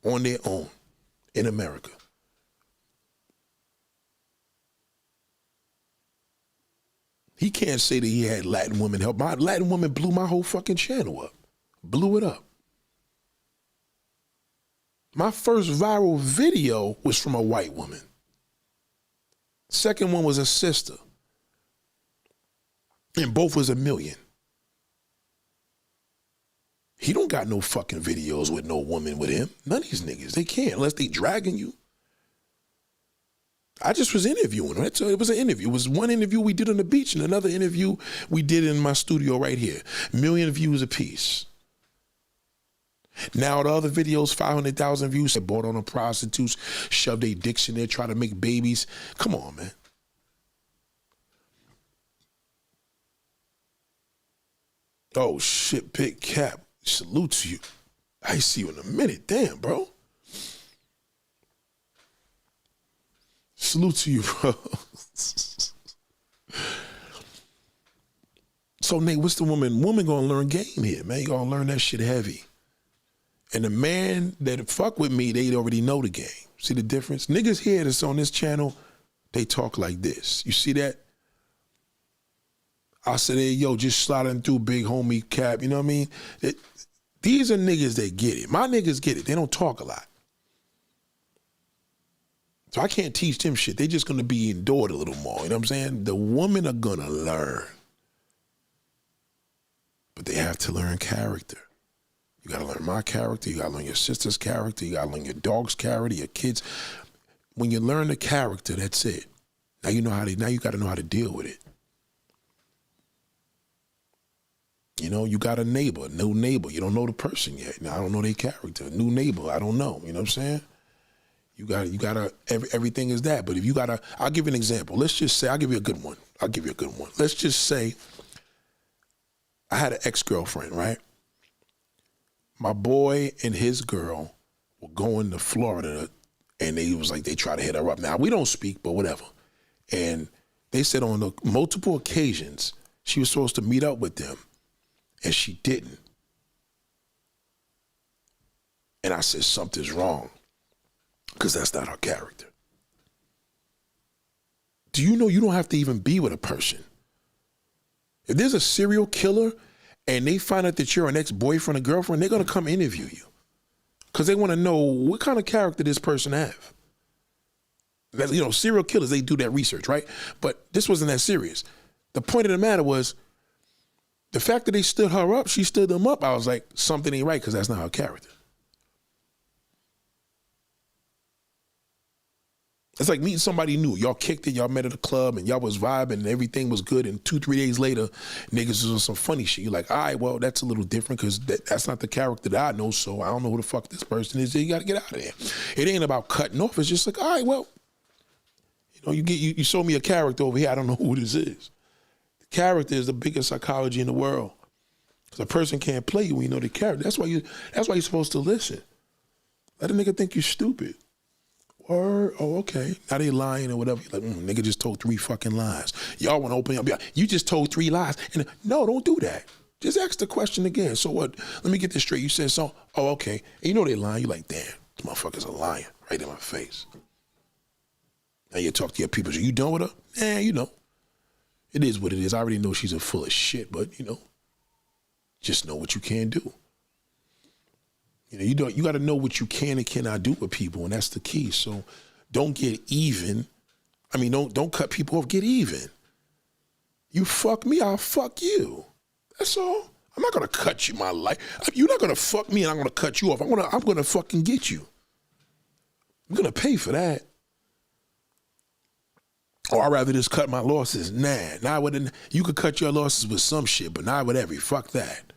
on their own in America. He can't say that he had Latin women help. My Latin women blew my whole fucking channel up. Blew it up. My first viral video was from a white woman. Second one was a sister. And both was 1 million. He don't got no fucking videos with no woman with him. None of these niggas. They can't unless they dragging you. I just was interviewing him. It was an interview. It was one interview we did on the beach and another interview we did in my studio right here. 1 million views apiece. Now the other videos, 500,000 views. They bought on the prostitutes, shoved their dicks in there, try to make babies. Come on, man. Oh shit, Big Cap. Salute to you. I see you in a minute. Damn, bro. Salute to you, bro. So, Nate, what's the woman? Woman gonna learn game here, man. You gonna learn that shit heavy. And the man that fuck with me, they already know the game. See the difference? Niggas here that's on this channel, they talk like this. You see that? I said, hey, yo, just sliding through big homie Cap. You know what I mean? These are niggas that get it. My niggas get it. They don't talk a lot. So I can't teach them shit. They just gonna be endured a little more. You know what I'm saying? The women are gonna learn. But they have to learn character. You gotta learn my character. You gotta learn your sister's character. You gotta learn your dog's character, your kids. When you learn the character, that's it. Now you know how to. Now you gotta know how to deal with it. You know, you got a neighbor, new neighbor. You don't know the person yet. Now I don't know their character. New neighbor, I don't know. You know what I'm saying? You gotta. Everything is that. But if you gotta, I'll give you an example. Let's just say, I'll give you a good one. Let's just say, I had an ex-girlfriend, right? My boy and his girl were going to Florida, and they try to hit her up. Now, we don't speak, but whatever. And they said on the multiple occasions, she was supposed to meet up with them, and she didn't. And I said, something's wrong, because that's not her character. Do you know you don't have to even be with a person? If there's a serial killer and they find out that you're an ex-boyfriend or girlfriend, they're going to come interview you because they want to know what kind of character this person have. That, you know, serial killers, they do that research, right? But this wasn't that serious. The point of the matter was the fact that they stood her up, she stood them up. I was like, something ain't right because that's not her character. It's like meeting somebody new. Y'all kicked it, y'all met at a club, and y'all was vibing, and everything was good. And 2-3 days later, niggas was on some funny shit. You're like, all right, well, that's a little different because that's not the character that I know, so I don't know who the fuck this person is. You got to get out of there. It ain't about cutting off. It's just like, all right, well, you know, you show me a character over here. I don't know who this is. The character is the biggest psychology in the world. Because a person can't play you when you know the character. That's why you're supposed to listen. Let a nigga think you're stupid. Or, oh, okay. Now they lying or whatever. You're like, nigga just told 3 fucking lies. Y'all want to open up. You just told 3 lies. And no, don't do that. Just ask the question again. So what? Let me get this straight. You said so. Oh, okay. And you know they lying. You're like, damn, this motherfucker's a liar right in my face. Now you talk to your people. Are you done with her? You know. It is what it is. I already know she's a full of shit, but you know, just know what you can do. You know, you got to know what you can and cannot do with people, and that's the key. So don't get even. I mean, don't cut people off. Get even. You fuck me, I'll fuck you. That's all. I'm not gonna cut you my life. You're not gonna fuck me, and I'm gonna cut you off. I'm gonna fucking get you. I'm gonna pay for that. Or I'd rather just cut my losses. Nah, not with you could cut your losses with some shit, but not with every. Fuck that.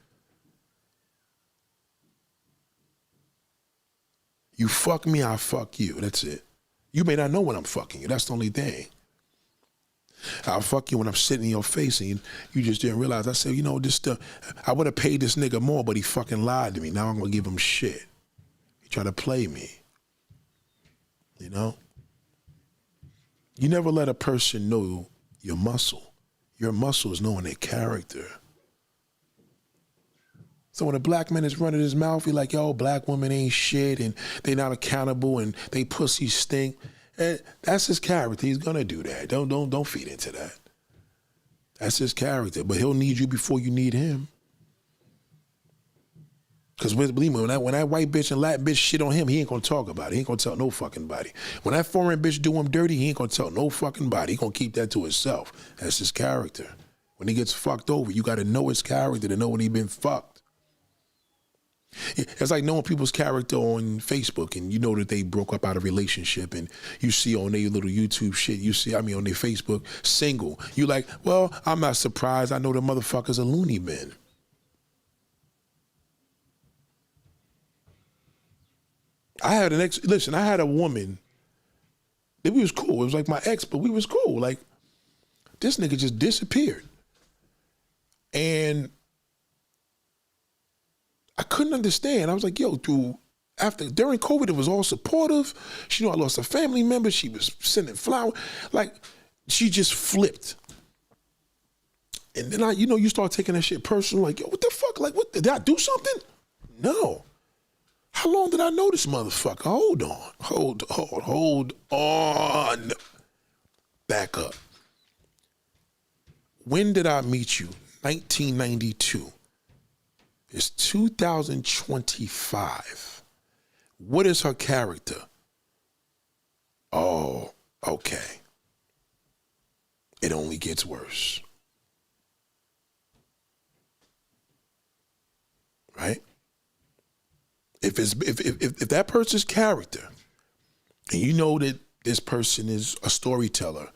You fuck me, I fuck you. That's it. You may not know when I'm fucking you. That's the only thing. I'll fuck you when I'm sitting in your face and you just didn't realize. I said, you know, I would have paid this nigga more, but he fucking lied to me. Now I'm going to give him shit. He tried to play me. You know? You never let a person know your muscle. Your muscle is knowing their character. So when a black man is running his mouth, he's like, yo, black women ain't shit and they not accountable and they pussy stink. And that's his character. He's gonna do that. Don't feed into that. That's his character. But he'll need you before you need him. Because believe me, when that white bitch and Latin bitch shit on him, he ain't gonna talk about it. He ain't gonna tell no fucking body. When that foreign bitch do him dirty, he ain't gonna tell no fucking body. He gonna keep that to himself. That's his character. When he gets fucked over, you gotta know his character to know when he been fucked. It's like knowing people's character on Facebook and you know that they broke up out of relationship and you see on their little YouTube shit, on their Facebook, single. You like, well, I'm not surprised. I know the motherfucker's a loony bin. I had a woman, we was cool. It was like my ex, but we was cool. Like, this nigga just disappeared. And I couldn't understand. I was like, yo, dude, during COVID, it was all supportive. She knew I lost a family member. She was sending flowers. Like, she just flipped. And then you start taking that shit personal. Like, yo, what the fuck? Like, what, did I do something? No. How long did I know this motherfucker? Hold on. Back up. When did I meet you? 1992. It's 2025. What is her character? Oh, okay. It only gets worse. Right? If that person's character, and you know that this person is a storyteller,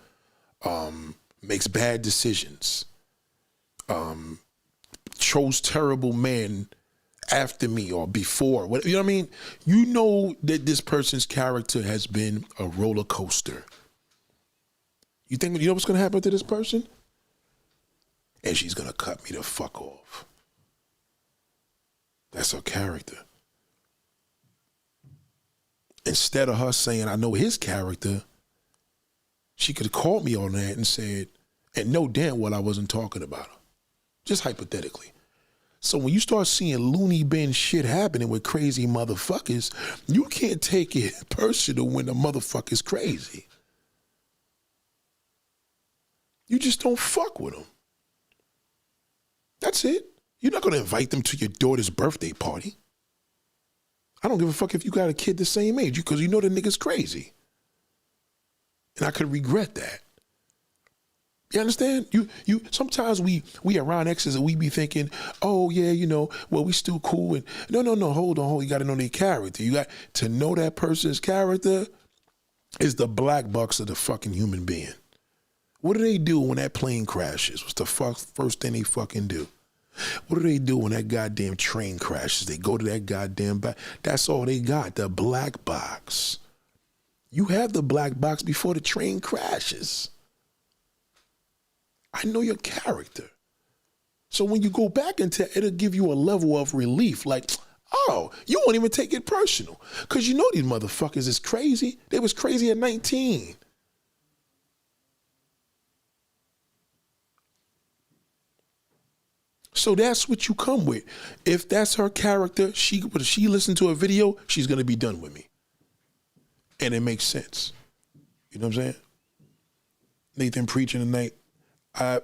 makes bad decisions, chose terrible men after me or before, you know what I mean? You know that this person's character has been a roller coaster. You know what's gonna happen to this person? And she's gonna cut me the fuck off. That's her character. Instead of her saying, I know his character, she could have called me on that and said, and know damn well I wasn't talking about her. Just hypothetically. So when you start seeing loony bin shit happening with crazy motherfuckers, you can't take it personal when the motherfucker's crazy. You just don't fuck with them. That's it. You're not going to invite them to your daughter's birthday party. I don't give a fuck if you got a kid the same age, because you know the nigga's crazy. And I could regret that. You understand? You sometimes we around exes and we be thinking, oh yeah, well, we still cool. And no, hold on. You got to know their character. You got to know that person's character is the black box of the fucking human being. What do they do when that plane crashes? What's the first thing they fucking do? What do they do when that goddamn train crashes? They go to that goddamn back. That's all they got, the black box. You have the black box before the train crashes. I know your character. So when you go back into it, it'll give you a level of relief. Like, oh, you won't even take it personal. Because you know these motherfuckers is crazy. They was crazy at 19. So that's what you come with. If that's her character, she listen to a video, she's going to be done with me. And it makes sense. You know what I'm saying? Nathan preaching tonight. I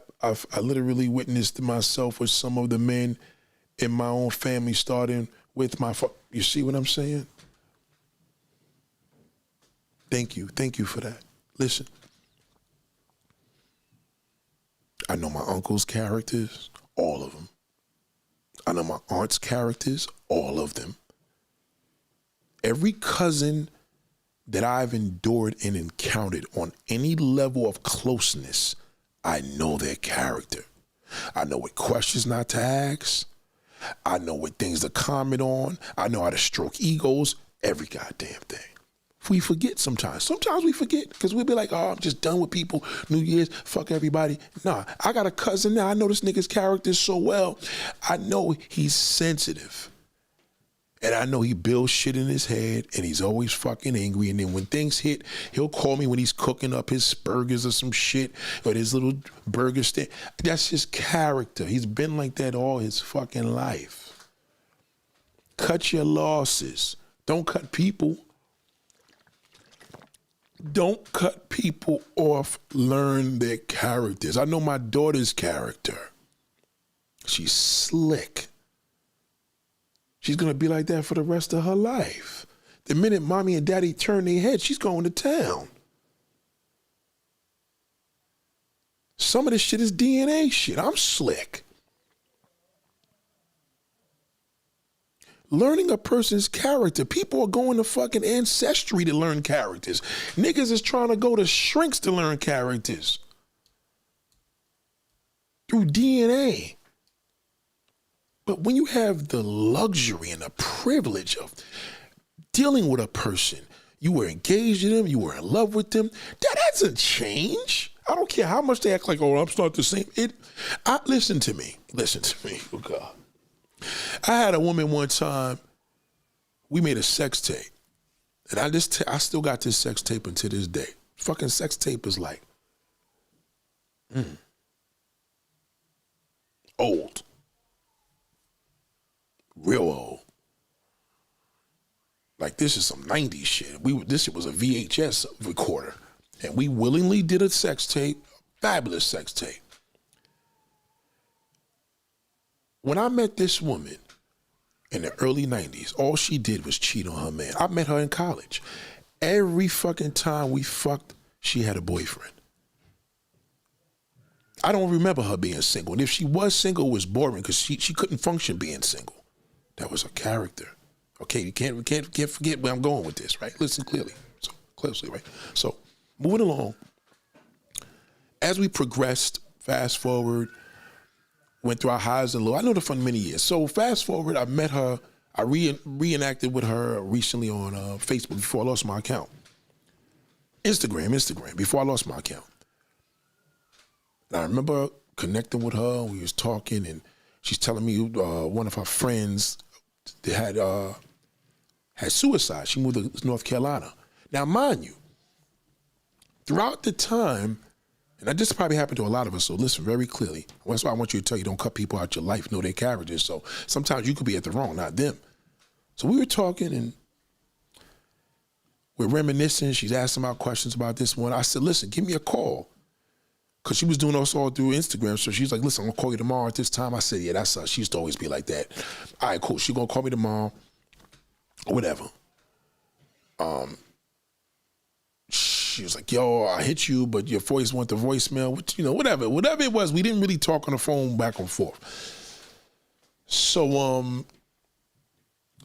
literally witnessed myself with some of the men in my own family, starting with you see what I'm saying? Thank you for that. Listen, I know my uncle's characters, all of them. I know my aunt's characters, all of them. Every cousin that I've endured and encountered on any level of closeness, I know their character. I know what questions not to ask. I know what things to comment on. I know how to stroke egos, every goddamn thing. We forget sometimes. Sometimes we forget because we'll be like, oh, I'm just done with people. New Year's, fuck everybody. Nah, I got a cousin now. I know this nigga's character so well. I know he's sensitive. And I know he builds shit in his head and he's always fucking angry. And then when things hit, he'll call me when he's cooking up his burgers or some shit or his little burger stand. That's his character. He's been like that all his fucking life. Cut your losses. Don't cut people. Don't cut people off. Learn their characters. I know my daughter's character. She's slick. She's going to be like that for the rest of her life. The minute mommy and daddy turn their head, she's going to town. Some of this shit is DNA shit. I'm slick. Learning a person's character. People are going to fucking Ancestry to learn characters. Niggas is trying to go to shrinks to learn characters. Through DNA. But when you have the luxury and the privilege of dealing with a person, you were engaged in them, you were in love with them, that doesn't change. I don't care how much they act like, oh, I'm not the same. Listen to me. Oh, God. I had a woman one time, we made a sex tape. And I still got this sex tape until this day. Fucking sex tape is like, old. Real old. Like this is some 90s shit. This shit was a VHS recorder. And we willingly did a sex tape, fabulous sex tape. When I met this woman in the early 90s, all she did was cheat on her man. I met her in college. Every fucking time we fucked, she had a boyfriend. I don't remember her being single. And if she was single, it was boring because she couldn't function being single. That was her character. Okay, you can't forget where I'm going with this, right? Listen closely, right? So, moving along. As we progressed, fast forward, went through our highs and lows. I know her for many years. So, fast forward, I met her. I reenacted with her recently on Facebook before I lost my account. Instagram, before I lost my account. And I remember connecting with her. We was talking, and she's telling me one of her friends had suicide. She moved to North Carolina. Now, mind you, throughout the time, and this probably happened to a lot of us, so listen very clearly. That's why I want you to tell you, don't cut people out your life, know their characters. So sometimes you could be at the wrong, not them. So we were talking, and we're reminiscing. She's asking about questions about this one. I said, listen, give me a call. Because she was doing us all through Instagram. So she's like, listen, I'm going to call you tomorrow at this time. I said, yeah, that's her. She used to always be like that. All right, cool. She's going to call me tomorrow. Whatever. She was like, yo, I hit you, but your voice went to voicemail. Whatever. Whatever it was, we didn't really talk on the phone back and forth. So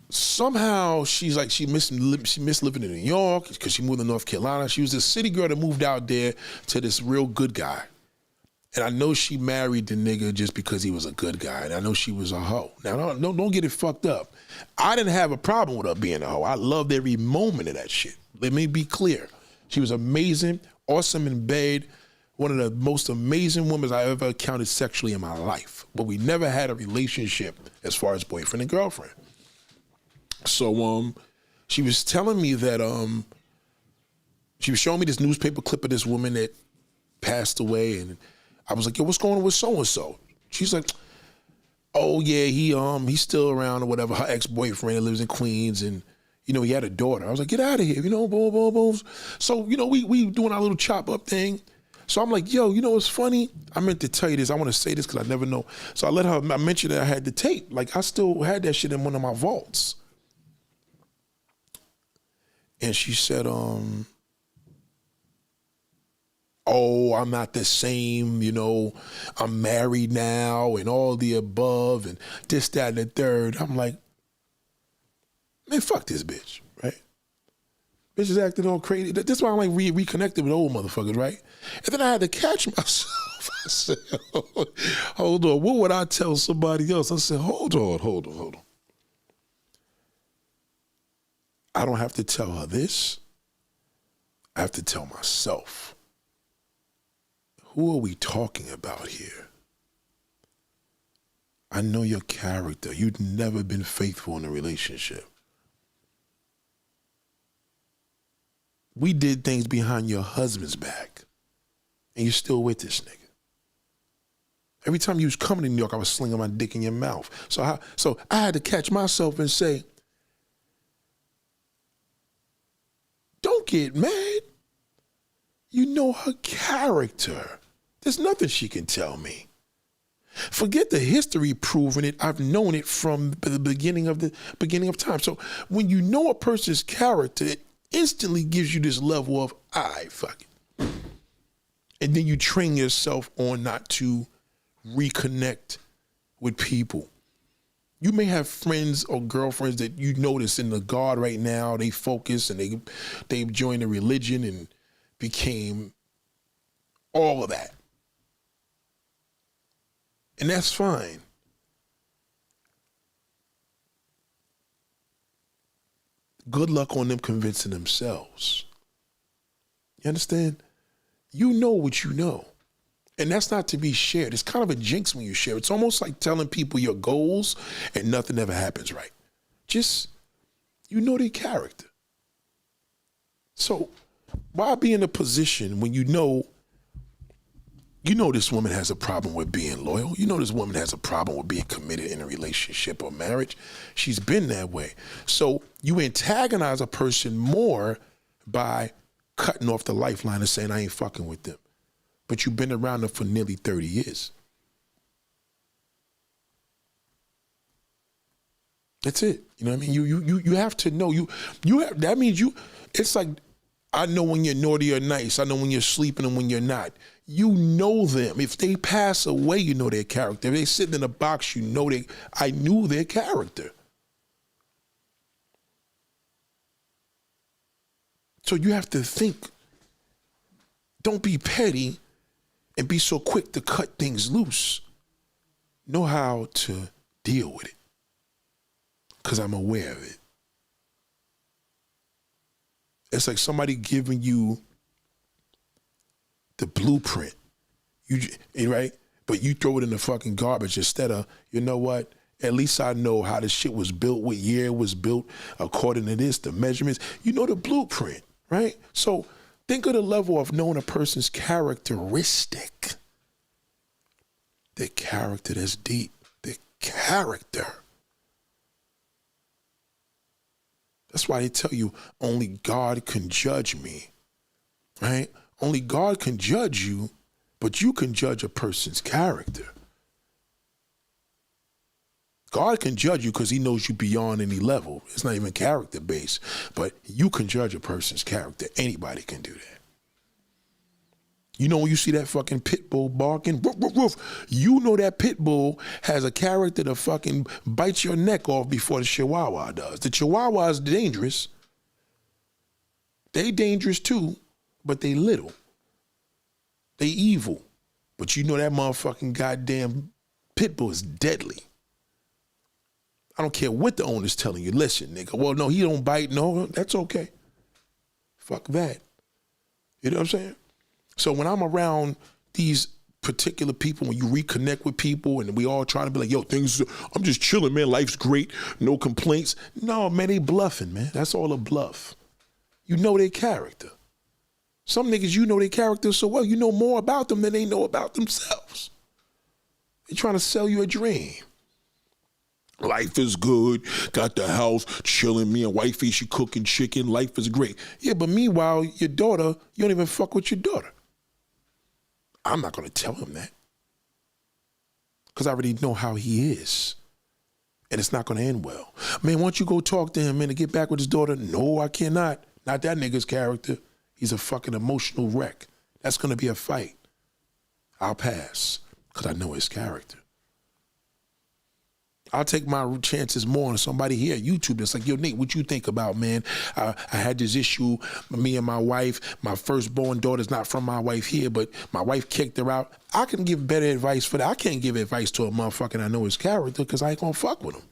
somehow she's like, she missed living in New York because she moved to North Carolina. She was this city girl that moved out there to this real good guy. And I know she married the nigga just because he was a good guy. And I know she was a hoe. Now, don't get it fucked up. I didn't have a problem with her being a hoe. I loved every moment of that shit. Let me be clear. She was amazing, awesome in bed, one of the most amazing women I ever encountered sexually in my life. But we never had a relationship as far as boyfriend and girlfriend. So she was telling me that she was showing me this newspaper clip of this woman that passed away, and I was like, yo, what's going on with so-and-so? She's like, oh yeah, he's still around or whatever. Her ex-boyfriend that lives in Queens, and he had a daughter. I was like, get out of here, boom, boom, boom. So, we doing our little chop up thing. So I'm like, yo, what's funny? I meant to tell you this. I want to say this because I never know. So I mentioned that I had the tape. Like, I still had that shit in one of my vaults. And she said, oh, I'm not the same, I'm married now and all the above and this, that, and the third. I'm like, man, fuck this bitch, right? Bitches acting all crazy. That's why I'm like reconnected with old motherfuckers, right? And then I had to catch myself. I said, hold on, what would I tell somebody else? I said, hold on. I don't have to tell her this. I have to tell myself. Who are we talking about here? I know your character. You've never been faithful in a relationship. We did things behind your husband's back, and you're still with this nigga. Every time you was coming to New York, I was slinging my dick in your mouth. So I had to catch myself and say, don't get mad. You know her character. There's nothing she can tell me. Forget the history proving it. I've known it from the beginning of time. So when you know a person's character, it instantly gives you this level of, fuck it. And then you train yourself on not to reconnect with people. You may have friends or girlfriends that you notice in the God right now, they focus and they joined a religion and became all of that. And that's fine. Good luck on them convincing themselves. You understand? You know what you know. And that's not to be shared. It's kind of a jinx when you share. It's almost like telling people your goals and nothing ever happens right. Just, you know their character. So why be in a position when you know this woman has a problem with being loyal. You know this woman has a problem with being committed in a relationship or marriage. She's been that way. So you antagonize a person more by cutting off the lifeline and saying, I ain't fucking with them. But you've been around them for nearly 30 years. That's it. You know what I mean? You have to know. That means it's like, I know when you're naughty or nice. I know when you're sleeping and when you're not. You know them. If they pass away, you know their character. If they sit in a box, you know I knew their character. So you have to think. Don't be petty and be so quick to cut things loose. Know how to deal with it. Because I'm aware of it. It's like somebody giving you the blueprint, right? But you throw it in the fucking garbage instead of, you know what? At least I know how this shit was built, what year it was built, according to this, the measurements. You know the blueprint, right? So think of the level of knowing a person's characteristic. Their character that's deep. Their character. That's why they tell you only God can judge me, right? Only God can judge you, but you can judge a person's character. God can judge you because he knows you beyond any level. It's not even character-based, but you can judge a person's character. Anybody can do that. You know when you see that fucking pit bull barking, woof, woof, woof, you know that pit bull has a character to fucking bite your neck off before the chihuahua does. The chihuahua is dangerous. They dangerous too, but they little. They evil. But you know that motherfucking goddamn pit bull is deadly. I don't care what the owner's telling you. Listen, nigga, well, no, he don't bite. No, that's okay. Fuck that. You know what I'm saying? So when I'm around these particular people, when you reconnect with people and we all trying to be like, yo, I'm just chilling, man. Life's great. No complaints. No, man, they bluffing, man. That's all a bluff. You know their character. Some niggas, you know their character so well, you know more about them than they know about themselves. They're trying to sell you a dream. Life is good. Got the house, chilling. Me and wifey, she cooking chicken. Life is great. Yeah, but meanwhile, your daughter, you don't even fuck with your daughter. I'm not going to tell him that. Because I already know how he is. And it's not going to end well. Man, why don't you go talk to him, man, to get back with his daughter? No, I cannot. Not that nigga's character. He's a fucking emotional wreck. That's going to be a fight. I'll pass. Because I know his character. I'll take my chances more on somebody here at YouTube that's like, yo, Nate, what you think about, man? I had this issue, me and my wife, my firstborn daughter's not from my wife here, but my wife kicked her out. I can give better advice for that. I can't give advice to a motherfucker I know his character because I ain't gonna fuck with him.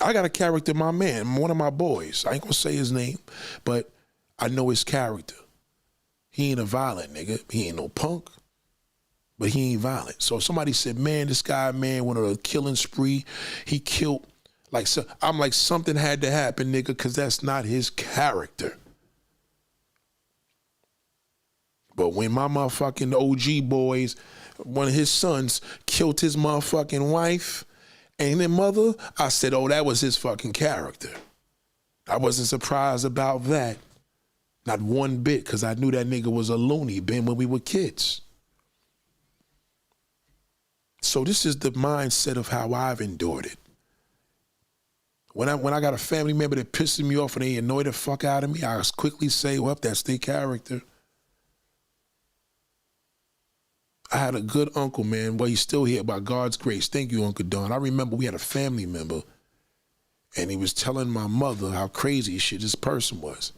I got a character, my man, one of my boys. I ain't gonna say his name, but I know his character. He ain't a violent nigga. He ain't no punk, but he ain't violent. So if somebody said, man, this guy, man, went on a killing spree. He killed, like, so I'm like, something had to happen, nigga, because that's not his character. But when my motherfucking OG boys, one of his sons killed his motherfucking wife and their mother, I said, oh, that was his fucking character. I wasn't surprised about that. Not one bit, because I knew that nigga was a loony bin when we were kids. So this is the mindset of how I've endured it. When I got a family member that pisses me off and they annoy the fuck out of me, I quickly say, well, that's their character. I had a good uncle, man. Well, he's still here by God's grace. Thank you, Uncle Don. I remember we had a family member and he was telling my mother how crazy shit this person was.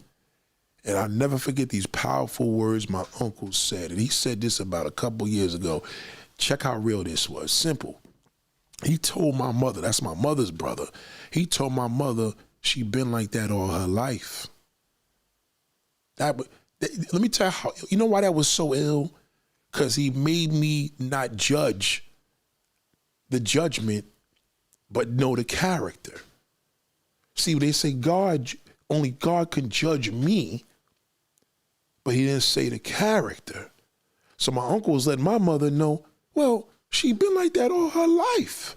And I'll never forget these powerful words my uncle said. And he said this about a couple years ago. Check how real this was. Simple. He told my mother, that's my mother's brother, he told my mother she been like that all her life. Let me tell you how, you know why that was so ill? Because he made me not judge the judgment, but know the character. See, they say only God can judge me, but he didn't say the character. So my uncle was letting my mother know, well, she been like that all her life.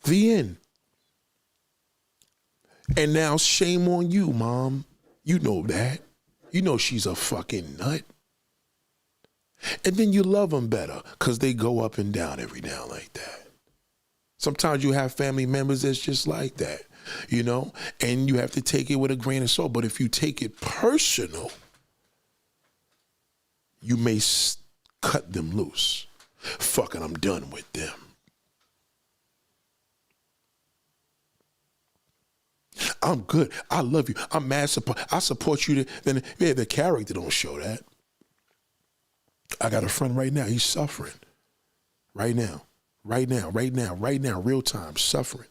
The end. And now shame on you, Mom. You know that. You know she's a fucking nut. And then you love them better because they go up and down every now like that. Sometimes you have family members that's just like that, you know, and you have to take it with a grain of salt. But if you take it personal, you may cut them loose. Fucking, I'm done with them. I'm good. I love you. I'm mad. I support you. Then yeah, the character don't show that. I got a friend right now. He's suffering. Right now, real time, suffering,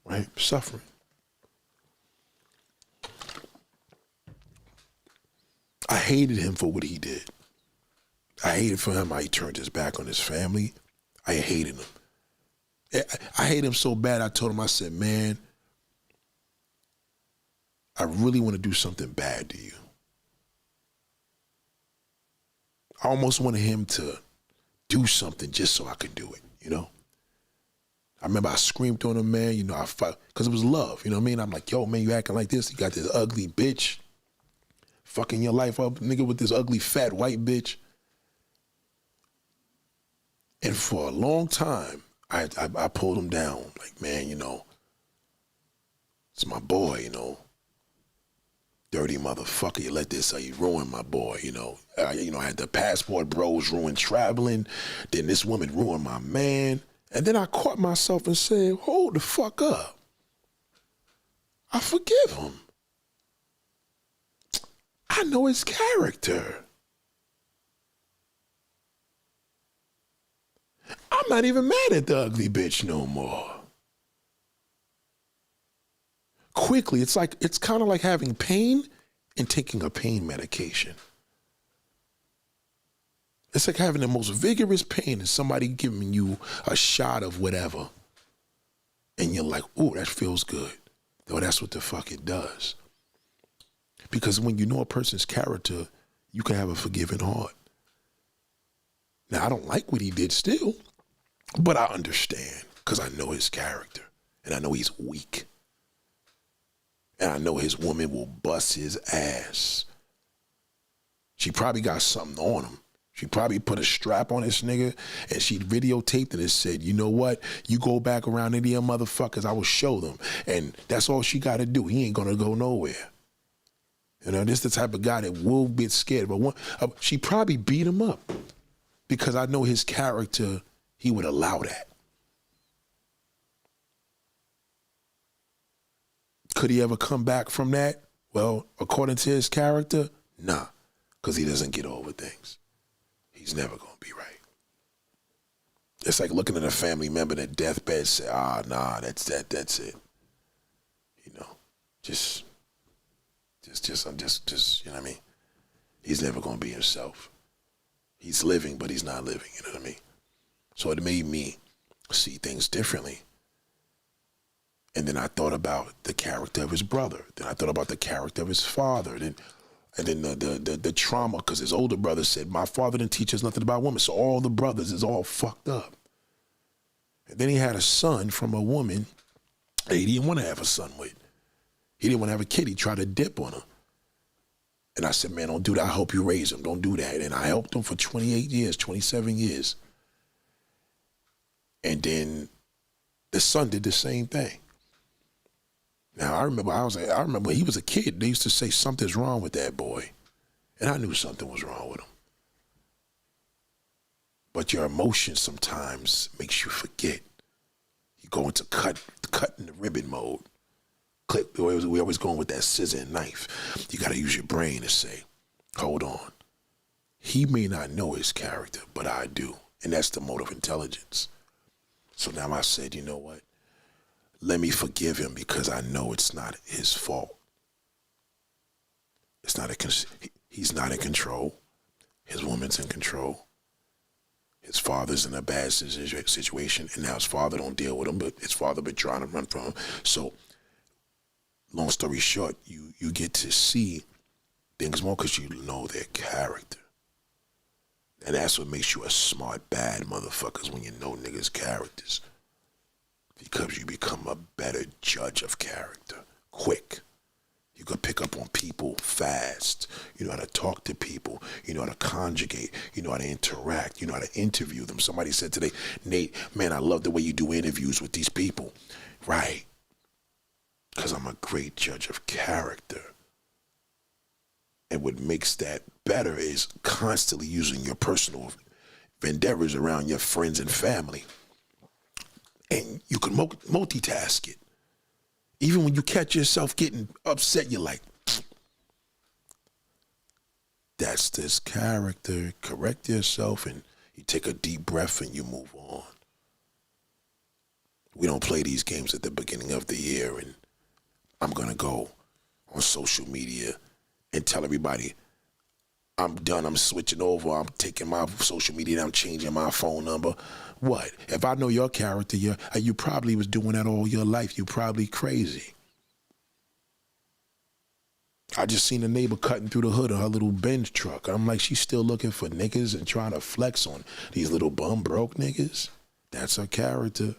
right? Suffering. I hated him for what he did. I hated for him how he turned his back on his family. I hated him. I hate him so bad, I told him, I said, man, I really want to do something bad to you. I almost wanted him to do something just so I could do it, you know? I remember I screamed on him, man, you know, I fought, because it was love, you know what I mean? I'm like, yo, man, you acting like this? You got this ugly bitch fucking your life up, nigga, with this ugly, fat, white bitch. And for a long time, I pulled him down, like, man, you know, it's my boy, you know. Dirty motherfucker, you let this, you ruin my boy, you know. I had the passport bros ruin traveling. Then this woman ruined my man. And then I caught myself and said, hold the fuck up. I forgive him. I know his character. I'm not even mad at the ugly bitch no more. Quickly, it's kind of like having pain and taking a pain medication. It's like having the most vigorous pain and somebody giving you a shot of whatever. And you're like, ooh, that feels good. Though that's what the fuck it does. Because when you know a person's character, you can have a forgiving heart. Now, I don't like what he did still, but I understand because I know his character and I know he's weak. And I know his woman will bust his ass. She probably got something on him. She probably put a strap on this nigga and she videotaped it and said, you know what? You go back around any of them motherfuckers, I will show them. And that's all she got to do. He ain't going to go nowhere. You know, this is the type of guy that will get scared. But she probably beat him up because I know his character, he would allow that. Could he ever come back from that? Well, according to his character, nah, because he doesn't get over things. He's never going to be right. It's like looking at a family member in a deathbed and say, nah, that's it. You know, just, you know what I mean? He's never going to be himself. He's living, but he's not living, you know what I mean? So it made me see things differently. And then I thought about the character of his brother. Then I thought about the character of his father. And then the trauma, because his older brother said, my father didn't teach us nothing about women. So all the brothers is all fucked up. And then he had a son from a woman that he didn't want to have a son with. He didn't want to have a kid. He tried to dip on her. And I said, man, don't do that. I hope you raise him. Don't do that. And I helped him for 28 years, 27 years. And then the son did the same thing. Now, I remember when he was a kid, they used to say something's wrong with that boy. And I knew something was wrong with him. But your emotions sometimes makes you forget. You go into cutting the ribbon mode. We always going with that scissor and knife. You got to use your brain to say, hold on. He may not know his character, but I do. And that's the mode of intelligence. So now I said, you know what? Let me forgive him because I know it's not his fault. He's not in control. His woman's in control. His father's in a bad situation, and now his father don't deal with him, but his father been trying to run from him. So, long story short, you get to see things more because you know their character. And that's what makes you a smart, bad motherfuckers when you know niggas' characters. Because you become a better judge of character, quick. You can pick up on people fast. You know how to talk to people. You know how to conjugate. You know how to interact. You know how to interview them. Somebody said today, Nate, man, I love the way you do interviews with these people. Right. Because I'm a great judge of character. And what makes that better is constantly using your personal endeavors around your friends and family. And you can multitask it. Even when you catch yourself getting upset, you're like, that's this character. Correct yourself and you take a deep breath and you move on. We don't play these games at the beginning of the year and I'm going to go on social media and tell everybody, I'm done, I'm switching over, I'm taking my social media, I'm changing my phone number. What? If I know your character, you probably was doing that all your life. You probably crazy. I just seen a neighbor cutting through the hood of her little Benz truck. I'm like, she's still looking for niggas and trying to flex on these little bum broke niggas. That's her character.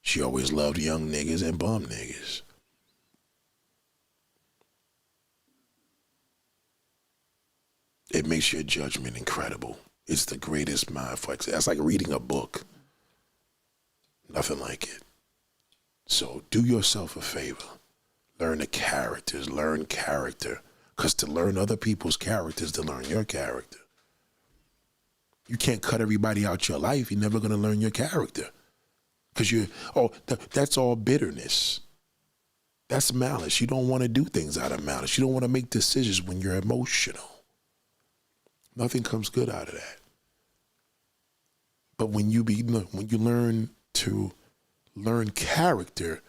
She always loved young niggas and bum niggas. It makes your judgment incredible. It's the greatest mind flex. That's like reading a book. Nothing like it. So do yourself a favor. Learn the characters. Learn character. Because to learn other people's characters, to learn your character. You can't cut everybody out your life. You're never going to learn your character. Because that's all bitterness. That's malice. You don't want to do things out of malice. You don't want to make decisions when you're emotional. Nothing comes good out of that. But when you learn to learn character,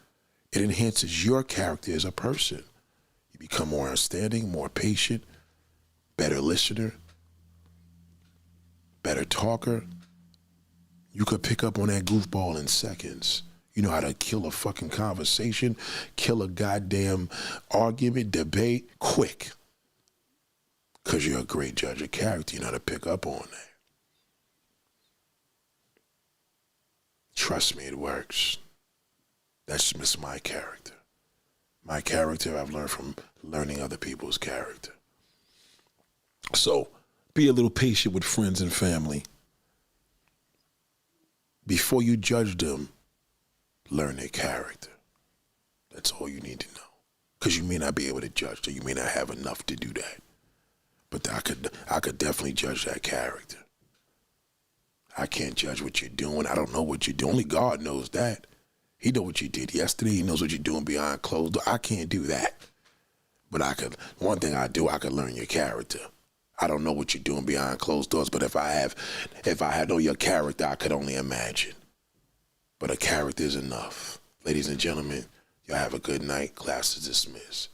it enhances your character as a person. You become more understanding, more patient, better listener, better talker. You could pick up on that goofball in seconds. You know how to kill a fucking conversation, kill a goddamn argument, debate, quick. Because you're a great judge of character. You know how to pick up on that. Trust me, it works. That's just my character. My character I've learned from learning other people's character. So be a little patient with friends and family. Before you judge them, learn their character. That's all you need to know. because you may not be able to judge that. You may not have enough to do that. But I could definitely judge that character. I can't judge what you're doing. I don't know what you're doing. Only God knows that. He knows what you did yesterday. He knows what you're doing behind closed doors. I can't do that. But one thing I could learn your character. I don't know what you're doing behind closed doors, but if I had know your character, I could only imagine. But a character is enough. Ladies and gentlemen, y'all have a good night. Class is dismissed.